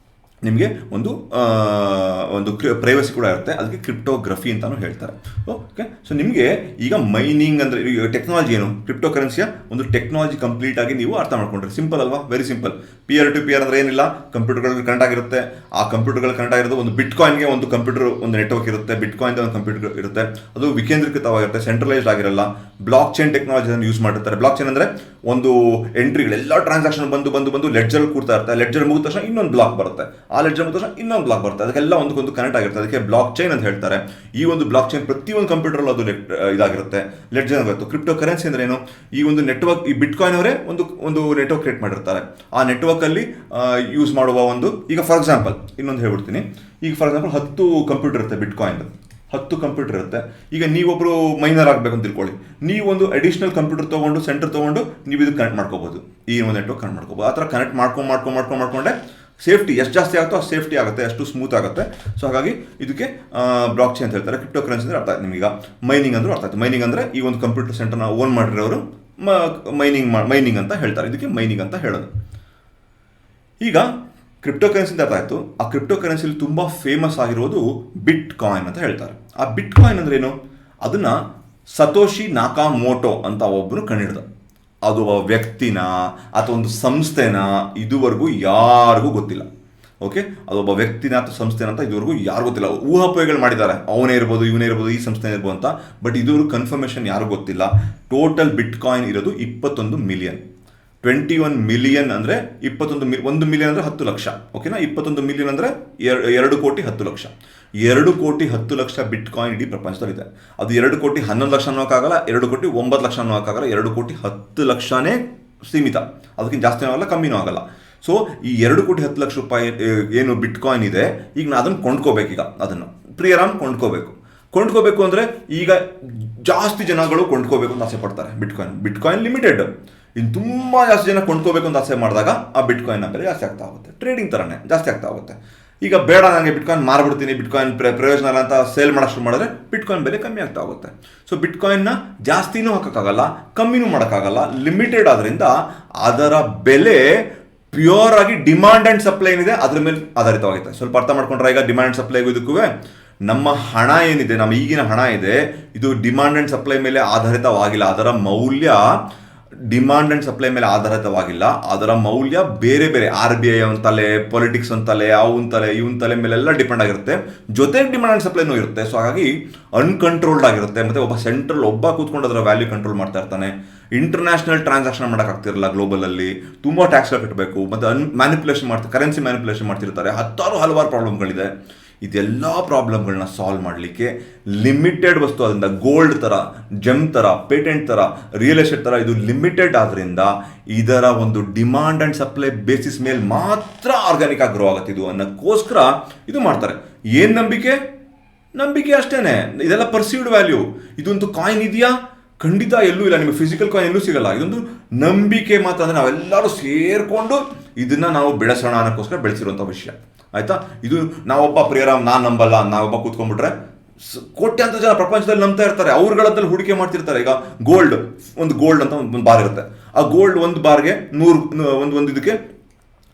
Speaker 1: ನಿಮಗೆ ಒಂದು ಪ್ರೈವಸಿ ಕೂಡ ಇರುತ್ತೆ. ಅದಕ್ಕೆ ಕ್ರಿಪ್ಟೋಗ್ರಫಿ ಅಂತಾನು ಹೇಳ್ತಾರೆ. ಓಕೆ. ಸೊ ನಿಮಗೆ ಈಗ ಮೈನಿಂಗ್ ಅಂದರೆ ಟೆಕ್ನಾಲಜಿ ಏನು, ಕ್ರಿಪ್ಟೋ ಕರೆನ್ಸಿಯ ಒಂದು ಟೆಕ್ನಾಲಜಿ ಕಂಪ್ಲೀಟ್ ಆಗಿ ನೀವು ಅರ್ಥ ಮಾಡ್ಕೊಂಡ್ರೆ ಸಿಂಪಲ್ ಅಲ್ವಾ, very simple. Peer to peer ಅಂದರೆ ಏನಿಲ್ಲ, ಕಂಪ್ಯೂಟರ್ಗಳು ಕನೆಕ್ಟ್ ಆಗಿರುತ್ತೆ. ಆ ಕಂಪ್ಯೂಟರ್ಗಳು ಕನೆಕ್ಟ್ ಆಗಿರೋದು ಒಂದು ಬಿಟ್ ಕಾಯಿನ್ಗೆ ಒಂದು ಕಂಪ್ಯೂಟರ್ ಒಂದು ನೆಟ್ವರ್ಕ್ ಇರುತ್ತೆ, ಬಿಟ್ ಕಾಯಿನ್ ಒಂದು ಕಂಪ್ಯೂಟರ್ ಇರುತ್ತೆ. ಅದು ವಿಕೇಂದ್ರೀಕೃತವಾಗಿರುತ್ತೆ, ಸೆಂಟ್ರಲೈಸ್ಡ್ ಆಗಿರಲ್ಲ. ಬ್ಲಾಕ್ ಚೈನ್ ಟೆಕ್ನಾಲಜಿಯನ್ನು ಯೂಸ್ ಮಾಡಿರ್ತಾರೆ. ಬ್ಲಾಕ್ ಚೈನ್ ಅಂದರೆ ಒಂದು ಎಂಟ್ರಿಗಳೆಲ್ಲ ಟ್ರಾನ್ಸಾಕ್ಷನ್ ಬಂದು ಲೆಡ್ಜರ್ ಕೂಡ್ತಾ ಇರುತ್ತೆ. ಲೆಡ್ಜರ್ ಮುಗಿದ ತಕ್ಷಣ ಇನ್ನೊಂದು ಬ್ಲಾಕ್ ಬರುತ್ತೆ, ಆ ಲೆಡ್ಜರ್ ಮುಗಿದ ತಕ್ಷಣ ಇನ್ನೊಂದು ಬ್ಲಾಕ್ ಬರುತ್ತೆ. ಅದಕ್ಕೆಲ್ಲ ಒಂದಕ್ಕೊಂದು ಕನೆಕ್ಟ್ ಆಗಿರುತ್ತೆ. ಅದಕ್ಕೆ ಬ್ಲಾಕ್ ಚೈನ್ ಅಂತ ಹೇಳ್ತಾರೆ. ಈ ಒಂದು ಬ್ಲಾಕ್ ಚೈನ್ ಪ್ರತಿಯೊಂದು ಕಂಪ್ಯೂಟರ್ ಅದು ಇದಾಗಿರುತ್ತೆ, ಲೆಡ್ಜರ್ ಆಗುತ್ತೆ. ಕ್ರಿಪ್ಟೋ ಕರೆನ್ಸಿ ಅಂದ್ರೆ ಏನು, ಈ ಒಂದು ನೆಟ್ವರ್ಕ್, ಈ ಬಿಟ್ ಕಾಯಿನ್ ಅವರೇ ಒಂದು ನೆಟ್ವರ್ಕ್ ಕ್ರಿಯೇಟ್ ಮಾಡಿರ್ತಾರೆ. ಆ ನೆಟ್ವರ್ಕ್ ಅಲ್ಲಿ ಯೂಸ್ ಮಾಡುವ ಈಗ ಫಾರ್ ಎಕ್ಸಾಂಪಲ್ ಇನ್ನೊಂದು ಹೇಳ್ಬಿಡ್ತೀನಿ. ಈಗ ಫಾರ್ ಎಕ್ಸಾಂಪಲ್ 10 ಕಂಪ್ಯೂಟರ್ ಇರುತ್ತೆ, ಬಿಟ್ ಕಾಯಿನ್ 10 ಕಂಪ್ಯೂಟರ್ ಇರುತ್ತೆ. ಈಗ ನೀವೊಬ್ರು ಮೈನರ್ ಆಗಬೇಕು ಅಂತ ತಿಳ್ಕೊಳ್ಳಿ, ನೀವು ಒಂದು ಅಡಿಷನಲ್ ಕಂಪ್ಯೂಟರ್ ತೊಗೊಂಡು ಸೆಂಟರ್ ತೊಗೊಂಡು ನೀವು ಇದು ಕನೆಕ್ಟ್ ಮಾಡ್ಕೋಬಹುದು, ಈ ಒಂದು ನೆಟ್ವರ್ಕ್ ಕನೆಕ್ಟ್ ಮಾಡ್ಕೋಬಹುದು. ಆ ಥರ ಕನೆಕ್ಟ್ ಮಾಡ್ಕೊಂಡೆ ಸೇಫ್ಟಿ ಎಷ್ಟು ಜಾಸ್ತಿ ಆಗುತ್ತೋ ಅಷ್ಟು ಸೇಫ್ಟಿ ಆಗುತ್ತೆ, ಅಷ್ಟು ಸ್ಮೂತ್ ಆಗುತ್ತೆ. ಸೊ ಹಾಗಾಗಿ ಇದಕ್ಕೆ ಬ್ಲಾಕ್ ಚೈನ್ ಅಂತ ಹೇಳ್ತಾರೆ. ಕ್ರಿಪ್ಟೋ ಕರೆನ್ಸಿ ಅಂದರೆ ಅರ್ಥ ಆಯ್ತು ನಿಮಗೀಗ. ಮೈನಿಂಗ್ ಅಂದ್ರೂ ಅರ್ಥ ಆಯ್ತು. ಮೈನಿಂಗ್ ಅಂದರೆ ಈ ಒಂದು ಕಂಪ್ಯೂಟರ್ ಸೆಂಟರ್ನ ಓನ್ ಮಾಡಿರೋರು ಮೈನಿಂಗ್ ಅಂತ ಹೇಳ್ತಾರೆ. ಇದಕ್ಕೆ ಮೈನಿಂಗ್ ಅಂತ ಹೇಳೋದು. ಈಗ ಕ್ರಿಪ್ಟೋ ಕರೆನ್ಸಿ ಅಂತ ಅರ್ಥ ಆಯಿತು. ಆ ಕ್ರಿಪ್ಟೋ ಕರೆನ್ಸಿಲಿ ತುಂಬ ಫೇಮಸ್ ಆಗಿರೋದು ಬಿಟ್ ಕಾಯಿನ್ ಅಂತ ಹೇಳ್ತಾರೆ. ಆ ಬಿಟ್ ಕಾಯಿನ್ ಅಂದ್ರೆ ಏನು, ಅದನ್ನು ಸತೋಶಿ ನಾಕಾಮೋಟೋ ಅಂತ ಒಬ್ಬರು ಕಂಡಿಡ್ದ. ಅದು ವ್ಯಕ್ತಿನ ಅಥವಾ ಒಂದು ಸಂಸ್ಥೆನ ಇದುವರೆಗೂ ಯಾರಿಗೂ ಗೊತ್ತಿಲ್ಲ. ಓಕೆ. ಅದೊಬ್ಬ ವ್ಯಕ್ತಿನ ಅಥವಾ ಸಂಸ್ಥೆನ ಅಂತ ಇದುವರೆಗೂ ಯಾರು ಗೊತ್ತಿಲ್ಲ. ಊಹಾಪೋಹಗಳು ಮಾಡಿದ್ದಾರೆ, ಅವನೇ ಇರ್ಬೋದು, ಇವನೇ ಇರ್ಬೋದು, ಈ ಸಂಸ್ಥೆ ಇರ್ಬೋದು ಅಂತ. ಬಟ್ ಇದುವರೆಗೂ ಕನ್ಫರ್ಮೇಷನ್ ಯಾರಿಗೂ ಗೊತ್ತಿಲ್ಲ. ಟೋಟಲ್ ಬಿಟ್ ಕಾಯಿನ್ ಇರೋದು 21 ಮಿಲಿಯನ್. 21 ಮಿಲಿಯನ್ ಅಂದರೆ 1 ಮಿಲಿಯನ್ ಅಂದರೆ 10 ಲಕ್ಷ. ಓಕೆನಾ. 21 ಮಿಲಿಯನ್ ಅಂದರೆ 2 ಕೋಟಿ 10 ಲಕ್ಷ. 2 ಕೋಟಿ 10 ಲಕ್ಷ ಬಿಟ್ ಕಾಯಿನ್ ಇಡೀ ಪ್ರಪಂಚದಲ್ಲಿದೆ. ಅದು 2 ಕೋಟಿ 11 ಲಕ್ಷ ಅನ್ನೋಕ್ಕಾಗಲ್ಲ, 2 ಕೋಟಿ 9 ಲಕ್ಷ ಅನ್ನೋಕ್ಕಾಗಲ್ಲ. 2 ಕೋಟಿ 10 ಲಕ್ಷನೇ ಸೀಮಿತ, ಅದಕ್ಕಿಂತ ಜಾಸ್ತಿನೂ ಆಗಲ್ಲ, ಕಮ್ಮಿನೂ ಆಗಲ್ಲ. ಸೊ ಈ 2 ಕೋಟಿ 10 ಲಕ್ಷ ರೂಪಾಯಿ ಏನು ಬಿಟ್ ಕಾಯಿನ್ ಇದೆ, ಈಗ ನಾನು ಅದನ್ನು ಕೊಂಡ್ಕೋಬೇಕೀಗ. ಅದನ್ನು ಪ್ರಿಯರಾಮ್ ಕೊಂಡ್ಕೋಬೇಕು ಅಂದರೆ ಈಗ ಜಾಸ್ತಿ ಜನಗಳು ಕೊಂಡ್ಕೋಬೇಕು ಅಂತ ಆಸೆ ಪಡ್ತಾರೆ. ಬಿಟ್ ಕಾಯಿನ್ ಲಿಮಿಟೆಡ್, ಇನ್ನು ತುಂಬ ಜಾಸ್ತಿ ಜನ ಕೊಂಡ್ಕೋಬೇಕು ಅಂತ ಆಸೆ ಮಾಡಿದಾಗ ಆ ಬಿಟ್ ಕಾಯಿನ್ನ ಬೆಲೆ ಜಾಸ್ತಿ ಆಗ್ತಾ ಹೋಗುತ್ತೆ. ಟ್ರೇಡಿಂಗ್ ಥರನೇ ಜಾಸ್ತಿ ಆಗ್ತಾ ಹೋಗುತ್ತೆ. ಈಗ ಬೇಡ ನನಗೆ ಬಿಟ್ಕಾಯಿನ್ ಮಾರ್ಬಿಡ್ತೀನಿ, ಬಿಟ್ಕಾಯಿನ್ ಪ್ರಯೋಜನ ಇಲ್ಲ ಅಂತ ಸೇಲ್ ಮಾಡೋಕ್ಕೆ ಶುರು ಮಾಡಿದ್ರೆ ಬಿಟ್ಕಾಯಿನ್ ಬೆಲೆ ಕಮ್ಮಿ ಆಗ್ತಾ ಹೋಗುತ್ತೆ. ಸೊ ಬಿಟ್ಕಾಯಿನ್ನ ಜಾಸ್ತಿನೂ ಹಾಕೋಕ್ಕಾಗಲ್ಲ, ಕಮ್ಮಿನೂ ಮಾಡೋಕ್ಕಾಗಲ್ಲ, ಲಿಮಿಟೆಡ್ ಆದ್ರಿಂದ ಅದರ ಬೆಲೆ ಪ್ಯೂರ್ ಆಗಿ ಡಿಮಾಂಡ್ ಆ್ಯಂಡ್ ಸಪ್ಲೈ ಏನಿದೆ ಅದ್ರ ಮೇಲೆ ಆಧಾರಿತವಾಗುತ್ತೆ. ಸ್ವಲ್ಪ ಅರ್ಥ ಮಾಡ್ಕೊಂಡ್ರೆ ಈಗ ಡಿಮಾಂಡ್ ಆ್ಯಂಡ್ ಸಪ್ಲೈಗೂ ಇದಕ್ಕೂ ನಮ್ಮ ಹಣ ಏನಿದೆ, ನಮ್ಮ ಈಗಿನ ಹಣ ಇದೆ, ಇದು ಡಿಮಾಂಡ್ ಆ್ಯಂಡ್ ಸಪ್ಲೈ ಮೇಲೆ ಆಧಾರಿತವಾಗಿಲ್ಲ. ಅದರ ಮೌಲ್ಯ ಡಿಮಾಂಡ್ ಆ್ಯಂಡ್ ಸಪ್ಲೈ ಮೇಲೆ ಆಧಾರಿತವಾಗಿಲ್ಲ. ಅದರ ಮೌಲ್ಯ ಬೇರೆ ಬೇರೆ RBI ಒಂದು ತಲೆ, ಪೊಲಿಟಿಕ್ಸ್ ಒಂದು ತಲೆ, ಅವನ ತಲೆ, ಇವನ್ ತಲೆ ಮೇಲೆಲ್ಲ ಡಿಪೆಂಡ್ ಆಗಿರುತ್ತೆ. ಜೊತೆಗೆ ಡಿಮಾಂಡ್ ಆ್ಯಂಡ್ ಸಪ್ಲೈನೂ ಇರುತ್ತೆ. ಸೊ ಹಾಗಾಗಿ ಅನ್ಕಂಟ್ರೋಲ್ಡ್ ಆಗಿರುತ್ತೆ. ಮತ್ತು ಒಬ್ಬ ಕೂತ್ಕೊಂಡು ಅದರ ವ್ಯಾಲ್ಯೂ ಕಂಟ್ರೋಲ್ ಮಾಡ್ತಾ ಇರ್ತಾನೆ. ಇಂಟರ್ನ್ಯಾಷನಲ್ ಟ್ರಾನ್ಸಾಕ್ಷನ್ ಮಾಡೋಕ್ಕಾಗ್ತಿರಲ್ಲ, ಗ್ಲೋಬಲಲ್ಲಿ ತುಂಬ ಟ್ಯಾಕ್ಸ್ ಕಟ್ಟಬೇಕು, ಮತ್ತು ಮ್ಯಾನಿಪುಲೇಷನ್ ಕರೆನ್ಸಿ ಮ್ಯಾನಿಪುಲೇಷನ್ ಮಾಡ್ತಿರ್ತಾರೆ. ಹಲವಾರು ಪ್ರಾಬ್ಲಮ್ಗಳಿದೆ. ಇದೆಲ್ಲ ಪ್ರಾಬ್ಲಮ್ಗಳನ್ನ ಸಾಲ್ವ್ ಮಾಡಲಿಕ್ಕೆ ಲಿಮಿಟೆಡ್ ವಸ್ತು, ಅದರಿಂದ ಗೋಲ್ಡ್ ಥರ, ಜೆಮ್ ಥರ, ಪೇಟೆಂಟ್ ಥರ, ರಿಯಲ್ ಎಸ್ಟೇಟ್ ಥರ ಇದು ಲಿಮಿಟೆಡ್ ಆದ್ದರಿಂದ ಇದರ ಒಂದು ಡಿಮಾಂಡ್ ಆ್ಯಂಡ್ ಸಪ್ಲೈ ಬೇಸಿಸ್ ಮೇಲೆ ಮಾತ್ರ ಆರ್ಗ್ಯಾನಿಕ್ ಆಗಿ ಗ್ರೋ ಆಗುತ್ತೆ ಇದು ಅನ್ನೋಕ್ಕೋಸ್ಕರ ಇದು ಮಾಡ್ತಾರೆ. ಏನು ನಂಬಿಕೆ ಅಷ್ಟೇನೆ. ಇದೆಲ್ಲ ಪರ್ಸೀವ್ಡ್ ವ್ಯಾಲ್ಯೂ. ಇದೊಂದು ಕಾಯಿನ್ ಇದೆಯಾ? ಖಂಡಿತ ಎಲ್ಲೂ ಇಲ್ಲ. ನಿಮಗೆ ಫಿಸಿಕಲ್ ಕಾಯಿನ್ ಎಲ್ಲೂ ಸಿಗಲ್ಲ. ಇದೊಂದು ನಂಬಿಕೆ ಮಾತ್ರ. ಅಂದರೆ ನಾವೆಲ್ಲರೂ ಸೇರಿಕೊಂಡು ಇದನ್ನು ನಾವು ಬೆಳೆಸೋಣ ಅನ್ನೋಕ್ಕೋಸ್ಕರ ಬೆಳೆಸಿರುವಂಥ ವಿಷಯ. ಆಯಿತಾ? ಇದು ನಾವೊಬ್ಬ ಪ್ರಿಯರಾಮ್ ನಾನು ನಂಬಲ್ಲ, ನಾವೊಬ್ಬ ಕೂತ್ಕೊಂಡ್ಬಿಟ್ರೆ ಕೋಟ್ಯಾಂತರ ಜನ ಪ್ರಪಂಚದಲ್ಲಿ ನಂಬ್ತಾ ಇರ್ತಾರೆ. ಅವ್ರಗಳದ್ದಲ್ಲಿ ಹೂಡಿಕೆ ಮಾಡ್ತಿರ್ತಾರೆ. ಈಗ ಗೋಲ್ಡ್ ಅಂತ ಒಂದು ಬಾರ್ ಇರುತ್ತೆ. ಆ ಗೋಲ್ಡ್ ಒಂದು ಬಾರ್ಗೆ ಒಂದು ಇದಕ್ಕೆ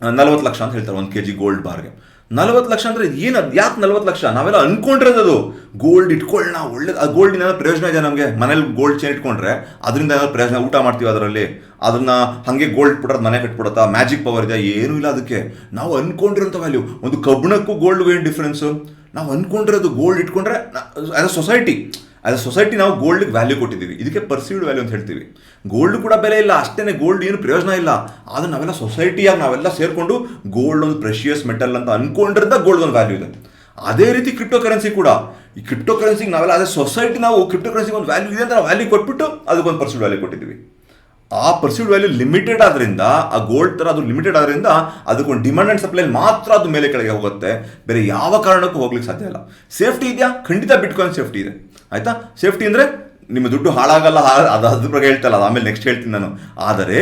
Speaker 1: 40 ಲಕ್ಷ ಅಂತ ಹೇಳ್ತಾರೆ. 1 kg ಗೋಲ್ಡ್ ಬಾರ್ಗೆ 40 ಲಕ್ಷ ಅಂದರೆ ಏನದು? ಯಾಕೆ 40 ಲಕ್ಷ? ನಾವೆಲ್ಲ ಅನ್ಕೊಂಡಿರೋದು ಗೋಲ್ಡ್ ಇಟ್ಕೊಳ್ಳೋಣ, ಒಳ್ಳೆ ಆ ಗೋಲ್ಡಿನ ಪ್ರಯೋಜನ ಇದೆ ನಮಗೆ. ಮನೇಲಿ ಗೋಲ್ಡ್ ಚೇನ್ ಇಟ್ಕೊಂಡ್ರೆ ಅದರಿಂದ ಏನಾದ್ರು ಪ್ರಯೋಜನ, ಊಟ ಮಾಡ್ತೀವಿ ಅದರಲ್ಲಿ, ಅದನ್ನ ಹಾಗೆ ಗೋಲ್ಡ್ ಇಟ್ಬಿಡೋದು ಮನೆ ಕಟ್ಬಿಡುತ್ತಾ, ಮ್ಯಾಜಿಕ್ ಪವರ್ ಇದೆ? ಏನೂ ಇಲ್ಲ. ಅದಕ್ಕೆ ನಾವು ಅನ್ಕೊಂಡಿರೋಂಥ ವ್ಯಾಲ್ಯೂ. ಒಂದು ಕಬ್ಬಣಕ್ಕೂ ಗೋಲ್ಡ್ಗೂ ಏನು ಡಿಫ್ರೆನ್ಸು? ನಾವು ಅನ್ಕೊಂಡಿರೋದು ಗೋಲ್ಡ್ ಇಟ್ಕೊಂಡ್ರೆ ಆಸ್ ಅ ಸೊಸೈಟಿ ನಾವು ಗೋಲ್ಡ್ಗೆ ವ್ಯಾಲ್ಯೂ ಕೊಟ್ಟಿದ್ದೀವಿ. ಇದಕ್ಕೆ ಪರ್ಸೀವ್ಡ್ ವ್ಯಾಲ್ಯೂ ಅಂತ ಹೇಳ್ತೀವಿ. ಗೋಲ್ಡ್ ಕೂಡ ಬೆಲೆ ಇಲ್ಲ, ಅಷ್ಟೇ ಗೋಲ್ಡ್ ಏನು ಪ್ರಯೋಜನ ಇಲ್ಲ. ಆದರೆ ನಾವೆಲ್ಲ ಸೊಸೈಟಿಯಾಗಿ ನಾವೆಲ್ಲ ಸೇರಿಕೊಂಡು ಗೋಲ್ಡ್ ಒಂದು ಪ್ರೆಷಿಯಸ್ ಮೆಟಲ್ ಅಂತ ಅನ್ಕೊಂಡಿರೋದ ಗೋಲ್ಡ್ ಒಂದು ವ್ಯಾಲ್ಯೂ ಇದೆ. ಅದೇ ರೀತಿ ಕ್ರಿಪ್ಟೋ ಕರೆನ್ಸಿ ಕೂಡ. ಈ ಕ್ರಿಪ್ಟೋ ಕರೆನ್ಸಿಗೆ ನಾವೆಲ್ಲ ಅದೇ ಸೊಸೈಟಿ ನಾವು ಕ್ರಿಪ್ಟೋ ಕರೆನ್ಸಿಗೆ ಒಂದು ವ್ಯಾಲ್ಯೂ ಇದೆ ಅಂತ ನಾವು ವ್ಯಾಲ್ಯೂ ಕೊಟ್ಬಿಟ್ಟು ಅದಕ್ಕೊಂದು ಪರ್ಸೀವ್ಡ್ ವ್ಯಾಲ್ಯೂ ಕೊಟ್ಟಿದ್ದೀವಿ. ಆ ಪರ್ಸೀವ್ಡ್ ವ್ಯಾಲ್ಯೂ ಲಿಮಿಟೆಡ್ ಆದ್ರಿಂದ, ಆ ಗೋಲ್ಡ್ ಥರ ಅದು ಲಿಮಿಟೆಡ್ ಆದ್ರಿಂದ ಅದಕ್ಕೊಂದು ಡಿಮಾಂಡ್ ಆ್ಯಂಡ್ ಸಪ್ಲೈ ಮಾತ್ರ ಅದು ಮೇಲೆ ಕೆಳಗೆ ಹೋಗುತ್ತೆ. ಬೇರೆ ಯಾವ ಕಾರಣಕ್ಕೂ ಹೋಗ್ಲಿಕ್ಕೆ ಸಾಧ್ಯ ಇಲ್ಲ. ಸೇಫ್ಟಿ ಇದೆಯಾ? ಖಂಡಿತ ಬಿಟ್ಕಾಯಿನ್ ಸೇಫ್ಟಿ ಇದೆ. ಆಯಿತಾ? ಸೇಫ್ಟಿ ಅಂದರೆ ನಿಮ್ಮ ದುಡ್ಡು ಹಾಳಾಗಲ್ಲ, ಅದ್ರ ಬಗ್ಗೆ ಹೇಳ್ತಲ್ಲ, ಅದು ಆಮೇಲೆ ನೆಕ್ಸ್ಟ್ ಹೇಳ್ತೀನಿ ನಾನು. ಆದರೆ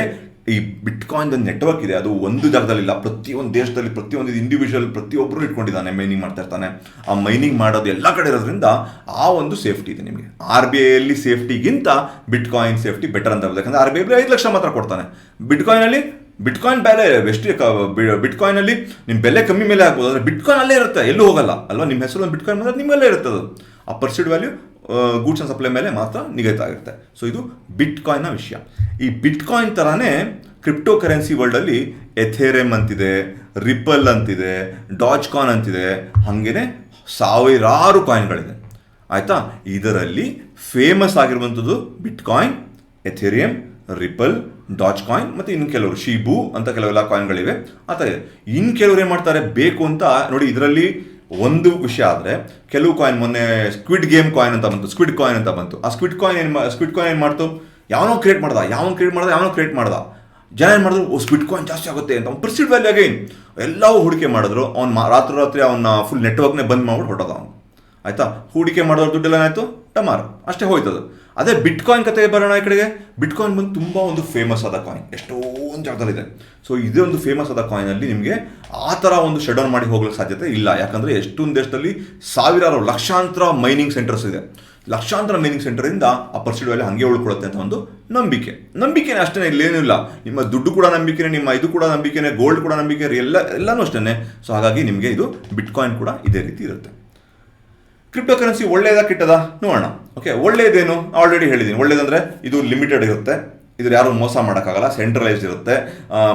Speaker 1: ಈ ಬಿಟ್ಕಾಯಿನ್ ಒಂದು ನೆಟ್ವರ್ಕ್ ಇದೆ. ಅದು ಒಂದು ಜಾಗದಲ್ಲಿಲ್ಲ, ಪ್ರತಿಯೊಂದು ದೇಶದಲ್ಲಿ ಪ್ರತಿಯೊಂದು ಇಂಡಿವಿಜುವಲ್ ಪ್ರತಿಯೊಬ್ಬರು ಇಟ್ಕೊಂಡಿದ್ದಾನೆ, ಮೈನಿಂಗ್ ಮಾಡ್ತಾ ಇರ್ತಾನೆ. ಆ ಮೈನಿಂಗ್ ಮಾಡೋದು ಎಲ್ಲ ಕಡೆ ಇರೋದ್ರಿಂದ ಆ ಒಂದು ಸೇಫ್ಟಿ ಇದೆ ನಿಮಗೆ. RBIಯಲ್ಲಿ ಸೇಫ್ಟಿಗಿಂತ ಬಿಟ್ಕಾಯಿನ್ ಸೇಫ್ಟಿ ಬೆಟರ್ ಅಂತ ಹೇಳ್ಬೋದು. ಯಾಕಂದರೆ RBI 5 ಲಕ್ಷ ಮಾತ್ರ ಕೊಡ್ತಾನೆ. ಬಿಟ್ಕಾಯಿನ್ ಬೆಲೆ ಬಿಟ್ಕಾಯಿನಲ್ಲಿ ನಿಮ್ಮ ಬೆಲೆ ಕಮ್ಮಿ ಮೇಲೆ ಆಗ್ಬೋದು, ಆದರೆ ಬಿಟ್ಕಾಯಿನ್ ಅಲ್ಲೇ ಇರುತ್ತೆ, ಎಲ್ಲೂ ಹೋಗಲ್ಲ ಅಲ್ವಾ? ನಿಮ್ಮ ಹೆಸರು ಒಂದು ಬಿಟ್ಕಾಯಿನ್ ಮಾತ್ರ ನಿಮ್ಮಲ್ಲೇ ಇರುತ್ತೆ. ಅದು ಆ perceived value goods and supply ಮೇಲೆ ಮಾತ್ರ ನಿಗದಿತ ಆಗಿರುತ್ತೆ. ಸೊ ಇದು ಬಿಟ್ಕಾಯಿನ್ನ ವಿಷಯ. ಈ ಬಿಟ್ಕಾಯಿನ್ ಥರನೇ ಕ್ರಿಪ್ಟೋ ಕರೆನ್ಸಿ ವರ್ಲ್ಡಲ್ಲಿ ಎಥೇರಿಯಮ್ ಅಂತಿದೆ, ರಿಪಲ್ ಅಂತಿದೆ, ಡಾಜ್ಕಾನ್ ಅಂತಿದೆ, ಹಾಗೇನೆ ಸಾವಿರಾರು ಕಾಯಿನ್ಗಳಿದೆ. ಆಯಿತಾ? ಇದರಲ್ಲಿ ಫೇಮಸ್ ಆಗಿರುವಂಥದ್ದು ಬಿಟ್ಕಾಯಿನ್, ಎಥೇರಿಯಮ್, ರಿಪಲ್, ಡಾಜ್ಕಾಯಿನ್ ಮತ್ತು ಇನ್ನು ಕೆಲವರು ಶೀಬು ಅಂತ ಕೆಲವೆಲ್ಲ ಕಾಯಿನ್ಗಳಿವೆ. ಆ ಥರ ಇದೆ. ಇನ್ನು ಕೆಲವರು ಏನು ಮಾಡ್ತಾರೆ ಬೇಕು ಅಂತ ನೋಡಿ. ಇದರಲ್ಲಿ ಒಂದು ವಿಷಯ ಆದರೆ ಕೆಲವು ಕಾಯಿನ್, ಮೊನ್ನೆ ಸ್ಕ್ವಿಡ್ ಗೇಮ್ ಕಾಯಿನ್ ಅಂತ ಬಂತು, ಸ್ಕ್ವಿಡ್ ಕಾಯಿನ್ ಅಂತ ಬಂತು. ಆ ಸ್ಕ್ವಿಡ್ ಕಾಯಿನ್ ಏನು ಮಾಡ್ತು? ಯಾವನೋ ಕ್ರಿಯೇಟ್ ಮಾಡ್ದ. ಜನ ಏನು ಮಾಡಿದ್ರು, ಸ್ಕ್ವಿಡ್ ಕಾಯಿನ್ ಜಾಸ್ತಿ ಆಗುತ್ತೆ ಅಂತ ಅವ್ನು ಪರ್ಸೀವ್ಡ್ ವ್ಯಾಲ್ಯೂ ಅಗೈನ್ ಎಲ್ಲವೂ ಹೂಡಿಕೆ ಮಾಡಿದ್ರು. ಅವ್ನು ರಾತ್ರಿ ಅವನ ಫುಲ್ ನೆಟ್ವರ್ಕ್ನೇ ಬಂದ್ ಮಾಡ್ಬಿಟ್ಟು ಹೊರಟದ ಅವನು. ಆಯಿತಾ? ಹೂಡಿಕೆ ಮಾಡೋದ್ರ ದುಡ್ಡೆಲ್ಲ ಏನಾಯಿತು? ಟಮಾರ್ ಅಷ್ಟೇ ಹೋಯ್ತದು. ಅದೇ ಬಿಟ್ಕಾಯಿನ್ ಕತೆ ಬರೋಣ ಈ ಕಡೆಗೆ. ಬಿಟ್ಕಾಯಿನ್ ಬಂದು ತುಂಬ ಒಂದು ಫೇಮಸ್ ಆದ ಕಾಯಿನ್, ಎಷ್ಟೊಂದು ಜಾಗದಲ್ಲಿದೆ. ಸೊ ಇದೇ ಒಂದು ಫೇಮಸ್ ಆದ ಕಾಯಿನಲ್ಲಿ ನಿಮಗೆ ಆ ಥರ ಒಂದು ಶಟ್ ಡೌನ್ ಮಾಡಿ ಹೋಗ್ಲಿಕ್ಕೆ ಸಾಧ್ಯತೆ ಇಲ್ಲ. ಯಾಕಂದರೆ ಎಷ್ಟೊಂದು ದೇಶದಲ್ಲಿ ಸಾವಿರಾರು ಲಕ್ಷಾಂತರ ಮೈನಿಂಗ್ ಸೆಂಟರ್ಸ್ ಇದೆ. ಲಕ್ಷಾಂತರ ಮೈನಿಂಗ್ ಸೆಂಟರಿಂದ ಆ ಪರ್ಸೀವ್ಡ್ ವ್ಯಾಲ್ಯೂ ಹಾಗೆ ಉಳ್ಕೊಳ್ಳುತ್ತೆ ಅಂತ ಒಂದು ನಂಬಿಕೆನೇ ಅಷ್ಟೇ. ಇಲ್ಲೇನೂ ಇಲ್ಲ. ನಿಮ್ಮ ದುಡ್ಡು ಕೂಡ ನಂಬಿಕೆನೇ, ನಿಮ್ಮ ಇದು ಕೂಡ ನಂಬಿಕೆನೇ, ಗೋಲ್ಡ್ ಕೂಡ ನಂಬಿಕೆ, ಎಲ್ಲನೂ ಅಷ್ಟೇ. ಸೊ ಹಾಗಾಗಿ ನಿಮಗೆ ಇದು ಬಿಟ್ಕಾಯಿನ್ ಕೂಡ ಇದೇ ರೀತಿ ಇರುತ್ತೆ. ಕ್ರಿಪ್ಟೋ ಕರೆನ್ಸಿ ಒಳ್ಳೆಯದಾ ಕೆಟ್ಟದಾ ನೋಡೋಣ. ಓಕೆ, ಒಳ್ಳೆಯದೇನು ಆಲ್ರೆಡಿ ಹೇಳಿದ್ದೀನಿ. ಒಳ್ಳೆಯದಂದರೆ ಇದು ಲಿಮಿಟೆಡ್ ಇರುತ್ತೆ, ಇದ್ರ ಯಾರು ಮೋಸ ಮಾಡೋಕ್ಕಾಗಲ್ಲ, ಸೆಂಟ್ರಲೈಸ್ಡ್ ಇರುತ್ತೆ,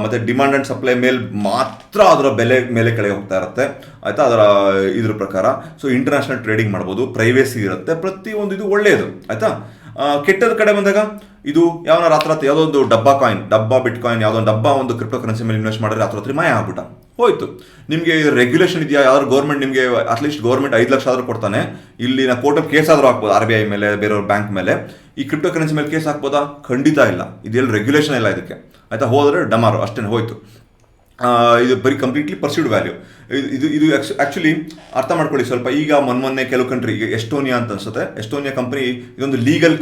Speaker 1: ಮತ್ತು ಡಿಮಾಂಡ್ ಆ್ಯಂಡ್ ಸಪ್ಲೈ ಮೇಲೆ ಮಾತ್ರ ಅದರ ಬೆಲೆ ಮೇಲೆ ಕೆಳಗೆ ಹೋಗ್ತಾ ಇರುತ್ತೆ. ಆಯಿತಾ? ಇದ್ರ ಪ್ರಕಾರ ಸೊ ಇಂಟರ್ನ್ಯಾಷನಲ್ ಟ್ರೇಡಿಂಗ್ ಮಾಡ್ಬೋದು, ಪ್ರೈವೇಸಿ ಇರುತ್ತೆ, ಪ್ರತಿಯೊಂದು ಇದು ಒಳ್ಳೆಯದು. ಆಯಿತಾ? ಕೆಟ್ಟದ ಕಡೆ ಬಂದಾಗ ಇದು ಯಾವನ ರಾತ್ರಿ ಯಾವುದೋ ಒಂದು ಡಬ್ಬ ಬಿಟ್ಕಾಯಿನ್ ಯಾವುದೋ ಒಂದು ಡಬ್ಬ ಒಂದು ಕ್ರಿಪ್ಟೋ ಕರೆನ್ಸಿ ಮೇಲೆ ಇನ್ವೆಸ್ಟ್ ಮಾಡಿದ್ರೆ ರಾತ್ರಿ ಮಾಯ ಆಗ್ಬಿಟ್ಟ ಹೋಯ್ತು. ನಿಮಗೆ ರೆಗ್ಯುಲೇಷನ್ ಇದೆಯಾ? ಯಾವ್ದಾದ್ರು ಗೌರ್ಮೆಂಟ್ ನಿಮಗೆ ಅಟ್ಲೀಸ್ಟ್ ಗೌರ್ಮೆಂಟ್ 5 ಲಕ್ಷ ಆದರೂ ಕೊಡ್ತಾನೆ. ಇಲ್ಲಿ ನಾ ಕೋರ್ಟಲ್ಲಿ ಕೇಸ್ ಆದರೂ ಹಾಕ್ಬೋದು, RBI ಮೇಲೆ, ಬೇರೆಯವ್ರ ಬ್ಯಾಂಕ್ ಮೇಲೆ. ಈ ಕ್ರಿಪ್ಟೋ ಕರೆನ್ಸಿ ಮೇಲೆ ಕೇಸ್ ಹಾಕ್ಬೋದಾ? ಖಂಡಿತ ಇಲ್ಲ. ಇದೆಲ್ಲ ರೆಗ್ಯುಲೇಷನ್ ಇಲ್ಲ ಇದಕ್ಕೆ. ಆಯಿತಾ? ಹೋದರೆ ಡಮಾರು ಅಷ್ಟೇ ಹೋಯ್ತು. ಇದು ಬರೀ ಕಂಪ್ಲೀಟ್ಲಿ ಪರ್ಸೀವ್ಡ್ ವ್ಯಾಲ್ಯೂ. ಇದು ಆ್ಯಕ್ಚುಲಿ ಅರ್ಥ ಮಾಡ್ಕೊಳ್ಳಿ ಸ್ವಲ್ಪ. ಈಗ ಮೊನ್ನೆ ಕೆಲವು ಕಂಟ್ರಿ, ಈಗ ಎಸ್ಟೋನಿಯಾ ಅಂತ ಅನ್ಸುತ್ತೆ, ಎಸ್ಟೋನಿಯಾ ಕಂಪ್ನಿ ಇದೊಂದು ಲೀಗಲ್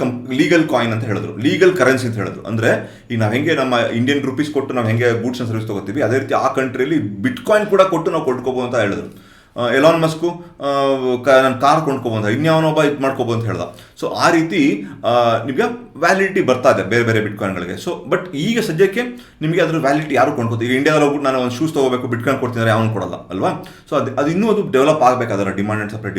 Speaker 1: ಕಾಯಿನ್ ಅಂತ ಹೇಳಿದ್ರು, ಲೀಗಲ್ ಕರೆನ್ಸಿ ಅಂತ ಹೇಳಿದ್ರು. ಅಂದರೆ ಈಗ ನಾವು ಹೆಂಗೆ ನಮ್ಮ ಇಂಡಿಯನ್ ರುಪೀಸ್ ಕೊಟ್ಟು ನಾವು ಹೆಂಗೆ ಗೂಡ್ಸ್ ಆ್ಯಂಡ್ ಸರ್ವಿಸ್ ತೊಗೋತೀವಿ, ಅದೇ ರೀತಿ ಆ ಕಂಟ್ರಿಯಲ್ಲಿ ಬಿಟ್ಕಾಯಿನ್ ಕೂಡ ಕೊಟ್ಟು ನಾವು ಕೊಂಡ್ಕೋಬೋದು ಅಂತ ಹೇಳಿದ್ರು. ಎಲಾನ್ ಮಸ್ಕು ನಾನು ಕಾರ್ ಕೊಂಡ್ಕೊಬೋದು, ಇನ್ಯಾವನೊಬ್ಬ ಇದು ಮಾಡ್ಕೊಬೋದು ಅಂತ ಹೇಳ್ದ. ಸೊ ಆ ರೀತಿ ನಿಮಗೆ ವ್ಯಾಲಿಡಿಟಿ ಬರ್ತಾ ಇದೆ ಬೇರೆ ಬೇರೆ ಬಿಟ್ಕಾಯಿನ್ಗಳಿಗೆ. ಸೊ ಬಟ್ ಈಗ ಸದ್ಯಕ್ಕೆ ನಿಮಗೆ ಅದ್ರ ವ್ಯಾಲಿಡಿಟಿ ಯಾರು ಕೊಂಡ್ಕೋತೀವಿ. ಈಗ ಇಂಡಿಯಾದಲ್ಲಿ ಹೋಗ್ಬಿಟ್ಟು ನಾನು ಒಂದು ಶೂಸ್ ತೊಗೋಬೇಕು, ಬಿಟ್ಕಾಯಿನ್ ಕೊಡ್ತಿದ್ದಾರೆ, ಅವನು ಕೊಡಲ್ಲ ಅಲ್ವಾ. ಸೊ ಅದು ಇನ್ನೂ ಅದು ಡೆವಲಪ್ ಆಗಬೇಕು, ಅದರ ಡಿಮಾಂಡ್ ಆ್ಯಂಡ್ ಸಪ್ಲೈ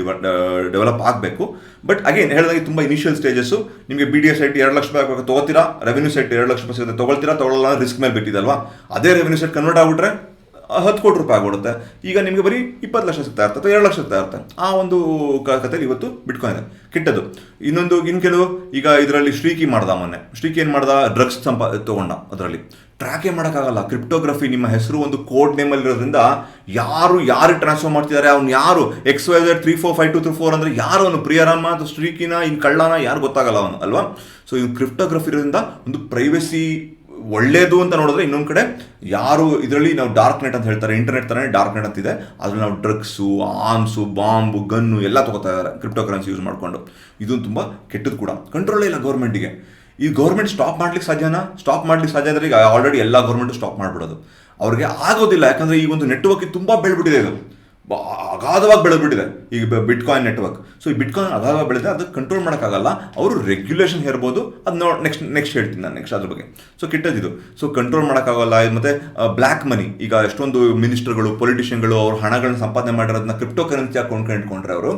Speaker 1: ಡೆವಲಪ್ ಆಗಬೇಕು. ಬಟ್ ಅಗೇನ್ ಹೇಳಿದಾಗೆ ತುಂಬ ಇನಿಷಿಯಲ್ ಸ್ಟೇಜಸ್ಸು. ನಿಮಗೆ BDS ಸೈಟ್ 2 ಲಕ್ಷ ರೂಪಾಯಿ ತೊಗೋತೀರಾ, ರೆವೆನ್ಯೂ ಸೈಟ್ 2 ಲಕ್ಷ ರೂಪಾಯಿ ಸಿಗುತ್ತೆ, ತೊಗೊಳ್ತೀರಾ ತೊಗೊಳ್ಳಲ್ಲ, ರಿಸ್ಕ್ ಮೇಲೆ ಬಿಟ್ಟಿದಲ್ವಾ. ಅದೇ ರೆವೆನ್ಯೂ ಸೈಟ್ ಕನ್ವರ್ಟ್ ಆಗ್ಬಿಟ್ರೆ 10 ಕೋಟಿ ರೂಪಾಯಿ ಆಗ್ಬಿಡುತ್ತೆ. ಈಗ ನಿಮಗೆ ಬರೀ 20 ಲಕ್ಷ ಸಿಗ್ತಾ ಇರ್ತದೆ, 2 ಲಕ್ಷ ಸಿಗ್ತಾ ಇರುತ್ತೆ. ಆ ಒಂದು ಕಥೆಯಲ್ಲಿ ಇವತ್ತು ಬಿಟ್ಕಾಯಿನ್ ಇದೆ ಕೆಟ್ಟದ್ದು. ಇನ್ನೊಂದು ಕೆಲವು ಈಗ ಇದರಲ್ಲಿ ಶ್ರೀಕಿ ಮೊನ್ನೆ ಶ್ರೀಕಿ ಏನು ಮಾಡ್ದ, ಡ್ರಗ್ಸ್ ತೊಗೊಂಡ. ಅದರಲ್ಲಿ ಟ್ರ್ಯಾಕೇ ಮಾಡೋಕ್ಕಾಗಲ್ಲ. ಕ್ರಿಪ್ಟೋಗ್ರಫಿ, ನಿಮ್ಮ ಹೆಸರು ಒಂದು ಕೋಡ್ ನೇಮಲ್ಲಿರೋದ್ರಿಂದ ಯಾರು ಟ್ರಾನ್ಸ್ಫರ್ ಮಾಡ್ತಿದ್ದಾರೆ, ಅವ್ನು ಯಾರು XYZ 345234 ಅಂದರೆ ಯಾರು, ಅವನು ಪ್ರಿಯರಾಮ ಅಥವಾ ಶ್ರೀಕಿನ ಇನ್ನು ಕಳ್ಳನ ಯಾರು ಗೊತ್ತಾಗಲ್ಲ ಅವನು ಅಲ್ವಾ. ಸೊ ಈ ಕ್ರಿಪ್ಟೋಗ್ರಫಿ ಇರೋದ್ರಿಂದ ಒಂದು ಪ್ರೈವಸಿ ಒಳ್ಳೇದು ಅಂತ ನೋಡಿದ್ರೆ, ಇನ್ನೊಂದು ಕಡೆ ಯಾರು ಇದರಲ್ಲಿ ನಾವು ಡಾರ್ಕ್ ನೆಟ್ ಅಂತ ಹೇಳ್ತಾರೆ, ಇಂಟರ್ನೆಟ್ ಥರನೇ ಡಾರ್ಕ್ ನೆಟ್ ಅಂತಿದೆ, ಅದ್ರಲ್ಲಿ ನಾವು ಡ್ರಗ್ಸು, ಆರ್ಮ್ಸು, ಬಾಂಬು, ಗನ್ನು ಎಲ್ಲ ತೊಗೋತಾ ಇದ್ದಾರೆ ಕ್ರಿಪ್ಟೋ ಕರೆನ್ಸಿ ಯೂಸ್ ಮಾಡಿಕೊಂಡು. ಇದು ತುಂಬ ಕೆಟ್ಟದ್ದು ಕೂಡ. ಕಂಟ್ರೋಲೇ ಇಲ್ಲ ಗೌರ್ಮೆಂಟಿಗೆ. ಈ ಗೌರ್ಮೆಂಟ್ ಸ್ಟಾಪ್ ಮಾಡ್ಲಿಕ್ಕೆ ಸಾಧ್ಯನಾ? ಸ್ಟಾಪ್ ಮಾಡ್ಲಿಕ್ಕೆ ಸಾಧ್ಯ ಅಂದರೆ ಈಗ ಆಲ್ರೆಡಿ ಎಲ್ಲ ಗೌರ್ಮೆಂಟು ಸ್ಟಾಪ್ ಮಾಡಿಬಿಡೋದು ಅವ್ರಿಗೆ ಆಗೋದಿಲ್ಲ. ಯಾಕಂದರೆ ಈ ಒಂದು ನೆಟ್ವರ್ಕ್ ತುಂಬ ಬೆಳೆದ್ಬಿಟ್ಟಿದೆ, ಇದು ಅಗಾಧವಾಗಿ ಬೆಳೆದ್ಬಿಟ್ಟಿದೆ ಈಗ ಬಿಟ್ಕಾಯಿನ್ ನೆಟ್ವರ್ಕ್. ಸೊ ಈ ಬಿಟ್ಕಾಯಿನ್ ಅಗಾಧವಾಗಿ ಬೆಳೆದ್ರೆ ಅದಕ್ಕೆ ಕಂಟ್ರೋಲ್ ಮಾಡೋಕ್ಕಾಗಲ್ಲ. ಅವರು ರೆಗ್ಯುಲೇಷನ್ ಹೇರ್ಬೋದು, ಅದು ನೆಕ್ಸ್ಟ್ ಹೇಳ್ತೀನಿ ನಾನು ಅದ್ರ ಬಗ್ಗೆ. ಸೊ ಕೆಟ್ಟದಿದು. ಸೊ ಕಂಟ್ರೋಲ್ ಮಾಡೋಕ್ಕಾಗಲ್ಲ. ಮತ್ತು ಬ್ಲ್ಯಾಕ್ ಮನಿ, ಈಗ ಎಷ್ಟೊಂದು ಮಿನಿಸ್ಟರ್ಗಳು, ಪೊಲಿಟಿಷಿಯನ್ಗಳು ಅವ್ರ ಹಣಗಳನ್ನ ಸಂಪಾದನೆ ಮಾಡಿರೋದನ್ನ ಕ್ರಿಪ್ಟೋ ಕರೆನ್ಸಿ ಹಾಕೊಂಡು ಇಟ್ಕೊಂಡ್ರೆ ಅವರು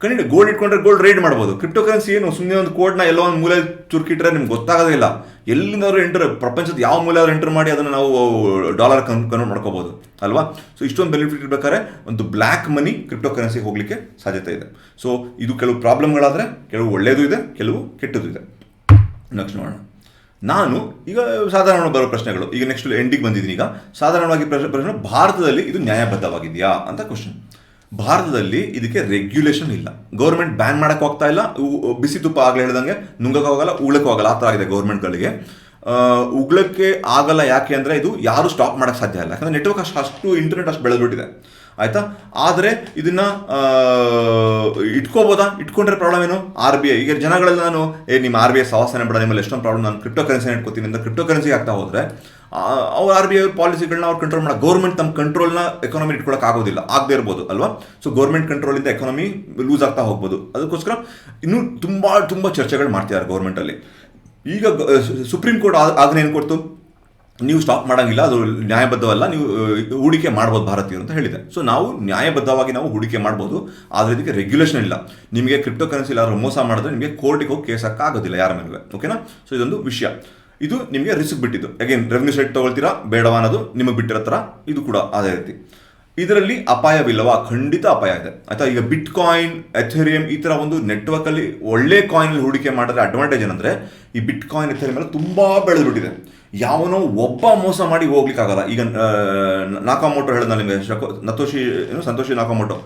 Speaker 1: ಕನ್ನಡ ಗೋಲ್ಡ್ ಇಟ್ಕೊಂಡ್ರೆ ಗೋಲ್ಡ್ ರೈಡ್ ಮಾಡ್ಬೋದು. ಕ್ರಿಪ್ಟೋ ಕರೆನ್ಸಿ ಏನು, ಸುಮ್ಮನೆ ಒಂದು ಕೋಡ್ನ ಎಲ್ಲೋ ಒಂದು ಮೂಲೆ ಚುರುಕಿಟ್ರೆ ನಿಮ್ಗೆ ಗೊತ್ತಾಗೋದೇ ಇಲ್ಲ. ಎಲ್ಲಿಂದಾದ್ರು ಪ್ರಪಂಚದ ಯಾವ ಮೂಲೆ ಆದ್ರೂ ಎಂಟರ್ ಮಾಡಿ ಅದನ್ನು ನಾವು ಡಾಲರ್ ಕನ್ವರ್ಟ್ ಮಾಡ್ಕೋಬೋದು ಅಲ್ವಾ. ಸೊ ಇಷ್ಟೊಂದು ಬೆನಿಫಿಟ್ ಇರ್ಬೇಕಾದ್ರೆ ಒಂದು ಬ್ಲ್ಯಾಕ್ ಮನಿ ಕ್ರಿಪ್ಟೋ ಕರೆನ್ಸಿಗೆ ಹೋಗ್ಲಿಕ್ಕೆ ಸಾಧ್ಯತೆ ಇದೆ. ಸೊ ಇದು ಕೆಲವು ಪ್ರಾಬ್ಲಮ್ಗಳಾದರೆ, ಕೆಲವು ಒಳ್ಳೆಯದು ಇದೆ, ಕೆಲವು ಕೆಟ್ಟದ್ದು ಇದೆ. ನೆಕ್ಸ್ಟ್ ನೋಡೋಣ. ನಾನು ಈಗ ಸಾಧಾರಣ ಬರೋ ಪ್ರಶ್ನೆಗಳು, ಈಗ ನೆಕ್ಸ್ಟ್ ಎಂಡಿಗೆ ಬಂದಿದ್ದೀನಿ. ಈಗ ಸಾಧಾರಣವಾಗಿ ಪ್ರಶ್ನೆ, ಭಾರತದಲ್ಲಿ ಇದು ನ್ಯಾಯಬದ್ಧವಾಗಿದೆಯಾ ಅಂತ ಕ್ವಶನ್. ಭಾರತದಲ್ಲಿ ಇದಕ್ಕೆ ರೆಗ್ಯುಲೇಷನ್ ಇಲ್ಲ. ಗೌರ್ಮೆಂಟ್ ಬ್ಯಾನ್ ಮಾಡೋಕ್ಕೆ ಹೋಗ್ತಾ ಇಲ್ಲ. ಬಿಸಿ ತುಪ್ಪ ಆಗಲೇ ಹೇಳ್ದಂಗೆ ನುಂಗಕ್ಕೆ ಹೋಗಲ್ಲ, ಉಗ್ಳಕ್ಕೆ ಹೋಗಲ್ಲ, ಆ ಥರ ಆಗಿದೆ ಗೌರ್ಮೆಂಟ್ಗಳಿಗೆ. ಉಗ್ಳಕ್ಕೆ ಆಗಲ್ಲ ಯಾಕೆ ಅಂದರೆ ಇದು ಯಾರು ಸ್ಟಾಪ್ ಮಾಡೋಕ್ಕೆ ಸಾಧ್ಯ ಇಲ್ಲ. ಯಾಕಂದರೆ ನೆಟ್ವರ್ಕ್ ಅಷ್ಟು ಇಂಟರ್ನೆಟ್ ಅಷ್ಟು ಬೆಳೆದ್ಬಿಟ್ಟಿದೆ ಆಯಿತಾ. ಆದರೆ ಇದನ್ನು ಇಟ್ಕೊಂಡ್ರೆ ಪ್ರಾಬ್ಲಮ್ ಏನು? RBI ಈಗ ಜನಗಳೆಲ್ಲ ನಾನು ನಿಮ್ಮ RBI ಸವಾಸನೆ ಬೇಡ, ನಿಮ್ಮಲ್ಲಿ ಎಷ್ಟೊಂದು ಪ್ರಾಬ್ಲಮ್, ನಾನು ಕ್ರಿಪ್ಟೋ ಕರೆನ್ಸಿ ಇಟ್ಕೋತೀನಿ ಅಂತ ಕ್ರಿಪ್ಟೋ ಕರೆನ್ಸಿ ಆಗ್ತಾ ಹೋದರೆ ಅವ್ರು RBI ಅವ್ರ ಪಾಲಿಸಿಗಳನ್ನ ಅವ್ರು ಕಂಟ್ರೋಲ್ ಮಾಡೋಕೆ, ಗೌರ್ಮೆಂಟ್ ತಮ್ಮ ಕಂಟ್ರೋಲ್ನ ಎಕಾನಮಿ ಇಟ್ಕೊಳ್ಳೋಕೆ ಆಗೋದಿಲ್ಲ, ಆಗದೇ ಇರ್ಬೋದು ಅಲ್ವಾ. ಸೊ ಗೌರ್ಮೆಂಟ್ ಕಂಟ್ರೋಲಿಂದ ಎಕಾನಮಿ ಲೂಸ್ ಆಗ್ತಾ ಹೋಗ್ಬೋದು. ಅದಕ್ಕೋಸ್ಕರ ಇನ್ನೂ ತುಂಬ ಚರ್ಚೆಗಳು ಮಾಡ್ತಿದ್ದಾರೆ ಗೌರ್ಮೆಂಟಲ್ಲಿ. ಈಗ ಸುಪ್ರೀಂ ಕೋರ್ಟ್ ಆಜ್ಞೆ ಏನು ಕೊಡ್ತು, ನೀವು ಸ್ಟಾಪ್ ಮಾಡೋಂಗಿಲ್ಲ, ಅದು ನ್ಯಾಯಬದ್ಧವಲ್ಲ, ನೀವು ಹೂಡಿಕೆ ಮಾಡ್ಬೋದು ಭಾರತೀಯರು ಅಂತ ಹೇಳಿದೆ. ಸೊ ನಾವು ನ್ಯಾಯಬದ್ಧವಾಗಿ ನಾವು ಹೂಡಿಕೆ ಮಾಡ್ಬೋದು, ಆದರೆ ಇದಕ್ಕೆ ರೆಗ್ಯುಲೇಷನ್ ಇಲ್ಲ. ನಿಮಗೆ ಕ್ರಿಪ್ಟೋ ಕರೆನ್ಸಿ ಯಾರು ಮೋಸ ಮಾಡಿದ್ರೆ ನಿಮಗೆ ಕೋರ್ಟಿಗೆ ಹೋಗಿ ಕೇಸ್ ಹಾಕೋದಿಲ್ಲ ಯಾರ ಮೇಲೆ, ಓಕೆನಾ. ಸೊ ಇದೊಂದು ವಿಷಯ. ಇದು ನಿಮಗೆ ರಿಸ್ಕ್ ಬಿಟ್ಟಿದ್ದು. ಅಗೇನ್ ರೆವೆನ್ಯೂ ಸೈಟ್ ತೊಗೊಳ್ತೀರಾ ಬೇಡವಾ ಅನ್ನೋದು ನಿಮಗೆ ಬಿಟ್ಟಿರೋ ಥರ ಇದು ಕೂಡ ಅದೇ ರೀತಿ. ಇದರಲ್ಲಿ ಅಪಾಯವಿಲ್ಲವಾ? ಖಂಡಿತ ಅಪಾಯ ಇದೆ ಆಯಿತಾ. ಈಗ ಬಿಟ್ ಕಾಯಿನ್, ಎಥೆರಿಯಂ ಈ ಥರ ಒಂದು ನೆಟ್ವರ್ಕಲ್ಲಿ ಒಳ್ಳೆ ಕಾಯಿನಲ್ಲಿ ಹೂಡಿಕೆ ಮಾಡಿದ್ರೆ ಅಡ್ವಾಂಟೇಜ್ ಏನಂದರೆ, ಈ ಬಿಟ್ ಕಾಯಿನ್, ಎಥೆರಿಯಂ ಎಲ್ಲ ತುಂಬ ಬೆಳೆದ್ಬಿಟ್ಟಿದೆ. ಯಾವನೋ ಒಬ್ಬ ಮೋಸ ಮಾಡಿ ಹೋಗ್ಲಿಕ್ಕಾಗಲ್ಲ. ಈಗ ನಾಕಾಮೋಟೋ ಹೇಳಿದ ನಿಮಗೆ, ಸಂತೋಷಿ ನಾಕಾಮೋಟೋ,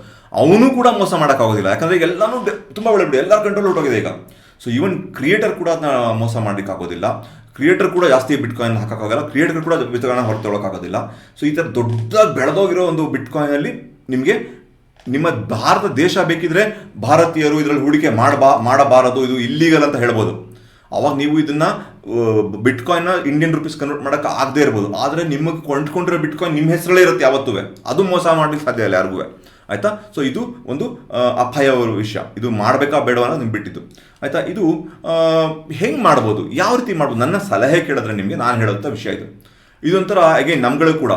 Speaker 1: ಅವನು ಕೂಡ ಮೋಸ ಮಾಡೋಕ್ಕಾಗೋದಿಲ್ಲ. ಯಾಕಂದರೆ ಎಲ್ಲನೂ ತುಂಬ ಬೆಳೆದ್ಬಿಡಿ, ಎಲ್ಲರ ಕಂಟ್ರೋಲ್ ಹೊರಟೋಗಿದೆ ಈಗ. ಸೊ ಈವನ್ ಕ್ರಿಯೇಟರ್ ಕೂಡ ಅದನ್ನ ಮೋಸ ಮಾಡಲಿಕ್ಕಾಗೋದಿಲ್ಲ. ಕ್ರಿಯೇಟರ್ ಕೂಡ ಜಾಸ್ತಿ ಬಿಟ್ಕಾಯಿನ್ ಹಾಕೋಕ್ಕಾಗಲ್ಲ, ಕ್ರಿಯೇಟರ್ ಕೂಡ ಬಿಟ್ಕಾಯಿನ್ ಹೊರತೊಳಕ್ಕಾಗೋದಿಲ್ಲ. ಸೊ ಈ ಥರ ದೊಡ್ಡ ಬೆಳೆದೋಗಿರೋ ಒಂದು ಬಿಟ್ಕಾಯಿನಲ್ಲಿ ನಿಮಗೆ ನಿಮ್ಮ ಭಾರತ ದೇಶ ಬೇಕಿದ್ರೆ ಭಾರತೀಯರು ಇದರಲ್ಲಿ ಹೂಡಿಕೆ ಮಾಡಬಾರದು, ಇದು ಇಲ್ಲೀಗಲ್ ಅಂತ ಹೇಳ್ಬೋದು. ಅವಾಗ ನೀವು ಇದನ್ನು ಬಿಟ್ಕಾಯಿನ್ನ ಇಂಡಿಯನ್ ರುಪೀಸ್ ಕನ್ವರ್ಟ್ ಮಾಡೋಕ್ಕೆ ಆಗದೆ ಇರ್ಬೋದು. ಆದರೆ ನಿಮಗೆ ಕೊಂಡ್ಕೊಂಡಿರೋ ಬಿಟ್ಕಾಯಿನ್ ನಿಮ್ಮ ಹೆಸರಲ್ಲೇ ಇರುತ್ತೆ ಯಾವತ್ತೂ, ಅದು ಮೋಸ ಮಾಡ್ಲಿಕ್ಕೆ ಸಾಧ್ಯ ಇಲ್ಲ ಯಾರಿಗೂ ಆಯಿತಾ. ಸೊ ಇದು ಒಂದು ಅಪಾಯ ವಿಷಯ. ಇದು ಮಾಡಬೇಕಾ ಬೇಡವಾ ಅನ್ನೋದು ನಿಮ್ಗೆ ಬಿಟ್ಟಿದ್ದು ಆಯಿತಾ. ಇದು ಹೆಂಗೆ ಮಾಡ್ಬೋದು, ಯಾವ ರೀತಿ ಮಾಡ್ಬೋದು, ನನ್ನ ಸಲಹೆ ಕೇಳಿದ್ರೆ ನಿಮಗೆ ನಾನು ಹೇಳೋಂಥ ವಿಷಯ ಇದು. ಇದೊಂಥರ ಅಗೇನ್ ನಮ್ಗಳು ಕೂಡ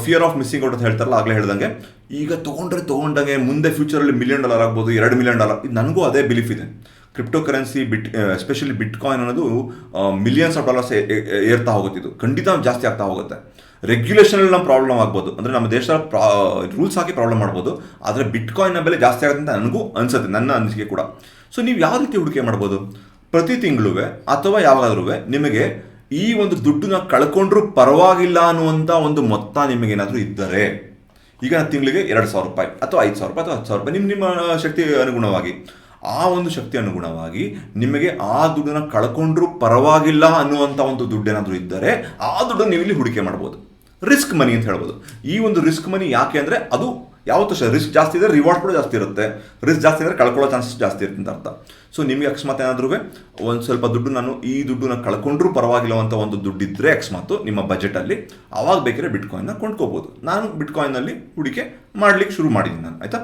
Speaker 1: ಫಿಯರ್ ಆಫ್ ಮಿಸ್ಸಿಂಗ್ ಔಟ್ ಅಂತ ಹೇಳ್ತಾರಲ್ಲ, ಆಗಲೇ ಹೇಳ್ದಂಗೆ, ಈಗ ತೊಗೊಂಡಂಗೆ ಮುಂದೆ ಫ್ಯೂಚರಲ್ಲಿ $1 ಮಿಲಿಯನ್ ಆಗ್ಬೋದು, $2 ಮಿಲಿಯನ್. ಇದು ನನಗೂ ಅದೇ ಬಿಲೀಫ್ ಇದೆ. ಕ್ರಿಪ್ಟೋ ಕರೆನ್ಸಿ ಎಸ್ಪೆಷಲಿ ಬಿಟ್ ಕಾಯಿನ್ ಅನ್ನೋದು $ಮಿಲಿಯನ್ಸ್ ಏರ್ತಾ ಹೋಗುತ್ತೆ. ಇದು ಖಂಡಿತ ಜಾಸ್ತಿ ಆಗ್ತಾ ಹೋಗುತ್ತೆ. ರೆಗ್ಯುಲೇಷನಲ್ಲಿ ನಮ್ಮ ಪ್ರಾಬ್ಲಮ್ ಆಗ್ಬೋದು, ಅಂದರೆ ನಮ್ಮ ದೇಶದ ರೂಲ್ಸ್ ಹಾಕಿ ಪ್ರಾಬ್ಲಮ್ ಮಾಡ್ಬೋದು. ಆದರೆ ಬಿಟ್ ಕಾಯಿನ್ನ ಬೆಲೆ ಜಾಸ್ತಿ ಆಗುತ್ತೆ ಅಂತ ನನಗೂ ಅನಿಸುತ್ತೆ, ನನ್ನ ಅನಿಸಿಕೆ ಕೂಡ. ಸೊ ನೀವು ಯಾವ ರೀತಿ ಹೂಡಿಕೆ ಮಾಡ್ಬೋದು? ಪ್ರತಿ ತಿಂಗಳು ಅಥವಾ ಯಾವಾಗಾದ್ರೂ ನಿಮಗೆ ಈ ಒಂದು ದುಡ್ಡನ್ನ ಕಳ್ಕೊಂಡ್ರೂ ಪರವಾಗಿಲ್ಲ ಅನ್ನುವಂಥ ಒಂದು ಮೊತ್ತ ನಿಮಗೇನಾದರೂ ಇದ್ದರೆ, ಈಗ ತಿಂಗಳಿಗೆ $2,000 ಅಥವಾ $5,000 ಅಥವಾ $10,000 ನಿಮ್ಮ ಶಕ್ತಿ ಅನುಗುಣವಾಗಿ, ಆ ಒಂದು ಶಕ್ತಿ ಅನುಗುಣವಾಗಿ ನಿಮಗೆ ಆ ದುಡ್ಡನ್ನು ಕಳ್ಕೊಂಡ್ರೂ ಪರವಾಗಿಲ್ಲ ಅನ್ನುವಂಥ ಒಂದು ದುಡ್ಡೇನಾದರೂ ಇದ್ದರೆ ಆ ದುಡ್ಡನ್ನು ನೀವು ಇಲ್ಲಿ ಹೂಡಿಕೆ ಮಾಡ್ಬೋದು. ರಿಸ್ಕ್ ಮನಿ ಅಂತ ಹೇಳ್ಬೋದು. ಈ ಒಂದು ರಿಸ್ಕ್ ಮನಿ ಯಾಕೆ ಅಂದರೆ ಅದು ಯಾವತ್ತೂ ಅಷ್ಟೇ ರಿಸ್ಕ್ ಜಾಸ್ತಿ ಇದ್ದರೆ ರಿವಾರ್ಡ್ ಕೂಡ ಜಾಸ್ತಿ ಇರುತ್ತೆ, ರಿಸ್ಕ್ ಜಾಸ್ತಿ ಇದ್ದರೆ ಕಳ್ಕೊಳ್ಳೋ ಚಾನ್ಸಸ್ ಜಾಸ್ತಿ ಇರುತ್ತೆ ಅಂತ ಅರ್ಥ. ಸೊ ನಿಮಗೆ ಅಕಸ್ಮಾತ್ ಏನಾದ್ರೂ ಒಂದು ಸ್ವಲ್ಪ ದುಡ್ಡು ಈ ದುಡ್ಡನ್ನ ಕಳ್ಕೊಂಡ್ರೂ ಪರವಾಗಿಲ್ಲ ಅಂತ ಒಂದು ದುಡ್ಡಿದ್ದರೆ ಅಕಸ್ಮಾತ್ ನಿಮ್ಮ ಬಜೆಟಲ್ಲಿ, ಆವಾಗ ಬೇಕಿದ್ರೆ ಬಿಟ್ಕಾಯಿನ್ನ ಕೊಂಡ್ಕೋಬೋದು. ನಾನು ಬಿಟ್ಕಾಯಿನಲ್ಲಿ ಹೂಡಿಕೆ ಮಾಡ್ಲಿಕ್ಕೆ ಶುರು ಮಾಡಿದ್ದೀನಿ ನಾನು, ಆಯಿತಾ.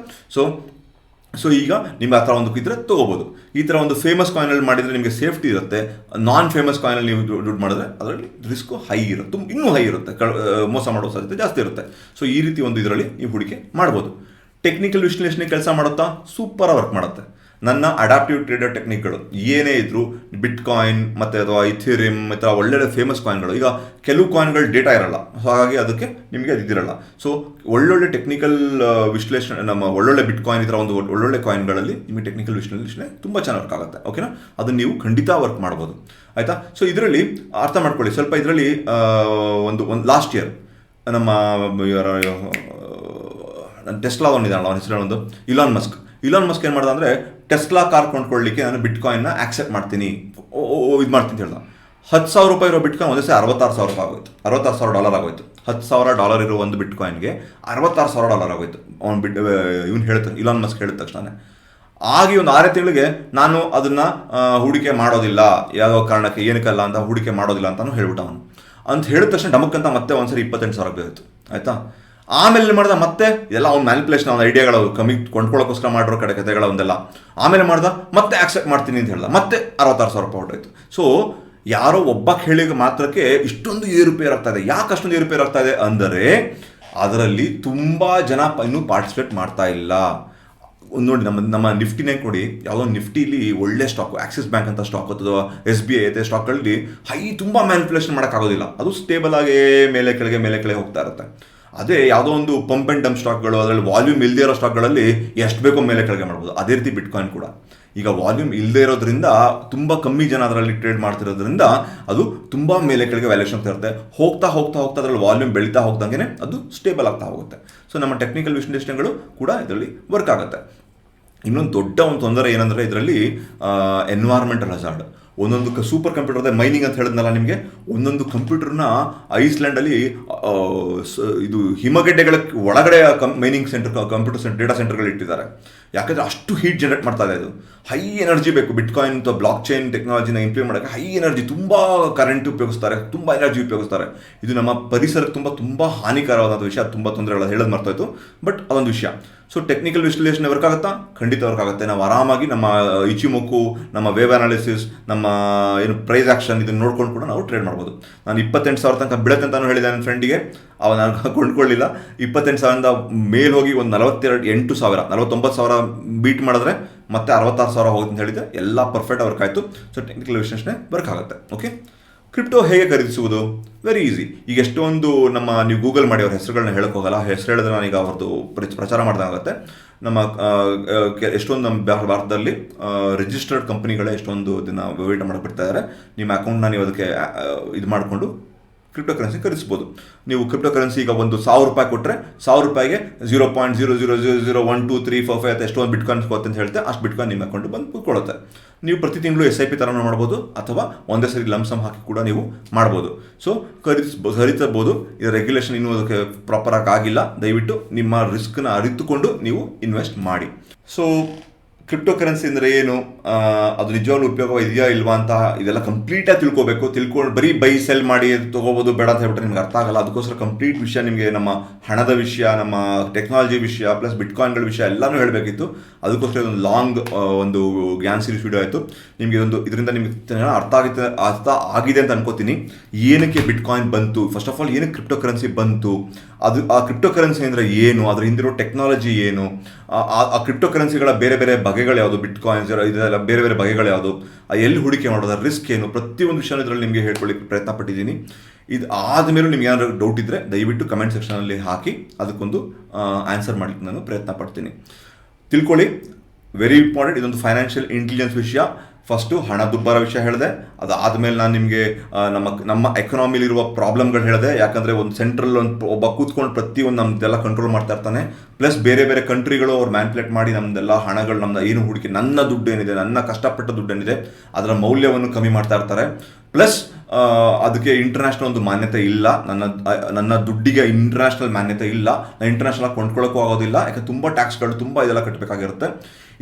Speaker 1: ಸೊ ಈಗ ನಿಮ್ಗೆ ಆ ಥರ ಒಂದು ಇದ್ದರೆ ತೊಗೋಬೋದು. ಈ ಥರ ಒಂದು ಫೇಮಸ್ ಕಾಯಿನಲ್ಲಿ ಮಾಡಿದರೆ ನಿಮಗೆ ಸೇಫ್ಟಿ ಇರುತ್ತೆ. ನಾನ್ ಫೇಮಸ್ ಕಾಯಿನಲ್ಲಿ ನೀವು ದುಡ್ಡು ಮಾಡಿದ್ರೆ ಅದರಲ್ಲಿ ರಿಸ್ಕು ಹೈ ಇರುತ್ತೆ, ಇನ್ನೂ ಹೈ ಇರುತ್ತೆ, ಮೋಸ ಮಾಡೋ ಸಾಧ್ಯತೆ ಜಾಸ್ತಿ ಇರುತ್ತೆ. ಸೊ ಈ ರೀತಿ ಒಂದು ಇದರಲ್ಲಿ ನೀವು ಹೂಡಿಕೆ ಮಾಡ್ಬೋದು. ಟೆಕ್ನಿಕಲ್ ವಿಶ್ಲೇಷಣೆ ಕೆಲಸ ಮಾಡುತ್ತಾ ಸೂಪರ್ ವರ್ಕ್ ಮಾಡುತ್ತೆ. ನನ್ನ ಅಡಾಪ್ಟಿವ್ ಟ್ರೇಡರ್ ಟೆಕ್ನಿಕ್ಗಳು ಏನೇ ಇದ್ರು, ಬಿಟ್ಕಾಯಿನ್ ಮತ್ತು ಅಥವಾ ಇಥೇರಿಯಂ ಮತ್ತು ಒಳ್ಳೊಳ್ಳೆ ಫೇಮಸ್ ಕಾಯಿನ್ಗಳು, ಈಗ ಕೆಲವು ಕಾಯಿನ್ಗಳು ಡೇಟಾ ಇರಲ್ಲ, ಸೊ ಹಾಗಾಗಿ ಅದಕ್ಕೆ ನಿಮಗೆ ಇದಿರಲ್ಲ. ಸೊ ಒಳ್ಳೊಳ್ಳೆ ಟೆಕ್ನಿಕಲ್ ವಿಶ್ಲೇಷಣೆ, ನಮ್ಮ ಒಳ್ಳೊಳ್ಳೆ ಬಿಟ್ಕಾಯಿನ್ ಈ ಥರ ಒಂದು ಒಳ್ಳೊಳ್ಳೆ ಕಾಯಿನ್ಗಳಲ್ಲಿ ನಿಮಗೆ ಟೆಕ್ನಿಕಲ್ ವಿಶ್ಲೇಷಣೆ ತುಂಬ ಚೆನ್ನಾಗಿ ವರ್ಕ್ ಆಗುತ್ತೆ. ಓಕೆನಾ, ಅದನ್ನು ನೀವು ಖಂಡಿತ ವರ್ಕ್ ಮಾಡ್ಬೋದು, ಆಯಿತಾ. ಸೊ ಇದರಲ್ಲಿ ಅರ್ಥ ಮಾಡ್ಕೊಳ್ಳಿ ಸ್ವಲ್ಪ. ಇದರಲ್ಲಿ ಒಂದು ಲಾಸ್ಟ್ ಇಯರ್ ನಮ್ಮ ಟೆಸ್ಲಾ ಒಂದಿದ್ದಾನಲ್ಲ, ಅವನ ಹೆಸರು ಒಂದು ಇಲಾನ್ ಮಸ್ಕ್ ಏನು ಮಾಡ್ದ ಅಂದರೆ, ಟೆಸ್ಲಾ ಕಾರ್ ಕೊಂಡ್ಕೊಳ್ಳಿಕ್ಕೆ ನಾನು ಬಿಟ್ಕಾಯಿನ್ನ ಆಕ್ಸೆಪ್ಟ್ ಮಾಡ್ತೀನಿ, ಇದು ಮಾಡ್ತೀನಿ ಅಂತ ಹೇಳ್ದ. $10,000 ಇರೋ ಬಿಟ್ಕಾಯಿನ್ ಒಂದೇ ಸರಿ $66,000 ಆಗೋಯ್ತು, $66,000 ಆಗೋಯ್ತು. $10,000 ಇರೋ ಒಂದು ಬಿಟ್ಕಾಯಿನ್ಗೆ $66,000 ಆಗೋಯ್ತು. ಅವ್ನು ಇಲಾನ್ ಮಸ್ಕ್ ಹೇಳಿದ ತಕ್ಷಣ. ಆಗಿ ಒಂದು 6 ತಿಂಗಳಿಗೆ ನಾನು ಅದನ್ನು ಹೂಡಿಕೆ ಮಾಡೋದಿಲ್ಲ, ಯಾವ ಕಾರಣಕ್ಕೆ ಏನಕ್ಕಲ್ಲ ಅಂತ ಹೂಡಿಕೆ ಮಾಡೋದಿಲ್ಲ ಅಂತಾನು ಹೇಳ್ಬಿಟ್ಟ ಅವನು. ಅಂತ ಹೇಳಿದ ತಕ್ಷಣ ಡಮಕ್ಕಂತ ಮತ್ತೆ ಒಂದ್ಸರಿ $28,000 ಬೀಳ್ತು, ಆಯಿತಾ. ಆಮೇಲೆ ಮಾಡ್ದ ಮತ್ತೆ ಇದೆಲ್ಲ ಅವ್ನು ಮ್ಯಾನಿಪುಲೇಷನ್, ಅವ್ನ ಐಡಿಯಾಗಳು ಕಮ್ಮಿ ಕೊಂಡ್ಕೊಳ್ಳೋಕ್ಕೋಸ್ಕರ ಮಾಡಿರೋ ಕಥೆಗಳ ಒಂದೆಲ್ಲ. ಆಮೇಲೆ ಮಾಡ್ದ ಮತ್ತೆ ಆಕ್ಸೆಪ್ಟ್ ಮಾಡ್ತೀನಿ ಅಂತ ಹೇಳ್ದ, ಮತ್ತೆ $66,000 ಹೊರಟಾಯ್ತು. ಸೊ ಯಾರೋ ಒಬ್ಬ ಹೇಳಿದ ಮಾತ್ರಕ್ಕೆ ಇಷ್ಟೊಂದು ಏರುಪೇರು ಆಗ್ತಾ ಇದೆ. ಯಾಕೆ ಅಷ್ಟೊಂದು ಏರುಪೇರು ಆಗ್ತಾ ಇದೆ ಅಂದರೆ, ಅದರಲ್ಲಿ ತುಂಬ ಜನ ಇನ್ನೂ ಪಾರ್ಟಿಸಿಪೇಟ್ ಮಾಡ್ತಾ ಇಲ್ಲ. ನೋಡಿ, ನಮ್ಮ ನಿಫ್ಟಿನೇ ಕೊಡಿ, ಯಾವುದೋ ನಿಫ್ಟಿಲಿ ಒಳ್ಳೆ ಸ್ಟಾಕು, ಆಕ್ಸಿಸ್ ಬ್ಯಾಂಕ್ ಅಂತ ಸ್ಟಾಕ್ ಅಥವಾ SBI ಐತೆ ಸ್ಟಾಕ್ಗಳಲ್ಲಿ ತುಂಬ ಮ್ಯಾನಿಪುಲೇಷನ್ ಮಾಡೋಕ್ಕಾಗೋದಿಲ್ಲ. ಅದು ಸ್ಟೇಬಲ್ ಆಗಿ ಮೇಲೆ ಕೆಳಗೆ ಹೋಗ್ತಾ ಇರುತ್ತೆ. ಅದೇ ಯಾವುದೋ ಒಂದು ಪಂಪ್ ಆ್ಯಂಡ್ ಡಂಪ್ ಸ್ಟಾಕ್ಗಳು, ಅದರಲ್ಲಿ ವಾಲ್ಯೂಮ್ ಇಲ್ಲದೆ ಇರೋ ಸ್ಟಾಕ್ಗಳಲ್ಲಿ ಎಷ್ಟು ಬೇಕೋ ಮೇಲೆ ಕೆಳಗೆ ಮಾಡ್ಬೋದು. ಅದೇ ರೀತಿ ಬಿಟ್ಕಾಯಿನ್ ಕೂಡ ಈಗ ವಾಲ್ಯೂಮ್ ಇಲ್ಲದೆ ಇರೋದ್ರಿಂದ, ತುಂಬ ಕಮ್ಮಿ ಜನ ಅದರಲ್ಲಿ ಟ್ರೇಡ್ ಮಾಡ್ತಿರೋದ್ರಿಂದ ಅದು ತುಂಬ ಮೇಲೆ ಕೆಳಗೆ ವ್ಯಾಲ್ಯೂಷನ್ ಆಗ್ತಾ ಇರುತ್ತೆ. ಹೋಗ್ತಾ ಅದರಲ್ಲಿ ವಾಲ್ಯೂಮ್ ಬೆಳೀತಾ ಹೋಗ್ದಂಗೆ ಅದು ಸ್ಟೇಬಲ್ ಆಗ್ತಾ ಹೋಗುತ್ತೆ. ಸೊ ನಮ್ಮ ಟೆಕ್ನಿಕಲ್ ವಿಶ್ಲೇಷಣೆಗಳು ಕೂಡ ಇದರಲ್ಲಿ ವರ್ಕ್ ಆಗುತ್ತೆ. ಇನ್ನೊಂದು ದೊಡ್ಡ ಒಂದು ತೊಂದರೆ ಏನಂದರೆ, ಇದರಲ್ಲಿ ಎನ್ವೈರ್ಮೆಂಟಲ್ ಹಜಾರ್ಡ್. ಒಂದೊಂದು ಸೂಪರ್ ಕಂಪ್ಯೂಟರ್ ಮೈನಿಂಗ್ ಅಂತ ಹೇಳಿದ್ನಲ್ಲ ನಿಮಗೆ, ಒಂದೊಂದು ಕಂಪ್ಯೂಟರ್ನ ಐಸ್ಲ್ಯಾಂಡಲ್ಲಿ ಇದು ಹಿಮಗಡ್ಡೆಗಳ ಒಳಗಡೆ ಮೈನಿಂಗ್ ಕಂಪ್ಯೂಟರ್ ಡೇಟಾ ಸೆಂಟರ್ಗಳು ಇಟ್ಟಿದ್ದಾರೆ. ಯಾಕಂದರೆ ಅಷ್ಟು ಹೀಟ್ ಜನರೇಟ್ ಮಾಡ್ತಾ ಇದೆ. ಅದು ಹೈ ಎನರ್ಜಿ ಬೇಕು. ಬಿಟ್ಕಾಯಿನ್ ಅಥವಾ ಬ್ಲಾಕ್ ಚೈನ್ ಟೆಕ್ನಾಲಜಿನ ಇಂಪ್ಲಿಮೆಂಟ್ ಮಾಡೋಕ್ಕೆ ಹೈ ಎನರ್ಜಿ, ತುಂಬ ಕರೆಂಟ್ ಉಪಯೋಗಿಸ್ತಾರೆ, ತುಂಬ ಎನರ್ಜಿ ಉಪಯೋಗಿಸ್ತಾರೆ. ಇದು ನಮ್ಮ ಪರಿಸರಕ್ಕೆ ತುಂಬ ಹಾನಿಕರವಾದ ವಿಷಯ, ತುಂಬ ತೊಂದರೆಗಳು ಹೇಳೋದು ಮರ್ತೋಯ್ತು, ಬಟ್ ಅದೊಂದು ವಿಷಯ. ಸೊ ಟೆಕ್ನಿಕಲ್ ವಿಶ್ಲೇಷಣೆ ವರ್ಕ್ ಆಗುತ್ತಾ? ಖಂಡಿತ ವರ್ಕ್ ಆಗುತ್ತೆ. ನಾವು ಆರಾಮಾಗಿ ನಮ್ಮ ಇಚಿಮೊಕು, ನಮ್ಮ ವೇವ್ ಅನಾಲಿಸಿಸ್, ನಮ್ಮ ಪ್ರೈಸ್ ಆಕ್ಷನ್ ಇದನ್ನು ನೋಡ್ಕೊಂಡು ಕೂಡ ನಾವು ಟ್ರೇಡ್ ಮಾಡ್ಬೋದು. ನಾನು 28,000 ತನಕ ಬೀಳುತ್ತೆ ಅಂತಾನು ಹೇಳಿದೆ ನನ್ನ ಫ್ರೆಂಡಿಗೆ, ನಾನು ಕೊಂಡ್ಕೊಳ್ಳಿಲ್ಲ. 28,000 ಮೇಲೆ ಹೋಗಿ ಒಂದು 49,000 ಬೀಟ್ ಮಾಡಿದ್ರೆ ಮತ್ತೆ 66,000 ಹೋಗುತ್ತೆ ಅಂತ ಹೇಳಿದೆ. ಎಲ್ಲ ಪರ್ಫೆಕ್ಟ್ ವರ್ಕ್ ಆಯಿತು. ಸೊ ಟೆಕ್ನಿಕಲ್ ವಿಶ್ಲೇಷಣೆ ವರ್ಕ್ ಆಗುತ್ತೆ. ಓಕೆ, ಕ್ರಿಪ್ಟೋ ಹೇಗೆ ಖರೀದಿಸುವುದು? Very easy. ಈಗ ಎಷ್ಟೊಂದು ನೀವು ಗೂಗಲ್ ಮಾಡಿ ಅವ್ರ ಹೆಸರುಗಳನ್ನ ಹೇಳಕ್ಕೆ ಹೋಗಲ್ಲ, ಹೆಸರು ಹೇಳಿದ್ರೆ ನಾನೀಗ ಅವ್ರದ್ದು ಪ್ರಚಾರ ಮಾಡ್ದಾಗುತ್ತೆ. ನಮ್ಮ ಎಷ್ಟೊಂದು ನಮ್ಮ ಭಾರತದಲ್ಲಿ ರಿಜಿಸ್ಟರ್ಡ್ ಕಂಪ್ನಿಗಳೇ ಎಷ್ಟೊಂದು ಇದನ್ನು ವಹಿವಾಟು ಮಾಡಕ್ಕೆ ಬಿಡ್ತಾ ಇದ್ದಾರೆ. ನಿಮ್ಮ ಅಕೌಂಟ್ನ ನೀವು ಅದಕ್ಕೆ ಇದು ಮಾಡಿಕೊಂಡು ಕ್ರಿಪ್ಟೋ ಕರೆನ್ಸಿ ಖರೀದಿಸ್ಬೋದು. ನೀವು ಕ್ರಿಪ್ಟೋ ಕರೆನ್ಸಿ ಈಗ ಒಂದು $1,000 ಕೊಟ್ಟರೆ $1,000ಗೆ 0.00012345 ಅಂತ ಎಷ್ಟೊಂದು ಬಿಟ್ಕಾಯಿನ್ ಹೋಗುತ್ತೆ ಅಂತ ಹೇಳ್ತೆ, ಅಷ್ಟು ಬಿಟ್ಕಾಯಿನ್ ನಿಮ್ಮ ಅಕೌಂಟ್ ಬಂದು ಕೂತ್ಕೊಳ್ಳುತ್ತೆ. ನೀವು ಪ್ರತಿ ತಿಂಗಳು SIP ಥರ ಮಾಡ್ಬೋದು, ಅಥವಾ ಒಂದೇ ಸರಿ ಲಂಸಮ್ ಹಾಕಿ ಕೂಡ ನೀವು ಮಾಡ್ಬೋದು. ಸೊ ಖರೀದಿಸಬಹುದು. ಇದು ರೆಗ್ಯುಲೇಷನ್ ಇನ್ನೂ ಅದಕ್ಕೆ ಪ್ರಾಪರಾಗಿ ಆಗಿಲ್ಲ. ದಯವಿಟ್ಟು ನಿಮ್ಮ ರಿಸ್ಕ್ನ ಅರಿತುಕೊಂಡು ನೀವು ಇನ್ವೆಸ್ಟ್ ಮಾಡಿ. ಸೊ ಕ್ರಿಪ್ಟೋ ಕರೆನ್ಸಿ ಅಂದರೆ ಏನು, ಅದು ನಿಜವಾಗ್ಲೂ ಉಪಯೋಗ ಇದೆಯಾ ಇಲ್ವಾ ಅಂತ ಇದೆಲ್ಲ ಕಂಪ್ಲೀಟಾಗಿ ತಿಳ್ಕೊಂಡು ಬರೀ ಬೈ ಸೆಲ್ ಮಾಡಿ ತೊಗೋಬೋದು ಬೇಡ ಅಂತ ಹೇಳ್ಬಿಟ್ರೆ ನಿಮ್ಗೆ ಅರ್ಥ ಆಗಲ್ಲ. ಅದಕ್ಕೋಸ್ಕರ ಕಂಪ್ಲೀಟ್ ವಿಷಯ ನಿಮಗೆ, ನಮ್ಮ ಹಣದ ವಿಷಯ, ನಮ್ಮ ಟೆಕ್ನಾಲಜಿ ವಿಷಯ, ಪ್ಲಸ್ ಬಿಟ್ಕಾಯಿನ್ಗಳ ವಿಷಯ ಎಲ್ಲನೂ ಹೇಳಬೇಕಿತ್ತು. ಅದಕ್ಕೋಸ್ಕರ ಇದೊಂದು ಲಾಂಗ್ ಒಂದು ಗ್ಯಾನ್ ಸೀರೀಸ್ ವಿಡಿಯೋ ಆಯಿತು. ನಿಮಗೆ ಇದರಿಂದ ನಿಮಗೆ ಅರ್ಥ ಆಗಿದೆ ಅಂತ ಅನ್ಕೋತೀನಿ. ಏನಕ್ಕೆ ಬಿಟ್ಕಾಯಿನ್ ಬಂತು, ಫಸ್ಟ್ ಆಫ್ ಆಲ್ ಏನಕ್ಕೆ ಕ್ರಿಪ್ಟೋ ಕರೆನ್ಸಿ ಬಂತು, ಅದು ಆ ಕ್ರಿಪ್ಟೋ ಕರೆನ್ಸಿ ಅಂದರೆ ಏನು, ಅದ್ರ ಹಿಂದಿರೋ ಟೆಕ್ನಾಲಜಿ ಏನು, ಆ ಕ್ರಿಪ್ಟೋ ಕರೆನ್ಸಿಗಳ ಬೇರೆ ಬೇರೆ ಬಗೆಗಳು ಯಾವುದು, ಬಿಟ್ಕಾಯಿನ್ಸ್ ಇದೆಲ್ಲ ಬೇರೆ ಬೇರೆ ಬಗೆಗಳು ಯಾವುದು, ಎಲ್ಲಿ ಹೂಡಿಕೆ ಮಾಡೋದು, ರಿಸ್ಕ್ ಏನು, ಪ್ರತಿಯೊಂದು ವಿಷಯ ಇದರಲ್ಲಿ ನಿಮಗೆ ಹೇಳ್ಕೊಳ್ಳಿಕ್ಕೆ ಪ್ರಯತ್ನ ಪಟ್ಟಿದ್ದೀನಿ. ಇದು ಆದಮೇಲೂ ನಿಮ್ಗೆ ಏನಾದರೂ ಡೌಟ್ ಇದ್ದರೆ ದಯವಿಟ್ಟು ಕಮೆಂಟ್ ಸೆಕ್ಷನಲ್ಲಿ ಹಾಕಿ ಅದಕ್ಕೊಂದು ಆನ್ಸರ್ ಮಾಡಲಿಕ್ಕೆ ನಾನು ಪ್ರಯತ್ನ ಪಡ್ತೀನಿ. ತಿಳ್ಕೊಳ್ಳಿ, ವೆರಿ ಇಂಪಾರ್ಟೆಂಟ್. ಇದೊಂದು ಫೈನಾನ್ಷಿಯಲ್ ಇಂಟೆಲಿಜೆನ್ಸ್ ವಿಷಯ. ಫಸ್ಟು ಹಣದುಬ್ಬರ ವಿಷಯ ಹೇಳಿದೆ, ಅದಾದಮೇಲೆ ನಾನು ನಿಮಗೆ ನಮ್ಮ ಎಕನಾಮಿಲಿರುವ ಪ್ರಾಬ್ಲಮ್ಗಳು ಹೇಳಿದೆ. ಯಾಕಂದರೆ ಒಂದು ಸೆಂಟ್ರಲ್ ಒಬ್ಬ ಕೂತ್ಕೊಂಡು ಪ್ರತಿಯೊಂದು ನಮ್ಮದೆಲ್ಲ ಕಂಟ್ರೋಲ್ ಮಾಡ್ತಾ ಇರ್ತಾನೆ. ಪ್ಲಸ್ ಬೇರೆ ಬೇರೆ ಕಂಟ್ರಿಗಳು ಅವ್ರು ಮ್ಯಾನ್ಪುಲೇಟ್ ಮಾಡಿ ನಮ್ಮದೆಲ್ಲ ಹಣಗಳು, ನಮ್ಮದು ಏನು ಹೂಡಿಕೆ, ನನ್ನ ದುಡ್ಡು ಏನಿದೆ, ನನ್ನ ಕಷ್ಟಪಟ್ಟ ದುಡ್ಡು ಏನಿದೆ ಅದರ ಮೌಲ್ಯವನ್ನು ಕಮ್ಮಿ ಮಾಡ್ತಾ ಇರ್ತಾರೆ. ಪ್ಲಸ್ ಅದಕ್ಕೆ ಇಂಟರ್ನ್ಯಾಷನಲ್ ಒಂದು ಮಾನ್ಯತೆ ಇಲ್ಲ, ನನ್ನ ದುಡ್ಡಿಗೆ ಇಂಟರ್ನ್ಯಾಷನಲ್ ಮಾನ್ಯತೆ ಇಲ್ಲ, ನಾನು ಇಂಟರ್ನ್ಯಾಷನಲ್ ಕೊಂಡ್ಕೊಳ್ಳೋಕ್ಕೂ ಆಗೋದಿಲ್ಲ, ಯಾಕೆ ತುಂಬ ಟ್ಯಾಕ್ಸ್ಗಳು ತುಂಬ ಇದೆಲ್ಲ ಕಟ್ಟಬೇಕಾಗಿರುತ್ತೆ.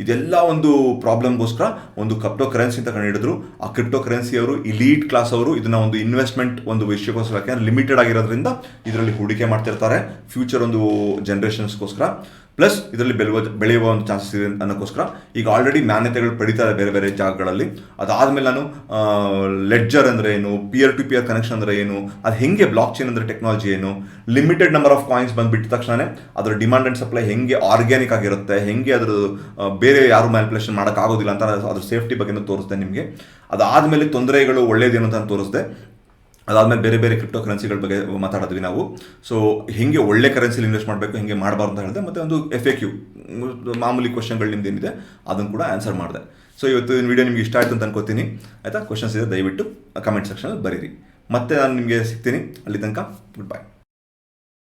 Speaker 1: ಇದೆಲ್ಲ ಒಂದು ಪ್ರಾಬ್ಲಮ್ಗೋಸ್ಕರ ಒಂದು ಕ್ರಿಪ್ಟೋ ಕರೆನ್ಸಿ ಅಂತ ಕಂಡುಹಿಡಿದ್ರು. ಆ ಕ್ರಿಪ್ಟೋ ಕರೆನ್ಸಿಯವರು ಇಲೀಟ್ ಕ್ಲಾಸ್ ಅವರು ಇದನ್ನ ಒಂದು ಇನ್ವೆಸ್ಟ್ಮೆಂಟ್ ಒಂದು ವಿಷಯಕ್ಕೋಸ್ಕರ, ಯಾಕೆಂದ್ರೆ ಲಿಮಿಟೆಡ್ ಆಗಿರೋದ್ರಿಂದ ಇದರಲ್ಲಿ ಹೂಡಿಕೆ ಮಾಡ್ತಿರ್ತಾರೆ ಫ್ಯೂಚರ್ ಒಂದು ಜನರೇಷನ್ಸ್ಗೋಸ್ಕರ. ಪ್ಲಸ್ ಇದರಲ್ಲಿ ಬೆಳೆಯುವ ಒಂದು ಚಾನ್ಸಸ್ ಇದೆ ಅನ್ನೋಕ್ಕೋಸ್ಕರ ಈಗ ಆಲ್ರೆಡಿ ಮಾನ್ಯತೆಗಳು ಪಡಿತಾರೆ ಬೇರೆ ಬೇರೆ ಜಾಗಗಳಲ್ಲಿ. ಅದಾದಮೇಲೆ ನಾನು ಲೆಡ್ಜರ್ ಅಂದರೆ ಏನು, ಪಿಯರ್ ಟು ಪಿಯರ್ ಕನೆಕ್ಷನ್ ಅಂದರೆ ಏನು, ಅದು ಹೆಂಗೆ ಬ್ಲಾಕ್ ಚೈನ್ ಅಂದರೆ ಟೆಕ್ನಾಲಜಿ ಏನು, ಲಿಮಿಟೆಡ್ ನಂಬರ್ ಆಫ್ ಕಾಯಿನ್ಸ್ ಬಂದುಬಿಟ್ಟ ತಕ್ಷಣ ಅದರ ಡಿಮಾಂಡ್ ಆ್ಯಂಡ್ ಸಪ್ಲೈ ಹೆಂಗೆ ಆರ್ಗ್ಯಾನಿಕ್ ಆಗಿರುತ್ತೆ, ಹೆಂಗೆ ಅದ್ರ ಬೇರೆ ಯಾರು ಮ್ಯಾನಿಪುಲೇಷನ್ ಮಾಡೋಕ್ಕಾಗೋದಿಲ್ಲ ಅಂತ ಅದ್ರ ಸೇಫ್ಟಿ ಬಗ್ಗೆ ತೋರಿಸ್ದೆ ನಿಮಗೆ. ಅದಾದಮೇಲೆ ತೊಂದರೆಗಳು ಒಳ್ಳೇದೇನು ಅಂತ ತೋರಿಸ್ದೆ. ಅದಾದಮೇಲೆ ಬೇರೆ ಬೇರೆ ಕ್ರಿಪ್ಟೋ ಕರೆನ್ಸಿಗಳ ಬಗ್ಗೆ ಮಾತಾಡಿದ್ವಿ ನಾವು. ಸೊ ಹೆಂಗೆ ಒಳ್ಳೆ ಕರೆನ್ಸಿಲಿ ಇನ್ವೆಸ್ಟ್ ಮಾಡಬೇಕು, ಹೆಂಗೆ ಮಾಡಬಾರ್ದು ಅಂತ ಹೇಳಿದೆ. ಮತ್ತು ಒಂದು FAQ ಮಾಮೂಲಿ ಕ್ವಶನ್ಗಳು ನಿಮ್ದು ಏನಿದೆ ಅದನ್ನು ಕೂಡ ಆನ್ಸರ್ ಮಾಡಿದೆ. ಸೊ ಇವತ್ತು ವಿಡಿಯೋ ನಿಮ್ಗೆ ಇಷ್ಟ ಆಯಿತು ಅಂತ ಅನ್ಕೋತೀನಿ. ಆಯಿತಾ? ಕ್ವಶನ್ಸ್ ಇದೆ ದಯವಿಟ್ಟು ಕಮೆಂಟ್ ಸೆಕ್ಷನಲ್ಲಿ ಬರೀರಿ. ಮತ್ತೆ ನಾನು ನಿಮಗೆ ಸಿಗ್ತೀನಿ. ಅಲ್ಲಿ ತನಕ ಗುಡ್ ಬೈ.